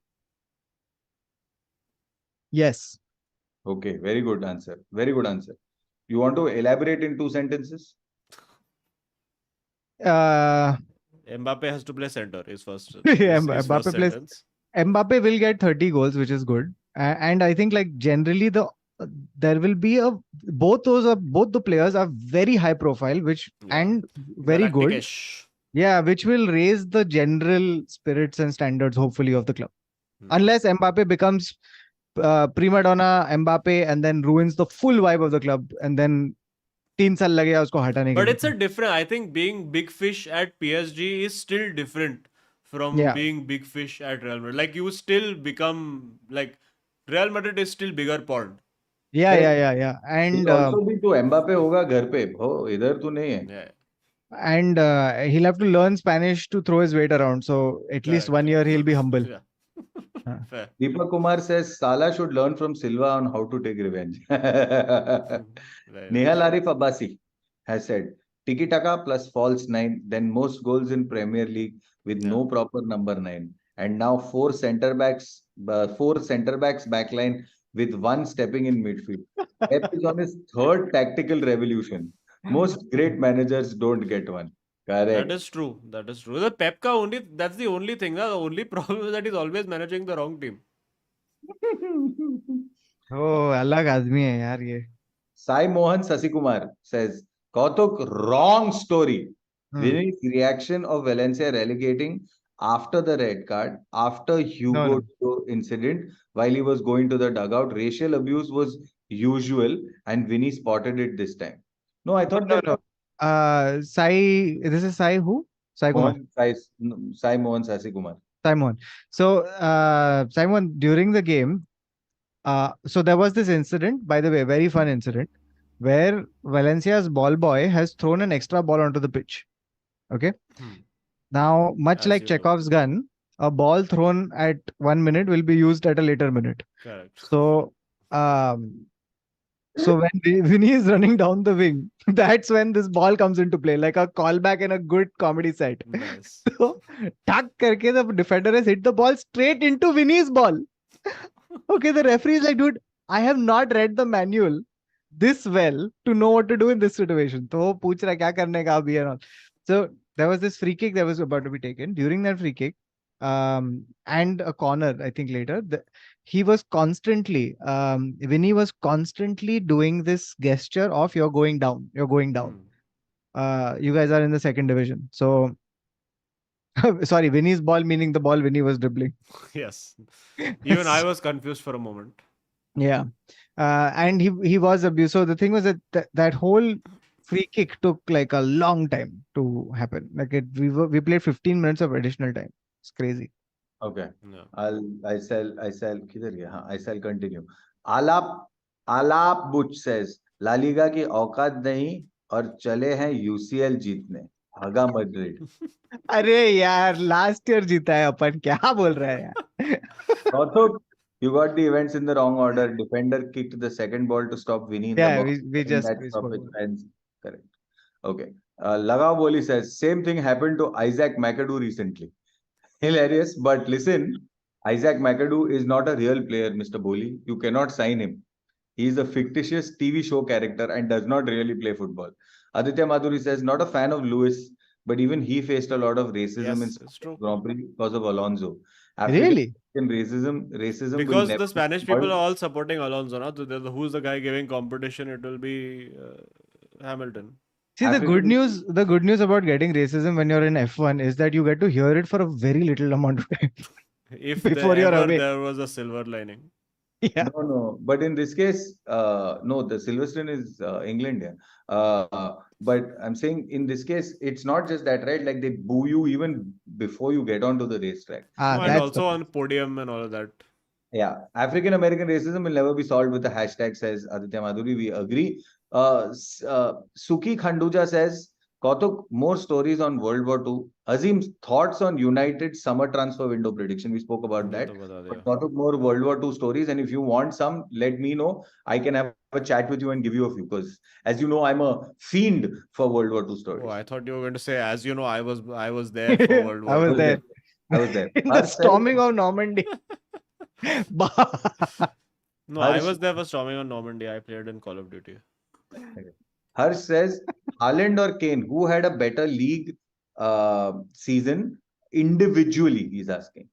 Speaker 5: Yes.
Speaker 2: Okay, very good answer. Very good answer. You want to elaborate in 2 sentences?
Speaker 1: Mbappe has to play center. His first,
Speaker 5: Yeah,
Speaker 1: his
Speaker 5: Mbappe
Speaker 1: first
Speaker 5: plays-
Speaker 1: sentence.
Speaker 5: Mbappe will get 30 goals, which is good. And I think like generally there will be both the players are very high profile, which
Speaker 1: Yeah.
Speaker 5: and very good.
Speaker 1: Galactic-ish.
Speaker 5: Yeah, which will raise the general spirits and standards, hopefully, of the club.
Speaker 1: Hmm.
Speaker 5: Unless Mbappe becomes prima donna Mbappe and then ruins the full vibe of the club, and then 3 साल लगेगा उसको हटाने के
Speaker 1: But
Speaker 5: लिए.
Speaker 1: it's a different. I think being big fish at PSG is still different from
Speaker 5: Yeah.
Speaker 1: being big fish at Real Madrid. Like you still become like Real Madrid is still bigger pond.
Speaker 5: Yeah.
Speaker 2: And also भी तो Mbappe होगा घर पे. हो इधर तो नहीं है.
Speaker 1: Yeah.
Speaker 5: And he'll have to learn Spanish to throw his weight around. So at least 1 year he'll be humble.
Speaker 1: Yeah.
Speaker 5: Huh.
Speaker 1: Fair.
Speaker 2: Deepak Kumar says Salah should learn from Silva on how to take revenge.
Speaker 1: Very
Speaker 2: Nehal Arif Abbasi has said Tiki Taka plus false 9, then most goals in Premier League with no proper number 9, and now 4 centre backs backline with 1 stepping in midfield. Pep is on his 3rd tactical revolution. Most great managers don't get one. Correct.
Speaker 1: That is true. That is true. The Pep ka only, that's the only thing. The only problem is that he's always managing the wrong team.
Speaker 5: Oh, अलग आदमी है यार ये.
Speaker 2: Sai Mohan Sasikumar says, Kautuk, wrong story. Vinny's reaction of Valencia relegating after the red card, after Hugo incident, while he was going to the dugout, racial abuse was usual and Vinny spotted it this time. No, I thought that
Speaker 5: Sai, this is Sai who? Sai Kumar.
Speaker 2: Sai Mohan Sasikumar.
Speaker 5: Sai Mohan. So, Sai Mohan, during the game, so there was this incident, by the way, very fun incident, where Valencia's ball boy has thrown an extra ball onto the pitch. Okay. Now, much
Speaker 1: As
Speaker 5: like
Speaker 1: you do.
Speaker 5: Chekhov's gun, a ball thrown at 1 minute will be used at a later minute.
Speaker 1: Correct.
Speaker 5: So, so when Vinny is running down the wing, that's when this ball comes into play, like a callback in a good comedy set.
Speaker 1: Nice.
Speaker 5: So, tuck karke the defender has hit the ball straight into Vinny's ball. Okay, the referee is like, dude, I have not read the manual this well to know what to do in this situation. So, पूछ रहा है क्या करने का अभी and all. So, there was this free kick that was about to be taken. During that free kick, and a corner, I think later, he was constantly, Vinny was constantly doing this gesture of you're going down. You guys are in the 2nd division. So, sorry, Vinny's ball meaning the ball Vinny was dribbling.
Speaker 1: Yes. Even I was confused for a moment.
Speaker 5: Yeah. And he was abused. So the thing was that whole free kick took like a long time to happen. Like we played 15 minutes of additional time. It's crazy.
Speaker 2: Okay.
Speaker 1: No.
Speaker 2: I sell किधर गया? हाँ, I shall continue. आलाप Buch says La Liga की औकात नहीं और चले हैं यूसीएल जीतने. भागा मैड्रिड.
Speaker 5: अरे यार लास्ट ईयर जीता है अपन, क्या बोल रहा है यार?
Speaker 2: Kautuk, you got the events in the wrong order. Defender kicked the second ball to stop Vinny in the
Speaker 5: Yeah,
Speaker 2: box.
Speaker 5: we
Speaker 2: In
Speaker 5: just
Speaker 2: that
Speaker 5: we spoke
Speaker 2: stoppage,
Speaker 5: about it.
Speaker 2: and correct. Okay. Lagao Boli says same thing happened to Isaac McAdoo recently. Hilarious, but listen, Isaac McAdoo is not a real player, Mr. Boli. You cannot sign him. He is a fictitious TV show character and does not really play football. Aditya Madhuri says, not a fan of Lewis, but even he faced a lot of racism in
Speaker 1: Yes, it's true.
Speaker 2: Grand Prix because of Alonso. African
Speaker 5: Really?
Speaker 2: racism will
Speaker 1: Because
Speaker 2: never
Speaker 1: the Spanish
Speaker 2: be
Speaker 1: people are
Speaker 2: solved.
Speaker 1: all supporting Alonso, no? So who's the guy giving competition? It will be Hamilton.
Speaker 5: See,
Speaker 2: African
Speaker 5: the good news about getting racism when you're in F1 is that you get to hear it for a very little amount of time
Speaker 1: If
Speaker 5: before you're
Speaker 1: ever
Speaker 5: away.
Speaker 1: there was a silver lining.
Speaker 5: Yeah.
Speaker 2: No. But in this case, no, the Silverstone is England, yeah. But I'm saying in this case, it's not just that, right? Like they boo you even before you get onto the racetrack.
Speaker 5: Ah,
Speaker 1: No, and
Speaker 5: that's the
Speaker 1: also on podium and all of that.
Speaker 2: Yeah, African American racism will never be solved with a hashtag, says Aditya Madhuri. We agree. Suki Khanduja says, Kautuk, more stories on World War II. Azim's thoughts on United summer transfer window prediction. We spoke about
Speaker 1: ये
Speaker 2: that.
Speaker 1: तो बता
Speaker 2: But
Speaker 1: दिया.
Speaker 2: Kautuk, more World War II stories. And if you want some, let me know. I can have a chat with you and give you a few. Because as you know, I'm a fiend for World War II
Speaker 1: Oh,
Speaker 2: stories.
Speaker 1: I thought you were going to say, as you know, I was there for World
Speaker 5: I
Speaker 1: War
Speaker 5: was
Speaker 1: II.
Speaker 5: there.
Speaker 2: I was there.
Speaker 5: In the storming of Normandy.
Speaker 1: No, I
Speaker 2: Harsh,
Speaker 1: was there for storming on Normandy. I played in Call of Duty.
Speaker 2: Harsh says, Haaland or Kane, who had a better league season individually? He's asking.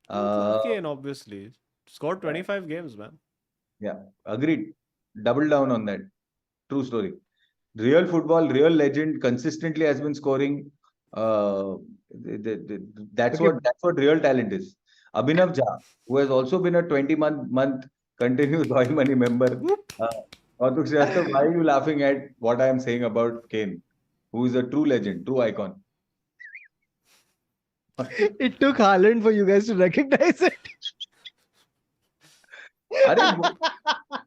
Speaker 1: Kane, obviously. Scored 25 games, man.
Speaker 2: Yeah, agreed. Double down on that. True story. Real football, real legend, consistently has been scoring. Uh, that's
Speaker 5: Okay.
Speaker 2: what real talent is. Abhinav Jha, who has also been a 20-month continuous Royal Money member. Kautuk Srivastava, why are you laughing at what I am saying about Kane, who is a true legend, true icon?
Speaker 5: It took Haaland for you guys to recognize it.
Speaker 2: अरे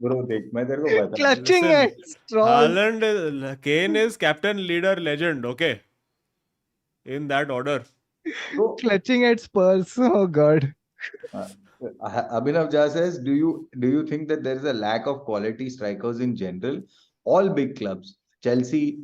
Speaker 2: bro, देख मैं तेरे को बता
Speaker 5: Clutching
Speaker 1: Listen,
Speaker 5: at straws.
Speaker 1: Kane is captain, leader, legend, okay? In that order.
Speaker 2: So,
Speaker 5: Clutching at Spurs. Oh God.
Speaker 2: Abhinav Jha says, do you think that there is a lack of quality strikers in general? All big clubs, Chelsea,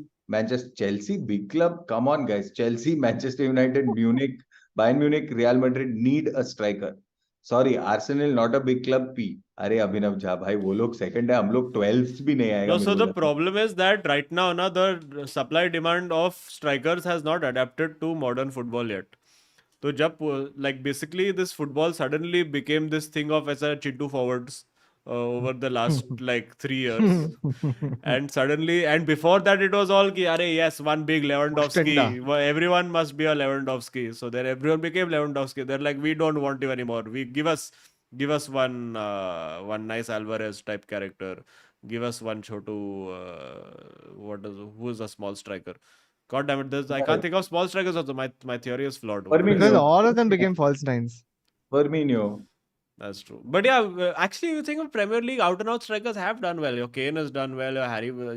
Speaker 2: Chelsea, big club. Come on, guys. Chelsea, Manchester United, Munich, Bayern Munich, Real Madrid need a striker. Sorry, Arsenal not a big club. P. अरे अभिनव झा भाई वो लोग second है हम लोग 12th भी नहीं आएगा
Speaker 1: No,
Speaker 2: मेरे
Speaker 1: so
Speaker 2: को
Speaker 1: the
Speaker 2: लगता है.
Speaker 1: problem is that right now, na, the supply demand of strikers has not adapted to modern football yet. So, like basically, this football suddenly became this thing of as a chittu forwards over the last like 3 years. And suddenly, and before that, it was all ki, Arey, yes, one big Lewandowski.
Speaker 5: Ostenda.
Speaker 1: Well, everyone must be a Lewandowski. So then everyone became Lewandowski. They're like, we don't want you anymore. We give us one nice Alvarez type character. Give us one Chotu. Who is a small striker? God damn it! I can't think of small strikers. Also, my theory is flawed. What do I
Speaker 5: Because
Speaker 1: say?
Speaker 5: all of them became false nines.
Speaker 2: Firmino.
Speaker 1: That's true. But yeah, actually, you think of Premier League out and out strikers have done well. Your Kane has done well.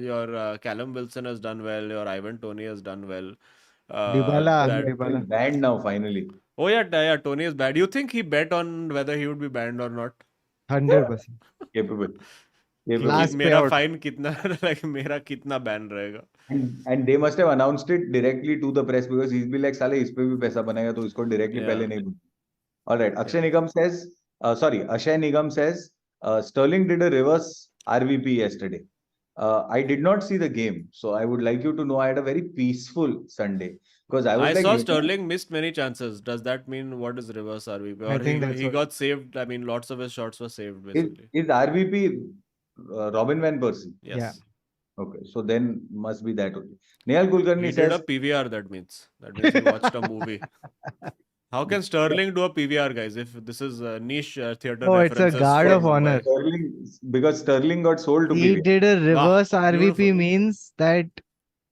Speaker 1: Your Callum Wilson has done well. Your Ivan Toney has done well.
Speaker 5: Dybala,
Speaker 1: That
Speaker 5: Dybala.
Speaker 2: Banned now finally.
Speaker 1: oh yeah, Tony is bad. Do you think he bet on whether he would be banned or not?
Speaker 5: 100%.
Speaker 2: Capable.
Speaker 5: Last
Speaker 1: मेरा
Speaker 5: payout.
Speaker 1: fine कितना like मेरा कितना ban रहेगा?
Speaker 2: And they must have announced it directly to the press because he's been like साले इस पे भी पैसा बनेगा तो इसको directly
Speaker 1: Yeah.
Speaker 2: पहले नहीं बोल. All right. Ashay Nigam says, Sterling did a reverse RVP yesterday. I did not see the game, so I would like you to know I had a very peaceful Sunday because I was
Speaker 1: I
Speaker 2: like,
Speaker 1: saw Sterling missed many chances. Does that mean what is reverse RVP?
Speaker 5: I
Speaker 1: Or
Speaker 5: think that's
Speaker 1: he
Speaker 5: what-
Speaker 1: got saved? I mean, lots of his shots were saved
Speaker 2: is,
Speaker 1: basically.
Speaker 2: is RVP Robin Van Persie?
Speaker 1: Yes.
Speaker 5: Yeah.
Speaker 2: Okay, so then must be that only. Nehal Kulkarni
Speaker 1: He did a
Speaker 2: says,
Speaker 1: PVR, that means. That means he watched a movie. How can Sterling do a PVR, guys, if this is a niche theater
Speaker 5: Oh, it's a
Speaker 1: references
Speaker 5: guard
Speaker 1: for
Speaker 5: of honor.
Speaker 1: Mumbai?
Speaker 2: because Sterling got sold to
Speaker 5: He
Speaker 2: PV.
Speaker 5: did a reverse RVP
Speaker 1: beautiful.
Speaker 5: means that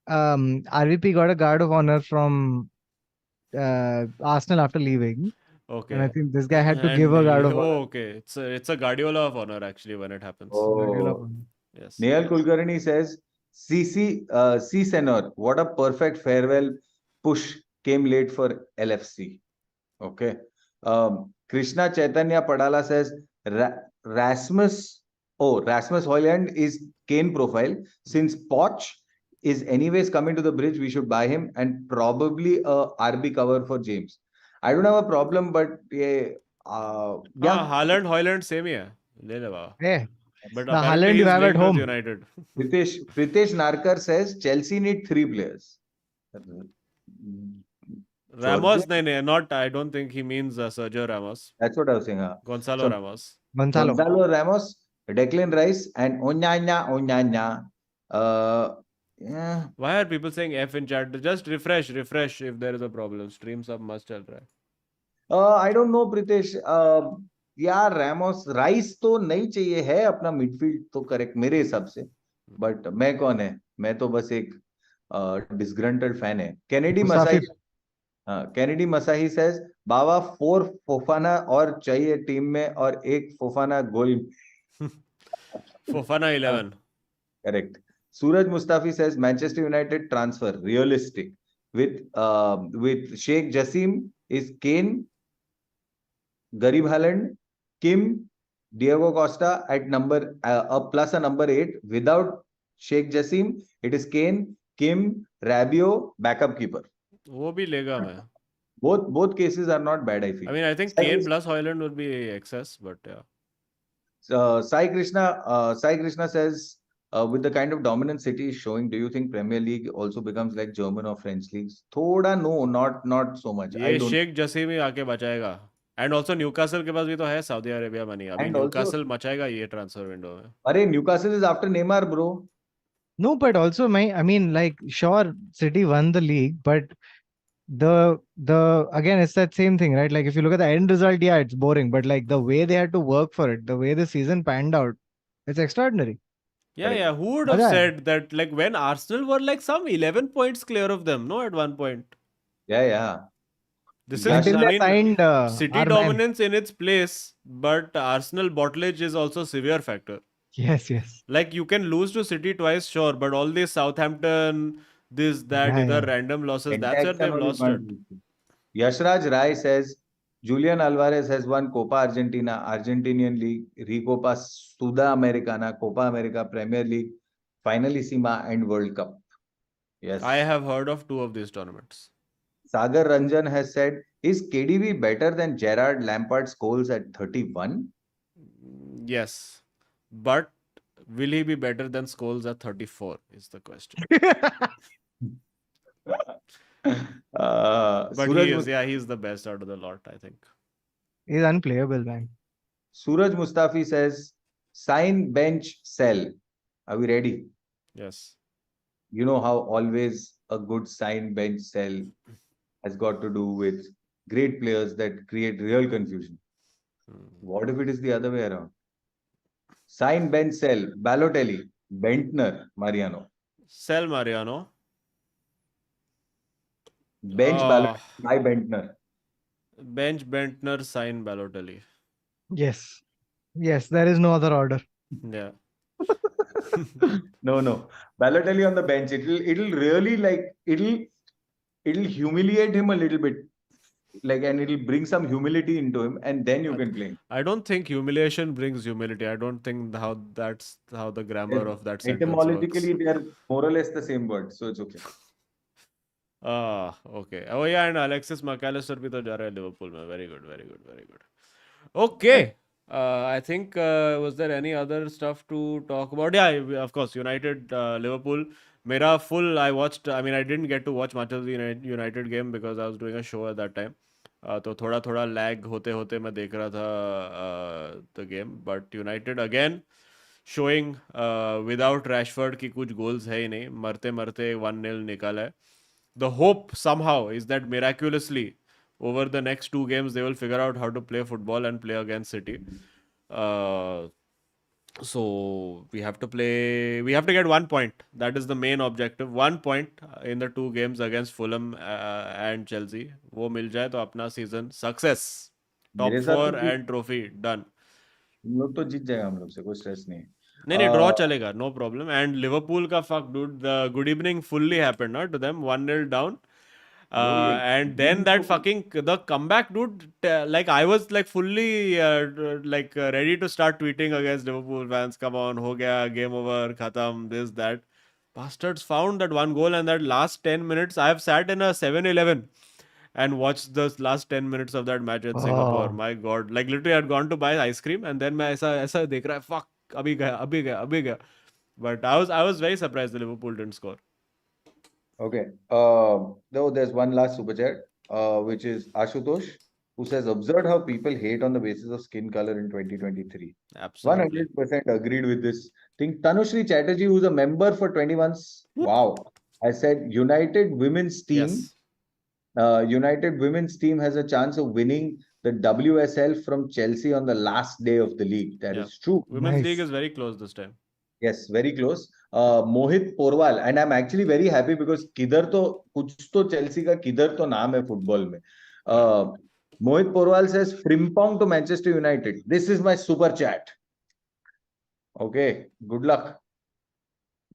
Speaker 5: RVP got a guard of honor from Arsenal after leaving.
Speaker 1: Okay.
Speaker 5: And I think this guy had to give
Speaker 1: And
Speaker 5: a guard of honor.
Speaker 1: okay, it's a Guardiola of honor actually when it happens.
Speaker 5: Guardiola of
Speaker 2: Oh,
Speaker 5: honor.
Speaker 1: Yes.
Speaker 2: Nehal Kulkarni says, C. Senor, what a perfect farewell push came late for LFC. Okay. Krishna Chaitanya Padala says, Rasmus Hoyland is Kane profile. Since Poch is anyways coming to the bridge, we should buy him and probably a RB cover for James. I don't have a problem, but yeah,
Speaker 1: हाँ,
Speaker 2: yeah,
Speaker 1: Haaland, Hoyland same ही है. ले ले बाबा.
Speaker 5: Hey,
Speaker 1: But
Speaker 5: the
Speaker 1: apparently
Speaker 5: Haaland you
Speaker 1: he's
Speaker 5: have at
Speaker 1: linked with
Speaker 5: home.
Speaker 1: United.
Speaker 2: Pritesh Narkar says Chelsea need 3 players.
Speaker 1: Ramos,
Speaker 2: Jorge,
Speaker 1: no, not. I don't think he means Sergio Ramos.
Speaker 2: that's what I was saying.
Speaker 1: Gonzalo
Speaker 2: So
Speaker 1: Ramos.
Speaker 5: Gonzalo.
Speaker 2: Gonzalo Ramos, Declan Rice, and Onyanya. Yeah.
Speaker 1: Why are people saying F in chat? Just refresh if there is a problem. Stream sub must चल रहा है.
Speaker 2: I don't know, Pritesh. यार Ramos rice तो नहीं चाहिए है अपना midfield तो करेक्ट मेरे हिसाब से बट मैं कौन है मैं तो बस एक डिसग्रंटेड फैन है Kennedy Masai
Speaker 5: Mustafi.
Speaker 2: Kennedy Masai says बाबा 4 फोफाना और चाहिए टीम में और एक Fofana goal
Speaker 1: Fofana 11.
Speaker 2: Correct. Suraj Mustafi says Manchester United transfer realistic with Sheikh Jassim is Kane, Garib Haaland, Kim, Diego Costa at number plus a number 8. Without Sheikh Jassim, it is Kane, Kim, Rabiot, backup keeper.
Speaker 1: वो भी लेगा मैं.
Speaker 2: Both cases are not bad, I feel.
Speaker 1: I mean, I think Kane plus Hoyland would be excess, but yeah.
Speaker 2: Sai Krishna says, with the kind of dominance City is showing, do you think Premier League also becomes like German or French leagues? Thoda no, not so much. I
Speaker 1: ये
Speaker 2: don't.
Speaker 1: Sheikh Jasim ही आके बचाएगा. And also Newcastle के पास भी तो है Saudi Arabia money. अभी
Speaker 2: And also-
Speaker 1: Newcastle मचाएगा ये transfer window में.
Speaker 2: Arey, Newcastle is after Neymar, bro.
Speaker 5: No, but also I mean, like, sure, City won the league, but the again it's that same thing, right? Like if you look at the end result, yeah, it's boring, but like the way they had to work for it, the way the season panned out, it's extraordinary.
Speaker 1: Yeah,
Speaker 2: Correct.
Speaker 1: yeah. Who would have
Speaker 5: Maza hai.
Speaker 1: said that? Like when Arsenal were like some 11 points clear of them, no, at one point.
Speaker 2: Yeah.
Speaker 1: This
Speaker 2: Yeah,
Speaker 1: is,
Speaker 5: Until
Speaker 1: I
Speaker 5: they
Speaker 1: mean,
Speaker 5: signed
Speaker 1: City
Speaker 5: our man.
Speaker 1: dominance in its place, but Arsenal bottlage is also severe factor.
Speaker 5: Yes.
Speaker 1: Like you can lose to City twice, sure, but all this Southampton, this, that,
Speaker 5: Yeah,
Speaker 1: other
Speaker 5: yeah.
Speaker 1: random losses,
Speaker 2: And
Speaker 1: that's where
Speaker 2: that's
Speaker 1: they've
Speaker 2: another
Speaker 1: lost it.
Speaker 2: one. Yashraj Rai says Julian Alvarez has won Copa Argentina, Argentinian League, Recopa Sudamericana, Copa America, Premier League, Finalissima, and World Cup. Yes.
Speaker 1: I have heard of 2 of these tournaments.
Speaker 2: Sagar Ranjan has said, is KDB better than Gerard Lampard's goals at 31?
Speaker 1: Yes. But will he be better than Scholes at 34 is the question. But
Speaker 2: Suraj,
Speaker 1: he is, yeah, he's the best out of the lot, I think.
Speaker 5: He's unplayable, man.
Speaker 2: Suraj Mustafi says, sign, bench, sell. Are we ready?
Speaker 1: Yes.
Speaker 2: You know how always a good sign, bench, sell has got to do with great players that create real confusion. What if it is the other way around? Sign, bench, sell. Balotelli, Bentner, Mariano.
Speaker 1: Sell Mariano.
Speaker 2: Bench, Balotelli, buy Bentner.
Speaker 1: Bench Bentner, sign Balotelli.
Speaker 5: Yes, there is no other order.
Speaker 1: Yeah.
Speaker 2: No. Balotelli on the bench. It'll really like it'll humiliate him a little bit. Like, and it'll bring some humility into him, and then you can play him.
Speaker 1: I don't think humiliation brings humility. I don't think that's how the grammar of that sentence
Speaker 2: Etymologically,
Speaker 1: works.
Speaker 2: they are more or less the same word, so it's okay.
Speaker 1: Okay. Oh yeah, and Alexis McAllister bhi to ja raha hai Liverpool mein. Very good. Okay. I think was there any other stuff to talk about? Yeah, of course. United, Liverpool. Mera full. I didn't get to watch much of the United game because I was doing a show at that time. तो थोड़ा lag होते मैं देख रहा था the game. But United again showing without Rashford कि कुछ goals है ही नहीं. मरते 1-0 निकाला है. The hope somehow is that miraculously over the next 2 games they will figure out how to play football and play against City. So we have to get 1 point. That is the main objective. 1 point in the 2 games against Fulham and Chelsea. वो मिल जाए तो अपना season success. Top
Speaker 2: मेरे साथ
Speaker 1: 4
Speaker 2: तो
Speaker 1: and trophy done.
Speaker 2: हम लोग तो जीत जाएगा, हम लोग से कोई स्ट्रेस नहीं है.
Speaker 1: नहीं ड्रॉ चलेगा, नो प्रॉब्लम. एंड लिवरपूल का fuck dude, the good evening fully happened ना to them, 1-0 down.
Speaker 2: Bro, ये
Speaker 1: And then that fucking the comeback, dude. Like I was like fully ready to start tweeting against Liverpool fans. Come on, ho gaya, game over, khatam, this that. Bastards found that one goal, and that last 10 minutes, I have sat in a 7-Eleven and watched the last 10 minutes of that match in Singapore.
Speaker 5: Oh.
Speaker 1: My God, like literally, I had gone to buy ice cream, and then मैं ऐसा देख रहा है, fuck, अभी गया. But I was very surprised the Liverpool didn't score.
Speaker 2: Okay. Though there's one last super chat, which is Ashutosh, who says, observed how people hate on the basis of skin color in 2023.
Speaker 1: Absolutely.
Speaker 2: 100% agreed with this thing. Tanushri Chatterjee, who's a member for 20 months. Wow. I said United women's team.
Speaker 1: Yes.
Speaker 2: United women's team has a chance of winning the WSL from Chelsea on the last day of the league. That
Speaker 1: Yeah.
Speaker 2: is true.
Speaker 1: Women's
Speaker 5: Nice.
Speaker 1: league is very close this time.
Speaker 2: Yes, very close. Mohit Porwal, and I'm actually very happy because किधर तो कुछ तो Chelsea का किधर तो नाम है football में. Mohit Porwal says Frimpong to Manchester United. This is my super chat. Okay, good luck.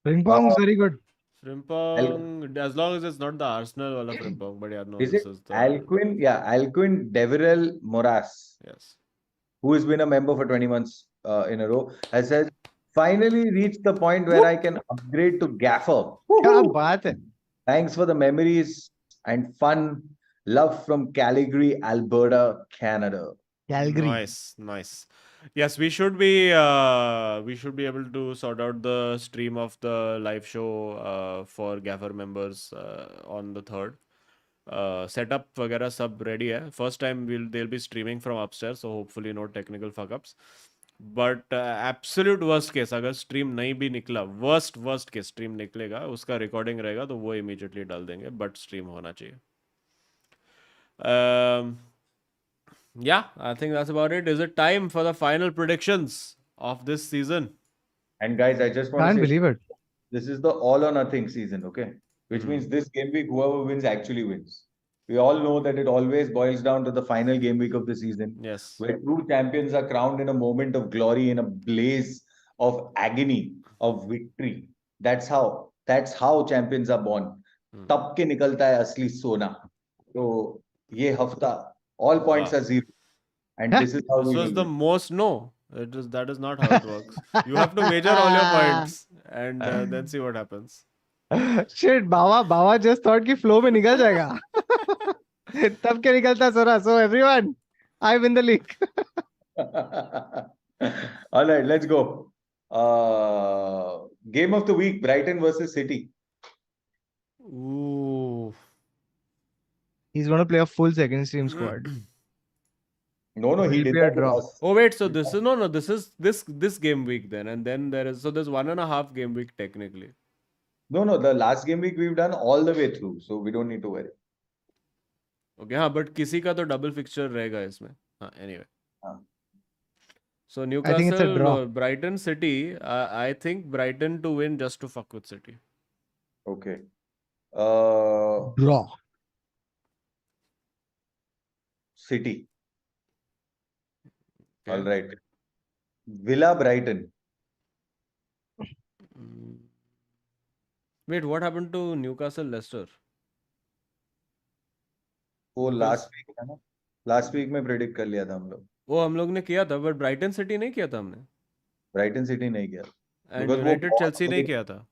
Speaker 5: Frimpong is very good.
Speaker 1: Frimpong, as long as it's not the Arsenal wala Frimpong, but yeah, no,
Speaker 2: Is
Speaker 1: this
Speaker 2: it
Speaker 1: is the
Speaker 2: Alcuin? Yeah, Alcuin Deverell Moras,
Speaker 1: yes.
Speaker 2: who has been a member for 20 months in a row, has said, finally reached the point where I can upgrade to Gaffer.
Speaker 5: क्या
Speaker 2: Woohoo!
Speaker 5: बात है.
Speaker 2: Thanks for the memories and fun. Love from Calgary, Alberta, Canada.
Speaker 5: Calgary.
Speaker 1: Nice. Yes, we should be able to sort out the stream of the live show for Gaffer members on the 3rd. Setup वगैरह सब ready है. First time they'll be streaming from upstairs, so hopefully no technical fuck ups. But absolute worst case, अगर stream नहीं भी निकला, worst case stream निकलेगा, उसका recording रहेगा तो वो immediately डाल देंगे, but stream होना चाहिए. Yeah, I think that's about it. Is it time for the final predictions of this season?
Speaker 2: And guys, I just want
Speaker 5: Can't
Speaker 2: to say
Speaker 5: believe it.
Speaker 2: this is the all or nothing season, okay? Which means this game week, whoever wins actually wins. We all know that it always boils down to the final game week of the season,
Speaker 1: Yes.
Speaker 2: where true champions are crowned in a moment of glory, in a blaze of agony, of victory. That's how champions are born. तब के निकलता है असली सोना. तो ये हफ्ता all points are zero, and this is how
Speaker 1: This
Speaker 2: we
Speaker 1: was
Speaker 2: will
Speaker 1: the
Speaker 2: win.
Speaker 1: most no. That is not how it works. You have to wager all your points and then see what happens.
Speaker 5: Shit, Bawa just thought कि flow में निकल जाएगा. तब के निकलता सोना. So everyone, I win the league.
Speaker 2: All right, let's go. Game of the week: Brighton versus City.
Speaker 1: Ooh.
Speaker 5: He's going to play a full second stream squad.
Speaker 2: No,
Speaker 5: So
Speaker 2: he
Speaker 5: it'll
Speaker 2: did
Speaker 5: be a
Speaker 2: that with
Speaker 5: draw.
Speaker 2: us.
Speaker 1: Oh wait, so this is no. This is this game week then, and then there's 1.5 game week technically.
Speaker 2: No, the last game week we've done all the way through, so we don't need to worry.
Speaker 1: Okay, हाँ, but किसी का तो double fixture रहेगा इसमें. हाँ, anyway.
Speaker 2: हाँ.
Speaker 1: So
Speaker 5: I think it's a
Speaker 1: Newcastle,
Speaker 5: draw.
Speaker 1: Brighton, City. I think Brighton to win just to fuck with City.
Speaker 2: Okay.
Speaker 5: Draw.
Speaker 2: City.
Speaker 1: Okay.
Speaker 2: All right. Villa Brighton.
Speaker 1: Wait, what happened to Newcastle Leicester?
Speaker 2: वो
Speaker 1: Because-
Speaker 2: last week था ना. Last week में predict कर लिया था हम लोग.
Speaker 1: वो हम लोग ने किया था, बट ब्राइटन सिटी नहीं किया था हमने.
Speaker 2: ब्राइटन सिटी नहीं किया.
Speaker 1: एंड
Speaker 2: Because वो
Speaker 1: यूनाइटेड
Speaker 2: बहुत
Speaker 1: चेल्सी नहीं
Speaker 2: late-
Speaker 1: किया था.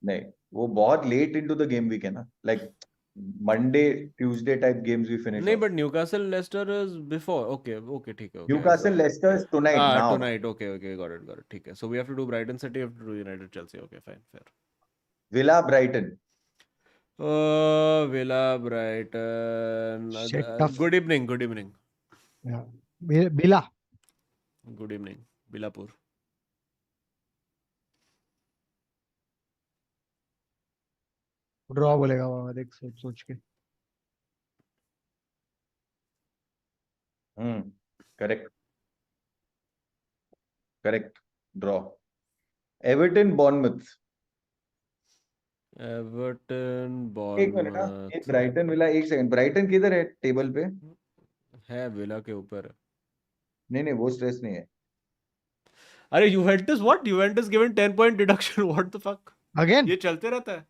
Speaker 2: नहीं, वो बहुत late into the game week है ना. Like Monday Tuesday type games we finish.
Speaker 1: नहीं, but Newcastle Leicester is before. Okay ठीक है.
Speaker 2: Newcastle Leicester is tonight now.
Speaker 1: Tonight. Okay, got it. ठीक है. So we have to do Brighton City, have to do United Chelsea. Okay, fine, fair.
Speaker 2: Villa Brighton.
Speaker 1: Villa Brighton.
Speaker 5: Shit, tough.
Speaker 1: Good evening.
Speaker 5: Yeah. Bila.
Speaker 1: Good evening, Bilapur.
Speaker 5: Draw बोलेगा बाबा, देख सोच के.
Speaker 2: Correct. Draw. Everton Bournemouth.
Speaker 1: Everton,
Speaker 2: एक minute ना.
Speaker 1: Bournemouth.
Speaker 2: एक Brighton villa. एक second. Brighton किधर है टेबल पे?
Speaker 1: है विला के ऊपर.
Speaker 2: नहीं वो स्ट्रेस नहीं है.
Speaker 1: अरे Juventus what? Juventus given 10 point deduction. What the fuck?
Speaker 5: Again?
Speaker 1: ये चलते रहता है.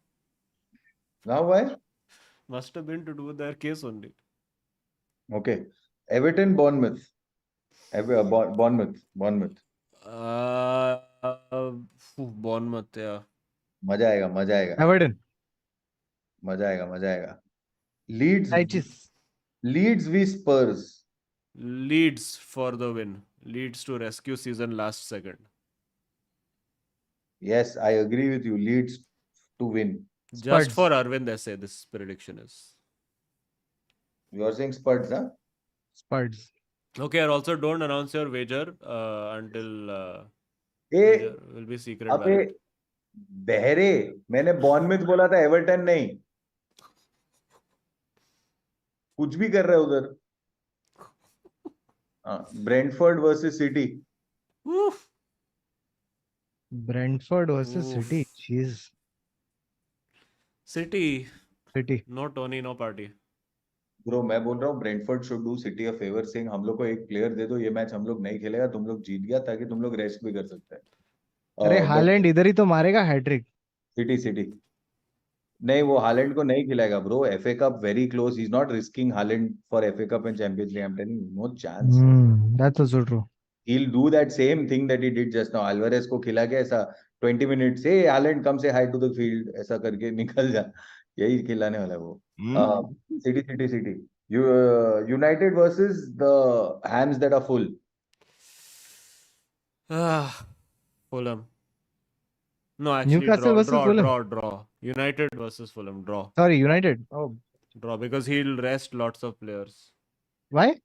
Speaker 2: Now why?
Speaker 1: Must have been to do with their case only.
Speaker 2: Okay. Everton, Bournemouth. Bournemouth.
Speaker 1: Bournemouth, yeah.
Speaker 2: मजा आएगा.
Speaker 5: Everton.
Speaker 2: मजा आएगा. Leeds
Speaker 5: Righteous.
Speaker 2: v Spurs.
Speaker 1: Leeds for the win. Leeds to rescue season last second.
Speaker 2: Yes, I agree with you. Leeds to win.
Speaker 1: Just
Speaker 5: Spurs.
Speaker 1: for Arvind, I say this prediction is.
Speaker 2: You are saying Spurs, huh?
Speaker 5: Spurs.
Speaker 1: Okay, and also don't announce your wager until
Speaker 2: A
Speaker 1: wager will be secret
Speaker 2: अबे
Speaker 1: ballot.
Speaker 2: बहरे, मैंने Bournemouth बोला था, Everton नहीं. कुछ भी कर रहे हो उधर. Brentford versus city.
Speaker 1: Oof.
Speaker 5: Brentford versus
Speaker 1: Oof.
Speaker 5: City. Jeez.
Speaker 1: City.
Speaker 5: City.
Speaker 1: No Tony, no party.
Speaker 2: Bro मैं बोल रहा हूँ Brentford should do city a favour, saying हम लोग को एक प्लेयर दे दो, ये मैच हम लोग नहीं खेलेगा, तुम लोग जीत गया, ताकि तुम लोग रेस्ट भी कर सकते हैं.
Speaker 5: अरे हालैंड इधर ही तो मारेगा हैट्रिक.
Speaker 2: सिटी नहीं, वो हालैंड को नहीं खिलाएगा bro. FA Cup very close. He is not risking Haaland for FA Cup and Champions League. I am telling you, no chance.
Speaker 5: That's also true.
Speaker 2: He'll do that same thing that he did just now. Alvarez को खिला के ऐसा 20 minute से Haaland come say hi to the field ऐसा करके निकल जा. यही खिलाने वाला है वो. City. United versus the hams that are full.
Speaker 1: Fulham. No, actually,
Speaker 5: Newcastle versus Fulham.
Speaker 1: draw. United versus Fulham, draw.
Speaker 5: Sorry, United. Oh,
Speaker 1: Draw because he'll rest lots of players.
Speaker 5: why?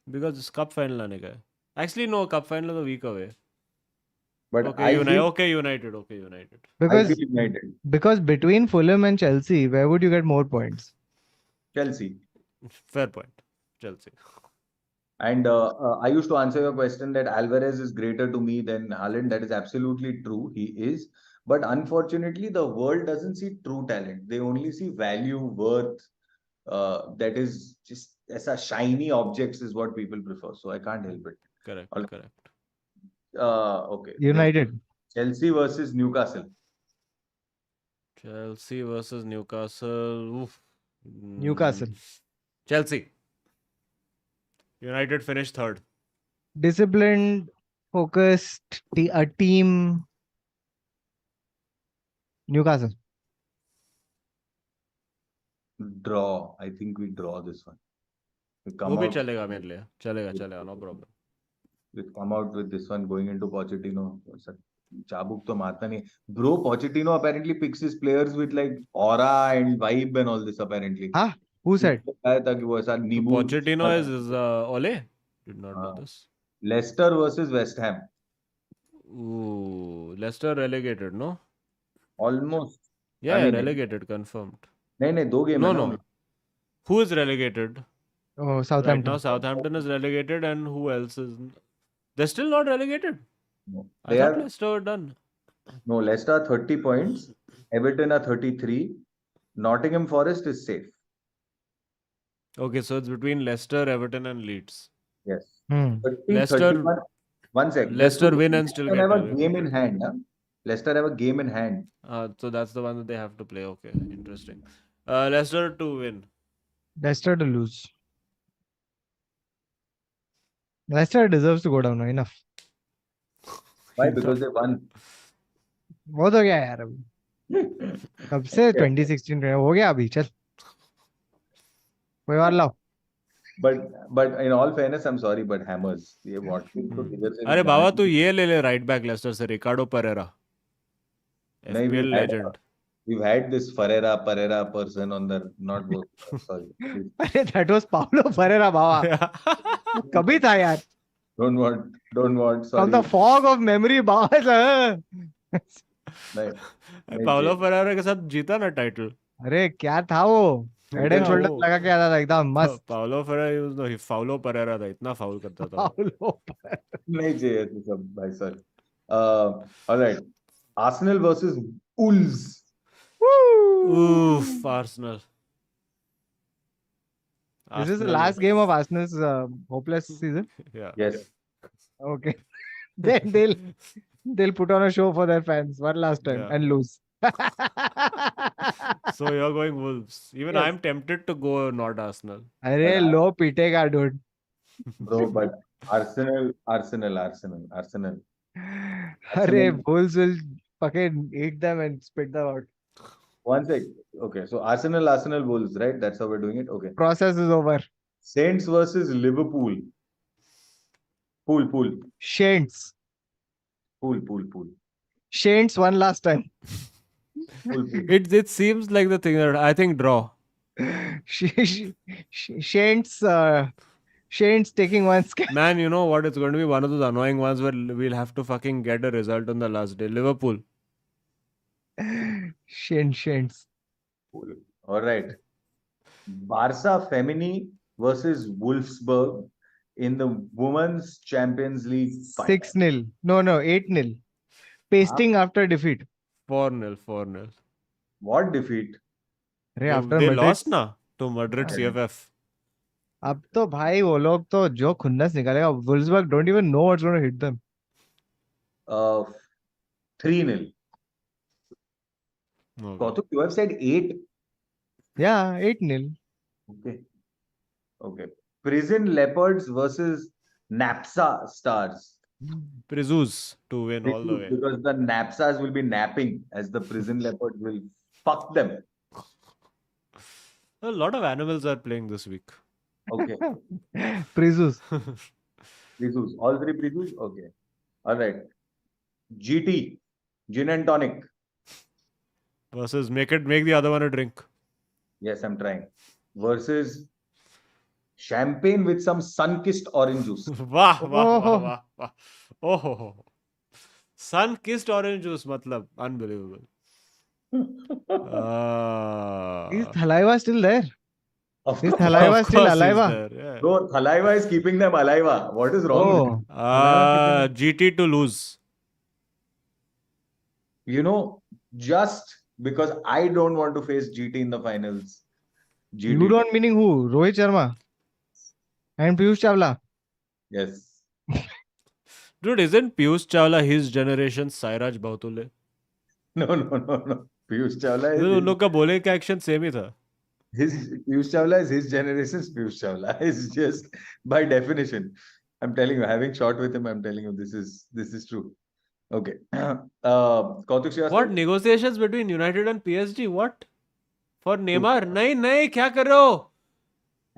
Speaker 1: Because it's cup final आने का है. Actually, no, cup final is a week away.
Speaker 2: But
Speaker 1: Okay, United.
Speaker 2: I feel United.
Speaker 5: Because between Fulham and Chelsea, where would you get more points?
Speaker 2: Chelsea.
Speaker 1: Fair point. Chelsea.
Speaker 2: And I used to answer your question that Alvarez is greater to me than Haaland. That is absolutely true. He is. But unfortunately, the world doesn't see true talent. They only see value, worth. That is just as a shiny objects is what people prefer. So I can't help it.
Speaker 1: Correct.
Speaker 2: Okay.
Speaker 5: United.
Speaker 2: Chelsea versus Newcastle.
Speaker 1: Chelsea versus Newcastle. Oof.
Speaker 5: Newcastle.
Speaker 1: Chelsea. United finished third.
Speaker 5: Disciplined, focused, a team. Newcastle.
Speaker 2: Draw. I think we draw this one. We
Speaker 1: वो
Speaker 2: come
Speaker 1: भी
Speaker 2: out,
Speaker 1: चलेगा मेरे लिए. चलेगा, no problem.
Speaker 2: we come out with this one going into Pochettino. Chabuk to मारता नहीं. Bro, Pochettino apparently picks his players with like aura and vibe and all this apparently.
Speaker 5: Huh? Who said?
Speaker 2: ताकि वो ऐसा नींबू.
Speaker 1: Pochettino is Ole? Did not know this.
Speaker 2: Leicester versus West Ham.
Speaker 1: Ooh, Leicester relegated, no?
Speaker 2: Almost.
Speaker 1: Yeah,
Speaker 2: I mean,
Speaker 1: relegated, confirmed.
Speaker 2: नहीं दो game है ना.
Speaker 1: No. Who is relegated?
Speaker 5: Oh, Southampton.
Speaker 1: Right now, Southampton is relegated, and who else is? They're still not relegated.
Speaker 2: No.
Speaker 1: I thought Leicester were done.
Speaker 2: No, Leicester are 30 points. Everton are 33. Nottingham Forest is safe.
Speaker 1: Okay, so it's between Leicester, Everton, and Leeds.
Speaker 2: Yes. 30,
Speaker 1: Leicester.
Speaker 2: 31. One sec.
Speaker 1: Leicester win and still
Speaker 2: Leicester
Speaker 1: get
Speaker 2: have a
Speaker 1: relegated.
Speaker 2: game in hand. Huh? Leicester have a game in hand.
Speaker 1: So that's the one that they have to play. Okay, interesting. Leicester to win.
Speaker 5: Leicester to lose. Leicester deserves to go down. Enough.
Speaker 2: Why? Because they won.
Speaker 5: वो तो क्या यार अभी. कब से 2016 हो गया अभी. चल. कोई और लाओ.
Speaker 2: But in all fairness, I'm sorry, but Hammers. ये Watkins तो किधर से
Speaker 1: अरे बाबा तू ये ले राइट बैक लेस्टर से रिकार्डो परेरा.
Speaker 2: नहीं,
Speaker 1: FPL legend.
Speaker 2: We've had this Pereira person on the not work. Sorry.
Speaker 5: अरे that was Paulo Ferreira बाबा. कभी था यार.
Speaker 2: Don't want. Sorry.
Speaker 5: From the fog of memory बाबा.
Speaker 2: नहीं.
Speaker 1: पाउलो फेरेरा के साथ जीता ना टाइटल.
Speaker 5: अरे क्या था वो. हेड एंड शोल्डर लगा के आता था एकदम मस्त.
Speaker 1: पाउलो फेरेरा फाउलो परेरा था, इतना फाउल करता था.
Speaker 5: पाउलो
Speaker 2: नहीं चाहिए तो सब भाई sir. All right. Arsenal versus Wolves.
Speaker 1: Oof, Arsenal.
Speaker 5: This is the
Speaker 1: Arsenal.
Speaker 5: last game of Arsenal's hopeless season.
Speaker 1: Yeah.
Speaker 2: Yes.
Speaker 5: Okay. Then they'll put on a show for their fans one last time
Speaker 1: Yeah.
Speaker 5: and lose.
Speaker 1: So you're going Wolves. Even
Speaker 5: Yes.
Speaker 1: I'm tempted to go not Arsenal.
Speaker 5: अरे लो पीटेगा dude.
Speaker 2: Bro, but Arsenal.
Speaker 5: अरे Bulls will fucking eat them and spit them out.
Speaker 2: One sec. Okay, so Arsenal, Wolves, right? That's how we're doing it. Okay.
Speaker 5: Process is over.
Speaker 2: Saints versus Liverpool. Pool.
Speaker 5: Saints.
Speaker 2: Pool.
Speaker 5: Saints won last time.
Speaker 2: Pool.
Speaker 1: It seems like the thing that I think draw.
Speaker 5: Saints Saints taking one scam.
Speaker 1: Man, you know what? It's going to be one of those annoying ones where we'll have to fucking get a result on the last day. Liverpool.
Speaker 5: Saints.
Speaker 2: Pool. All right. Barca Femini versus Wolfsburg in the Women's Champions League final.
Speaker 5: 6-0. No, 8-0. Pasting after defeat.
Speaker 1: 4-0.
Speaker 2: What defeat?
Speaker 5: अरे after
Speaker 1: They
Speaker 5: Madrid.
Speaker 1: lost na to Madrid
Speaker 2: Yeah.
Speaker 1: CFF.
Speaker 5: अब तो भाई वो लोग तो जो खुन्नस निकालेगा. Wolfsburg don't even know what's going to hit them.
Speaker 2: 3-0.
Speaker 1: Okay.
Speaker 2: Kautuk, you have said 8.
Speaker 5: Yeah, 8-0.
Speaker 2: Okay. Prison Leopards versus Napsa Stars.
Speaker 1: Prizus to win all the way.
Speaker 2: Because the Napsas will be napping as the Prison Leopards will fuck them.
Speaker 1: A lot of animals are playing this week.
Speaker 2: Okay.
Speaker 5: Prizus.
Speaker 2: Prizus. All 3 Prizus? Okay. All right. GT. Gin and tonic.
Speaker 1: Versus make the other one a drink.
Speaker 2: Yes, I'm trying. Versus champagne with some sun-kissed orange juice.
Speaker 1: Wow. Oh. Sun-kissed orange juice, matlab. Unbelievable.
Speaker 5: Is Thalaiva still there?
Speaker 2: Of
Speaker 5: Is
Speaker 2: course.
Speaker 5: Thalaiva
Speaker 1: Of
Speaker 5: still
Speaker 1: course he's
Speaker 5: alive?
Speaker 1: there, yeah.
Speaker 2: Bro, Thalaiva is keeping them alive. What is wrong with you?
Speaker 5: Oh.
Speaker 1: GT to lose.
Speaker 2: You know, just because I don't want to face GT in the finals. GT.
Speaker 5: You don't meaning who? Rohit Sharma and Piyush Chawla.
Speaker 2: Yes.
Speaker 1: Dude, isn't Piyush Chawla his generation Sairaj Bhautule?
Speaker 2: No. Piyush Chawla
Speaker 1: उन
Speaker 2: is
Speaker 1: लोग का बोले का action same ही था.
Speaker 2: Piyush Chawla is his generation's Piyush Chawla. It's just by definition. I'm telling you, having shot with him, I'm telling you, this is true. Okay. Kautuk Srivastava?
Speaker 1: What negotiations between United and PSG? What? For Neymar? नहीं क्या कर रहे हो?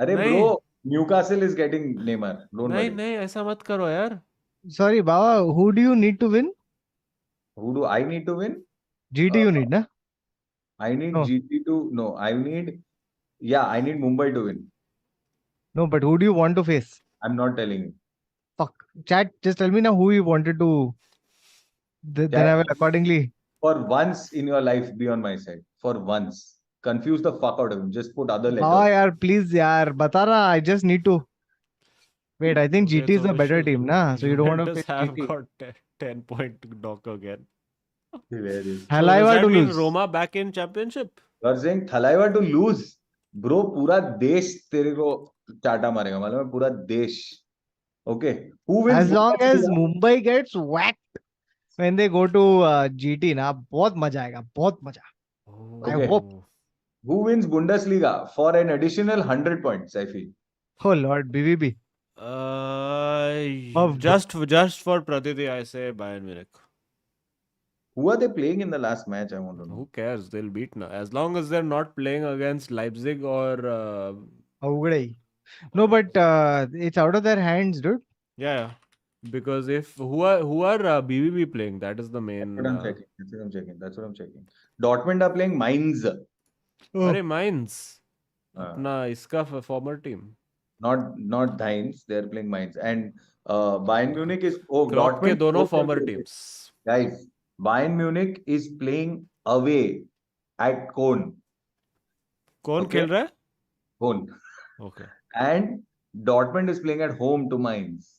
Speaker 2: Arey
Speaker 1: नहीं.
Speaker 2: bro, Newcastle is getting Neymar. Don't worry.
Speaker 1: नहीं ऐसा मत करो यार.
Speaker 5: Sorry, Baba, who do you need to win?
Speaker 2: Who do I need to win?
Speaker 5: GT you need, na?
Speaker 2: I need
Speaker 5: No.
Speaker 2: GT to no. I need Mumbai to win.
Speaker 5: No, but who do you want to face?
Speaker 2: I'm not telling you.
Speaker 5: Fuck. Chat, just tell me now who you wanted to. Then I will accordingly.
Speaker 2: For once in your life, be on my side. For once. Confuse the fuck out of him. Just put other letters.
Speaker 5: Baba, yaar, please, yaar. Bata na, I just need to. Wait, I think
Speaker 1: Okay,
Speaker 5: GT is
Speaker 1: so
Speaker 5: the better
Speaker 1: Vishal,
Speaker 5: team, na? So you don't want to
Speaker 1: Juventus
Speaker 5: face
Speaker 1: have
Speaker 5: GT.
Speaker 1: got 10-point knock again.
Speaker 2: Hilarious.
Speaker 1: So does
Speaker 5: Thalaiva
Speaker 1: that
Speaker 5: to
Speaker 1: mean
Speaker 5: lose.
Speaker 1: Roma back in championship?
Speaker 2: You are saying Thalaiva to lose. Bro, पूरा देश तेरे को चाटा मारेगा मालूम है पूरा देश. Okay. Who wins?
Speaker 5: As long as
Speaker 2: Bundesliga?
Speaker 5: Mumbai gets whacked when they go to GT, na, बहुत मजा आएगा. बहुत मजा. I
Speaker 2: Okay.
Speaker 5: hope.
Speaker 2: Who wins Bundesliga for an additional 100 points? I feel.
Speaker 5: Oh Lord, BBB.
Speaker 1: Just for Pratiti, I say Bayern Munich.
Speaker 2: Who are they playing in the last match? I want to know.
Speaker 1: Who cares? They'll beat now. As long as they're not playing against Leipzig or
Speaker 5: अवघड. No, but it's out of their hands, dude.
Speaker 1: yeah. Because if who are BBB playing? That is the main.
Speaker 2: That's what I'm checking. Dortmund are playing Mainz.
Speaker 1: अरे Mainz.
Speaker 2: Uh,
Speaker 1: अपना इसका former team.
Speaker 2: not Mainz. They're playing Mainz. And Bayern Munich is
Speaker 1: Klopp के
Speaker 2: Dortmund.
Speaker 1: दोनों former teams.
Speaker 2: Guys, Bayern Munich is playing away at Köln.
Speaker 1: कौन
Speaker 2: Okay.
Speaker 1: खेल रहा है?
Speaker 2: Köln.
Speaker 1: Okay.
Speaker 2: And Dortmund is playing at home to Mainz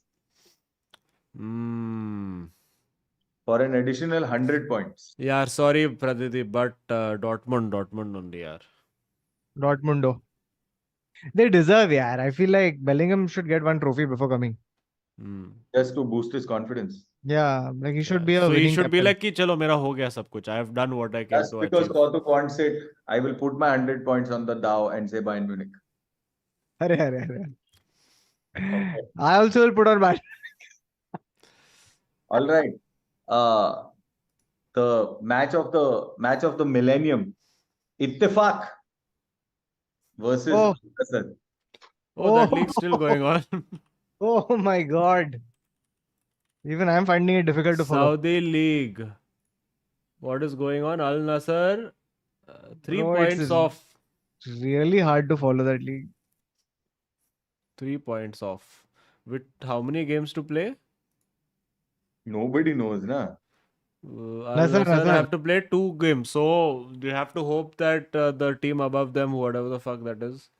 Speaker 2: for an additional 100 points.
Speaker 1: यार sorry Pratiti, but Dortmund only यार.
Speaker 5: Dortmundo. They deserve, yeah. I feel like Bellingham should get one trophy before coming.
Speaker 1: Hmm.
Speaker 2: Just to boost his confidence.
Speaker 5: Yeah, like he should
Speaker 1: Yeah.
Speaker 5: be a
Speaker 1: So he
Speaker 5: winning
Speaker 1: should be
Speaker 5: captain.
Speaker 1: like कि चलो मेरा हो गया सब कुछ. I have done what I came
Speaker 2: Just
Speaker 1: to
Speaker 2: because
Speaker 1: achieve.
Speaker 2: Kautuk wants it, I will put my 100 points on the Dow and say Bayern Munich.
Speaker 5: Arre, arre, arre.
Speaker 2: Okay.
Speaker 5: I also will put on Bayern.
Speaker 2: All right. Uh, the match of the millennium, Ittifaq versus
Speaker 5: Oh,
Speaker 2: Al-Nassr.
Speaker 1: Oh, that
Speaker 5: oh,
Speaker 1: league's still going on.
Speaker 5: oh my God. Even I'm finding it difficult to follow.
Speaker 1: Saudi League. What is going on? Al Nassr, 3
Speaker 5: Bro, it's
Speaker 1: points off.
Speaker 5: really hard to follow that league.
Speaker 1: 3 points off. With how many games to play?
Speaker 2: Nobody knows, na?
Speaker 1: Al
Speaker 5: Nassr,
Speaker 1: Nassr
Speaker 5: Nassr.
Speaker 1: have to play 2 games. So you have to hope that the team above them, whatever the fuck that is.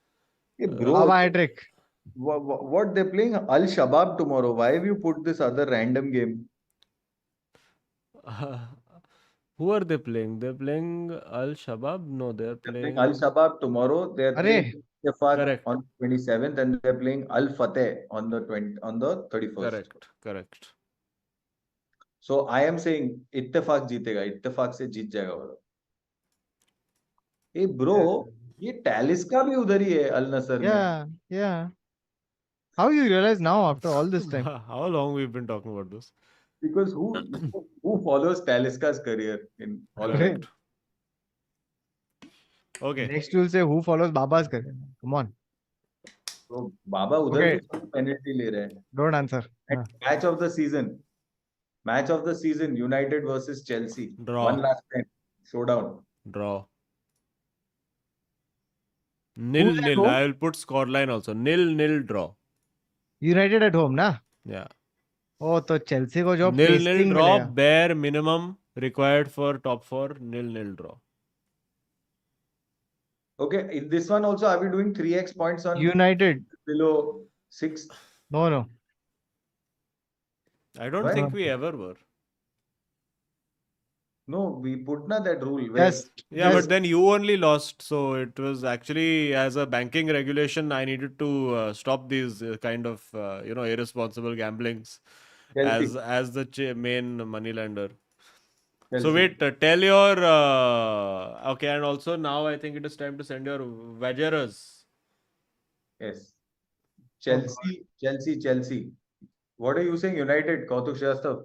Speaker 2: Hey, bro,
Speaker 5: Baba hat-trick.
Speaker 2: what they're playing Al Shabab tomorrow? Why have you put this other random game?
Speaker 1: Who are they playing? They're playing Al Shabab? No, they're
Speaker 2: They're playing
Speaker 1: playing.
Speaker 2: Al Shabab tomorrow. They're
Speaker 5: Arre,
Speaker 2: playing Ittifaq
Speaker 1: Correct.
Speaker 2: on 27th, and they're playing Al Fateh on the 31st.
Speaker 1: Correct. Correct.
Speaker 2: So I am saying इत्तेफाक जीतेगा, इत्तेफाक से जीत जाएगा वो. ए bro, ये टैलिस्का भी उधर ही है अल नसर में.
Speaker 5: yeah, yeah. How you realize now after all this time?
Speaker 1: How long we've been talking about this?
Speaker 2: Because who follows Talisca's career in all
Speaker 5: Arre,
Speaker 1: Correct. Okay.
Speaker 5: next you'll say who follows Baba's career. Come on,
Speaker 2: तो बाबा उधर
Speaker 5: Okay.
Speaker 2: भी penalty ले रहे हैं.
Speaker 5: don't answer.
Speaker 2: And match of the season, United versus Chelsea.
Speaker 1: Draw.
Speaker 2: One last time, showdown.
Speaker 1: Draw.
Speaker 5: Who's at
Speaker 1: 0-0.
Speaker 5: home?
Speaker 1: I will put scoreline also. 0-0 draw.
Speaker 5: United at home, na?
Speaker 1: Yeah.
Speaker 5: Oh, तो Chelsea को जो
Speaker 1: 0-0
Speaker 5: pasting
Speaker 1: draw.
Speaker 5: मिलेगा.
Speaker 1: Bare minimum required for top 4. 0-0 draw.
Speaker 2: Okay, in this one also, are we doing 3x points on
Speaker 5: United.
Speaker 2: below 6?
Speaker 5: No.
Speaker 1: I don't
Speaker 2: Why?
Speaker 1: think we ever were.
Speaker 2: No, we put na that rule where
Speaker 5: Just,
Speaker 1: Yeah,
Speaker 5: just
Speaker 1: but then you only lost. So it was actually, as a banking regulation, I needed to stop these kind of irresponsible gamblings
Speaker 2: Chelsea.
Speaker 1: as the main money lender.
Speaker 2: Chelsea.
Speaker 1: So wait, tell your okay, and also now I think it is time to send your wagerers.
Speaker 2: Yes. Chelsea. What are you saying? United, Kautuk Shrestha.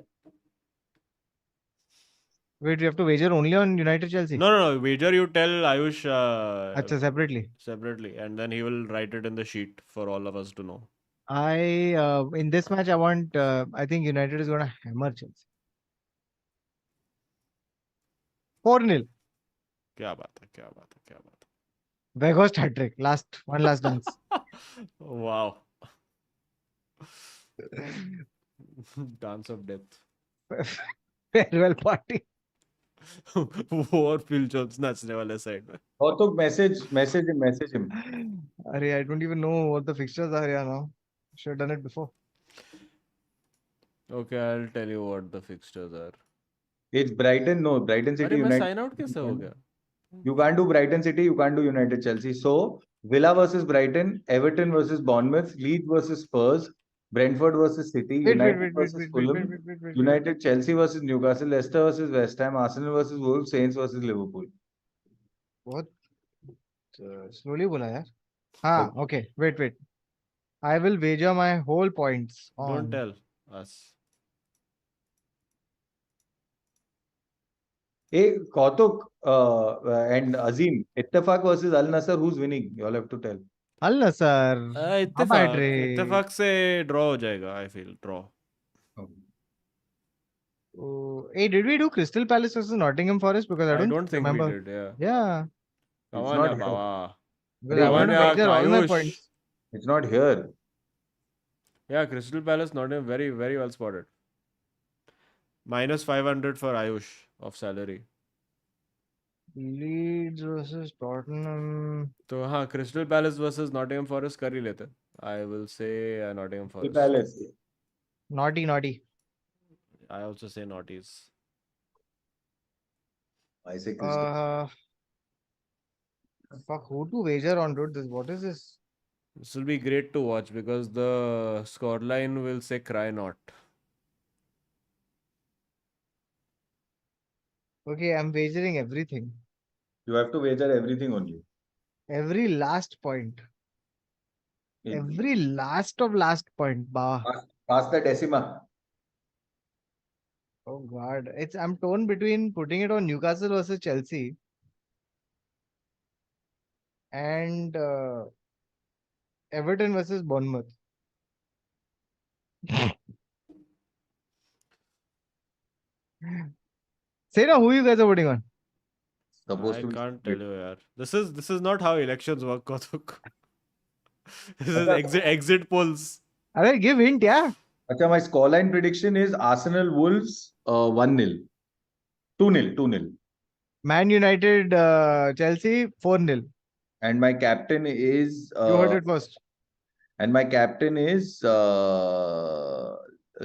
Speaker 5: wait. We have to wager only on United Chelsea.
Speaker 1: No. Wager you tell Ayush
Speaker 5: Acha, separately.
Speaker 1: separately, and then he will write it in the sheet for all of us to know.
Speaker 5: In this match, I want. I think United is gonna hammer Chelsea. 4-0.
Speaker 1: क्या बात है.
Speaker 5: Weghorst hat-trick. One last dance.
Speaker 1: Wow. Dance of death.
Speaker 5: Farewell party.
Speaker 1: वो और fill Jones नाचने वाले side में.
Speaker 2: Kautuk, message him.
Speaker 5: Arey, I don't even know what the fixtures are here now. Should have done it before.
Speaker 1: Okay, I'll tell you what the fixtures are.
Speaker 2: It's Brighton, no, Brighton City
Speaker 1: अरे मैं
Speaker 2: United.
Speaker 1: sign out कैसे हो गया?
Speaker 2: You can't do Brighton City, you can't do United Chelsea. So, Villa versus Brighton, Everton versus Bournemouth, Leeds versus Spurs, Brentford versus City, United versus Fulham,
Speaker 5: wait.
Speaker 2: United Chelsea versus Newcastle, Leicester versus West Ham, Arsenal versus Wolves, Saints versus Liverpool.
Speaker 5: बहुत slowly बोला यार. हाँ, okay. Wait. I will wager my whole points
Speaker 1: Don't
Speaker 5: on.
Speaker 1: tell us.
Speaker 2: Hey, Kautuk and Azim, Ittefaq versus Al Nassr, who's winning? You all have to tell.
Speaker 5: Al Nassr.
Speaker 1: इत्तेफाक से draw हो जाएगा. I feel draw.
Speaker 5: Oh, hey, did we do Crystal Palace versus Nottingham Forest? Because I don't
Speaker 1: think
Speaker 5: remember.
Speaker 1: we did. Yeah.
Speaker 5: Yeah.
Speaker 1: Come
Speaker 2: It's
Speaker 1: on,
Speaker 2: not
Speaker 1: yeah,
Speaker 2: here.
Speaker 1: Baba.
Speaker 5: Because I want to
Speaker 1: Come on,
Speaker 5: wager all my
Speaker 1: Ayush.
Speaker 5: points.
Speaker 2: It's not here.
Speaker 1: Yeah, Crystal Palace not very, very well spotted. Minus 500 for Ayush of salary.
Speaker 5: Leeds versus Tottenham.
Speaker 1: तो हाँ, Crystal Palace versus Nottingham Forest कर ही लेते. I will say Nottingham
Speaker 2: Crystal
Speaker 1: Forest.
Speaker 2: Palace.
Speaker 5: Naughty.
Speaker 1: I also say Naughties.
Speaker 2: I say Crystal.
Speaker 5: Fuck, who to wager on, dude? What is this?
Speaker 1: This will be great to watch because the scoreline will say cry not.
Speaker 5: Okay, I'm wagering everything.
Speaker 2: You have to wager everything on you.
Speaker 5: Every last point.
Speaker 2: It-
Speaker 5: Every last of last point. Bah.
Speaker 2: Pass the decima.
Speaker 5: Oh God. I'm torn between putting it on Newcastle versus Chelsea and Everton versus Bournemouth. Say now who you guys are voting on.
Speaker 2: Supposed
Speaker 1: I
Speaker 2: to be
Speaker 1: can't tell
Speaker 2: split.
Speaker 1: you, yaar. This is not how elections work, Kautuk. This is
Speaker 2: Acha,
Speaker 1: exit polls.
Speaker 5: Arey, give hint, yeah.
Speaker 2: acha, my scoreline prediction is Arsenal Wolves 1-0. 2-0, 2-0.
Speaker 5: Man United, Chelsea, 4-0.
Speaker 2: And my captain is
Speaker 5: You heard it first.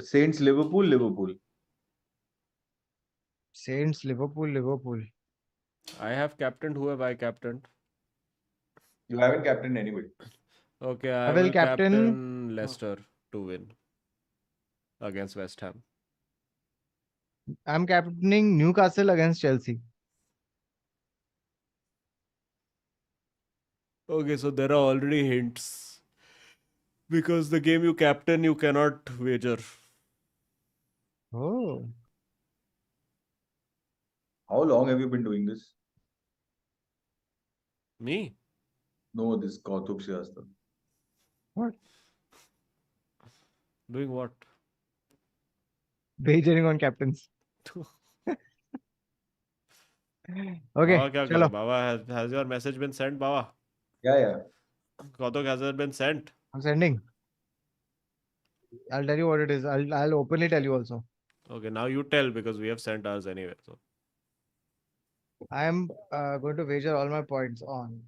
Speaker 2: Saints Liverpool, Liverpool.
Speaker 5: Saints, Liverpool, Liverpool.
Speaker 1: I have captained. Who have I captained?
Speaker 2: You haven't captained anybody.
Speaker 1: Okay,
Speaker 5: I
Speaker 1: I
Speaker 5: will
Speaker 1: will
Speaker 5: captain-
Speaker 1: captain Leicester to win against West Ham.
Speaker 5: I'm captaining Newcastle against Chelsea.
Speaker 1: Okay, so there are already hints. Because the game you captain, you cannot wager.
Speaker 5: Oh.
Speaker 2: How long have you been doing this?
Speaker 1: Me?
Speaker 2: No, this Kautuk Srivastava.
Speaker 5: What?
Speaker 1: Doing what?
Speaker 5: Wagering on captains. Okay,
Speaker 1: Baba kya
Speaker 5: chalo.
Speaker 1: kare? Baba, has your message been sent, Baba?
Speaker 2: Yeah.
Speaker 1: Kautuk, has it been sent?
Speaker 5: I'm sending. I'll tell you what it is. I'll openly tell you also.
Speaker 1: Okay, now you tell because we have sent ours anyway. So
Speaker 5: I am going to wager all my points on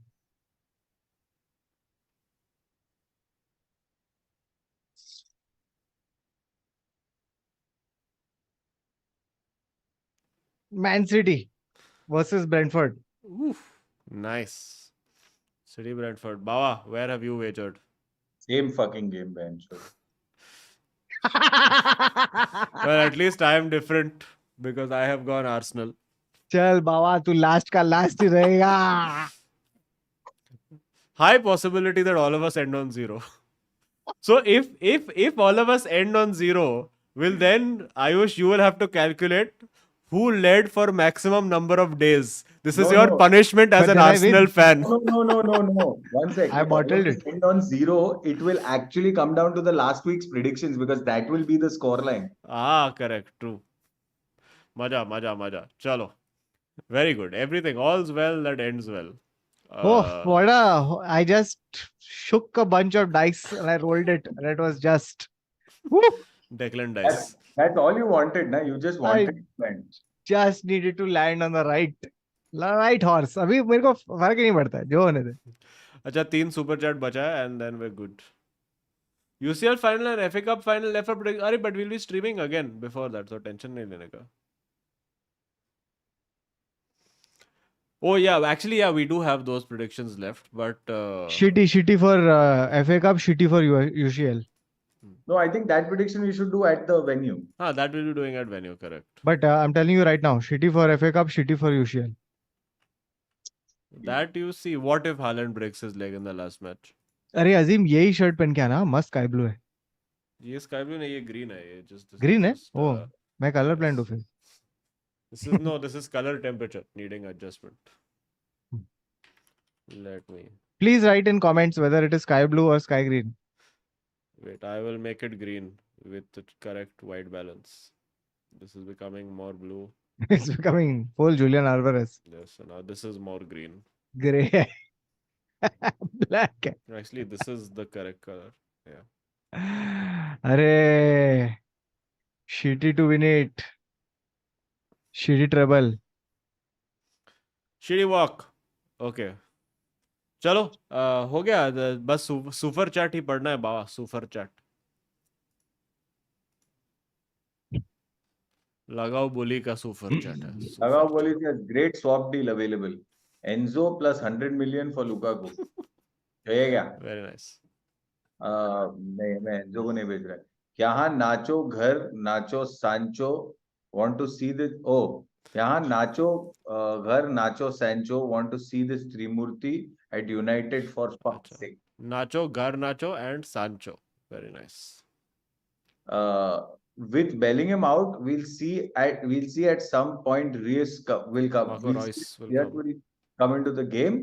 Speaker 5: Man City versus Brentford.
Speaker 1: oof, nice. City Brentford. Baba, where have you wagered?
Speaker 2: Same fucking game, man. Sure.
Speaker 1: Well, at least I am different because I have gone Arsenal.
Speaker 5: चल बाबा तू last का last ही रहेगा.
Speaker 1: High possibility that all of us end on 0. So if all of us end on 0, will then Ayush, you will have to calculate who led for maximum number of days. This is
Speaker 2: No,
Speaker 1: your
Speaker 2: no.
Speaker 1: punishment as
Speaker 5: But
Speaker 1: an
Speaker 5: then I
Speaker 1: Arsenal
Speaker 5: win.
Speaker 1: fan.
Speaker 2: No. One sec.
Speaker 5: I
Speaker 2: If all of
Speaker 5: bottled
Speaker 2: us
Speaker 5: it.
Speaker 2: end on 0, it will actually come down to the last week's predictions because that will be the scoreline.
Speaker 1: Ah, correct. True. Maja. Chalo. Very good. Everything. All's well that ends well.
Speaker 5: Oh, what a! I just shook a bunch of dice and I rolled it, and it was just. Woo,
Speaker 1: Declan dice.
Speaker 2: That's all you wanted, na? You just wanted to land.
Speaker 5: just needed to land on the right horse. अभी मेरे को फर्क ही नहीं पड़ता है, जो होने दे.
Speaker 1: अच्छा 3 super chat बचा है and then we're good. UCL final and FA Cup final left for prediction. अरे but we'll be streaming again before that, so tension नहीं लेने का. Oh yeah, actually yeah, we do have those predictions left, but
Speaker 5: Shitty for FA Cup, shitty for UCL.
Speaker 2: No, I think that prediction we should do at the venue.
Speaker 1: that we'll be doing at venue, correct.
Speaker 5: But I'm telling you right now, shitty for FA Cup, shitty for UCL.
Speaker 1: That you see, what if Haaland breaks his leg in the last match?
Speaker 5: अरे अजीम यही shirt पहन के आना, मस्त sky blue है.
Speaker 1: ये sky blue नहीं, ये green है, ये just this
Speaker 5: ग्रीन
Speaker 1: is
Speaker 5: है?
Speaker 1: just,
Speaker 5: ओ मैं कलर ब्लाइंड हूँ
Speaker 1: yes.
Speaker 5: फिर.
Speaker 1: This is color temperature needing adjustment. Let me
Speaker 5: Please write in comments whether it is sky blue or sky green.
Speaker 1: wait. I will make it green with the correct white balance. This is becoming more blue.
Speaker 5: It's becoming full Julian Alvarez.
Speaker 1: Yes, so now this is more green.
Speaker 5: Grey है. Black है.
Speaker 1: Actually, this is the correct color. Yeah.
Speaker 5: अरे shitty to win it. Shitty treble.
Speaker 1: Shitty walk. Okay. चलो हो गया बस super chat ही पढ़ना है बाबा. Super chat लगाओ बोली का सुपर चैट है.
Speaker 2: Lagao Police has great swap deal available. Enzo plus 100 million for Lukaku. Very
Speaker 1: nice.
Speaker 2: नहीं, मैं एंजो को नहीं भेज रहा। यहाँ नाचो घर नाचो Sancho want to see this. Oh, यहाँ नाचो घर नाचो Sancho want to see this Trimurti at United for
Speaker 1: अच्छा,
Speaker 2: fuck's sec.
Speaker 1: Nacho Garnacho and Sancho. Very nice.
Speaker 2: With Bellingham out, we'll see at some point Reus will come.
Speaker 1: Marco
Speaker 2: We'll see
Speaker 1: Reus will
Speaker 2: Reus
Speaker 1: come.
Speaker 2: will come into the game.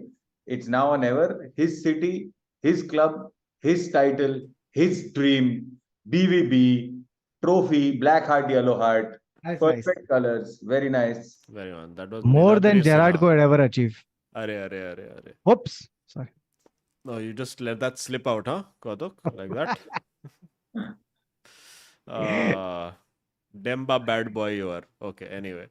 Speaker 2: It's now or never. His city, his club, his title, his dream. BVB trophy, black heart, yellow heart,
Speaker 3: Nice, nice.
Speaker 2: perfect colors, very nice.
Speaker 1: Very nice. That was
Speaker 5: More than
Speaker 1: Niladri
Speaker 5: Gerard
Speaker 1: Sinha.
Speaker 5: could ever achieve.
Speaker 1: Arre.
Speaker 5: Whoops. Sorry.
Speaker 1: No, you just let that slip out, huh, Kautuk? Like that? Demba bad boy you are. Okay, anyway.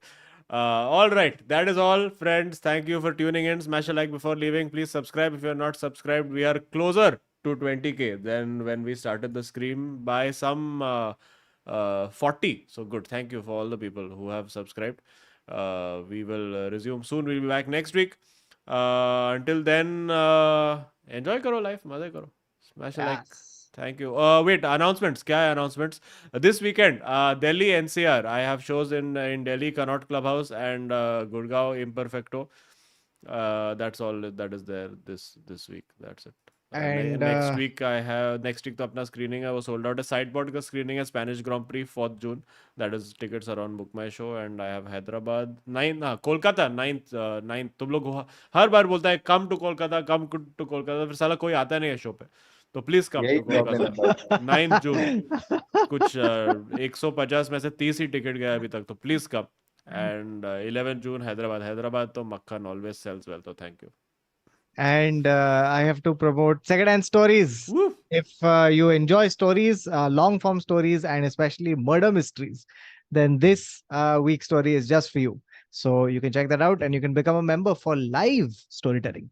Speaker 1: All right, that is all, friends. Thank you for tuning in. Smash a like before leaving. Please subscribe if you are not subscribed. We are closer to 20K than when we started the stream by some 40. So good. Thank you for all the people who have subscribed. We will resume soon. We'll be back next week. Until then, enjoy karo life. Maze karo. Smash a like.
Speaker 3: Yes.
Speaker 1: Thank you. Wait, announcements. क्या है announcements? This weekend, Delhi NCR. I have shows in Delhi, Connaught Clubhouse and Gurgaon Imperfecto. That's all that is there this week. That's it.
Speaker 5: And
Speaker 1: Next week तो अपना screening है वो sold out है. Sideboard का screening है Spanish Grand Prix 4th June. That is tickets are on Book My Show and I have Hyderabad 9 Kolkata 9th तुम लोग हर बार बोलता है come to कोलकाता फिर साला कोई आता नहीं है शो पे तो प्लीज कम
Speaker 2: यही
Speaker 1: टू
Speaker 2: तो हमें
Speaker 1: कोलकाता
Speaker 2: लंबा
Speaker 1: 9th जून कुछ 150 में से 30 ही टिकट गया अभी तक तो प्लीज कम एंड 11th जून हैदराबाद तो मक्खन ऑलवेज सेल्स वेल तो thank you
Speaker 5: And I have to promote second-hand stories.
Speaker 1: Woo!
Speaker 5: If you enjoy stories, long-form stories, and especially murder mysteries, then this week's story is just for you. So you can check that out, and you can become a member for live storytelling.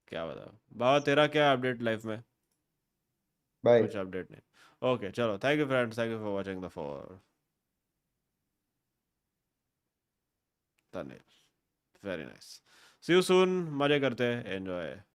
Speaker 1: क्या बता बाबा तेरा क्या update life में
Speaker 2: bye.
Speaker 1: कुछ update नहीं okay चलो thank you friends thank you for watching the for very nice see you soon मजे करते हैं एंजॉय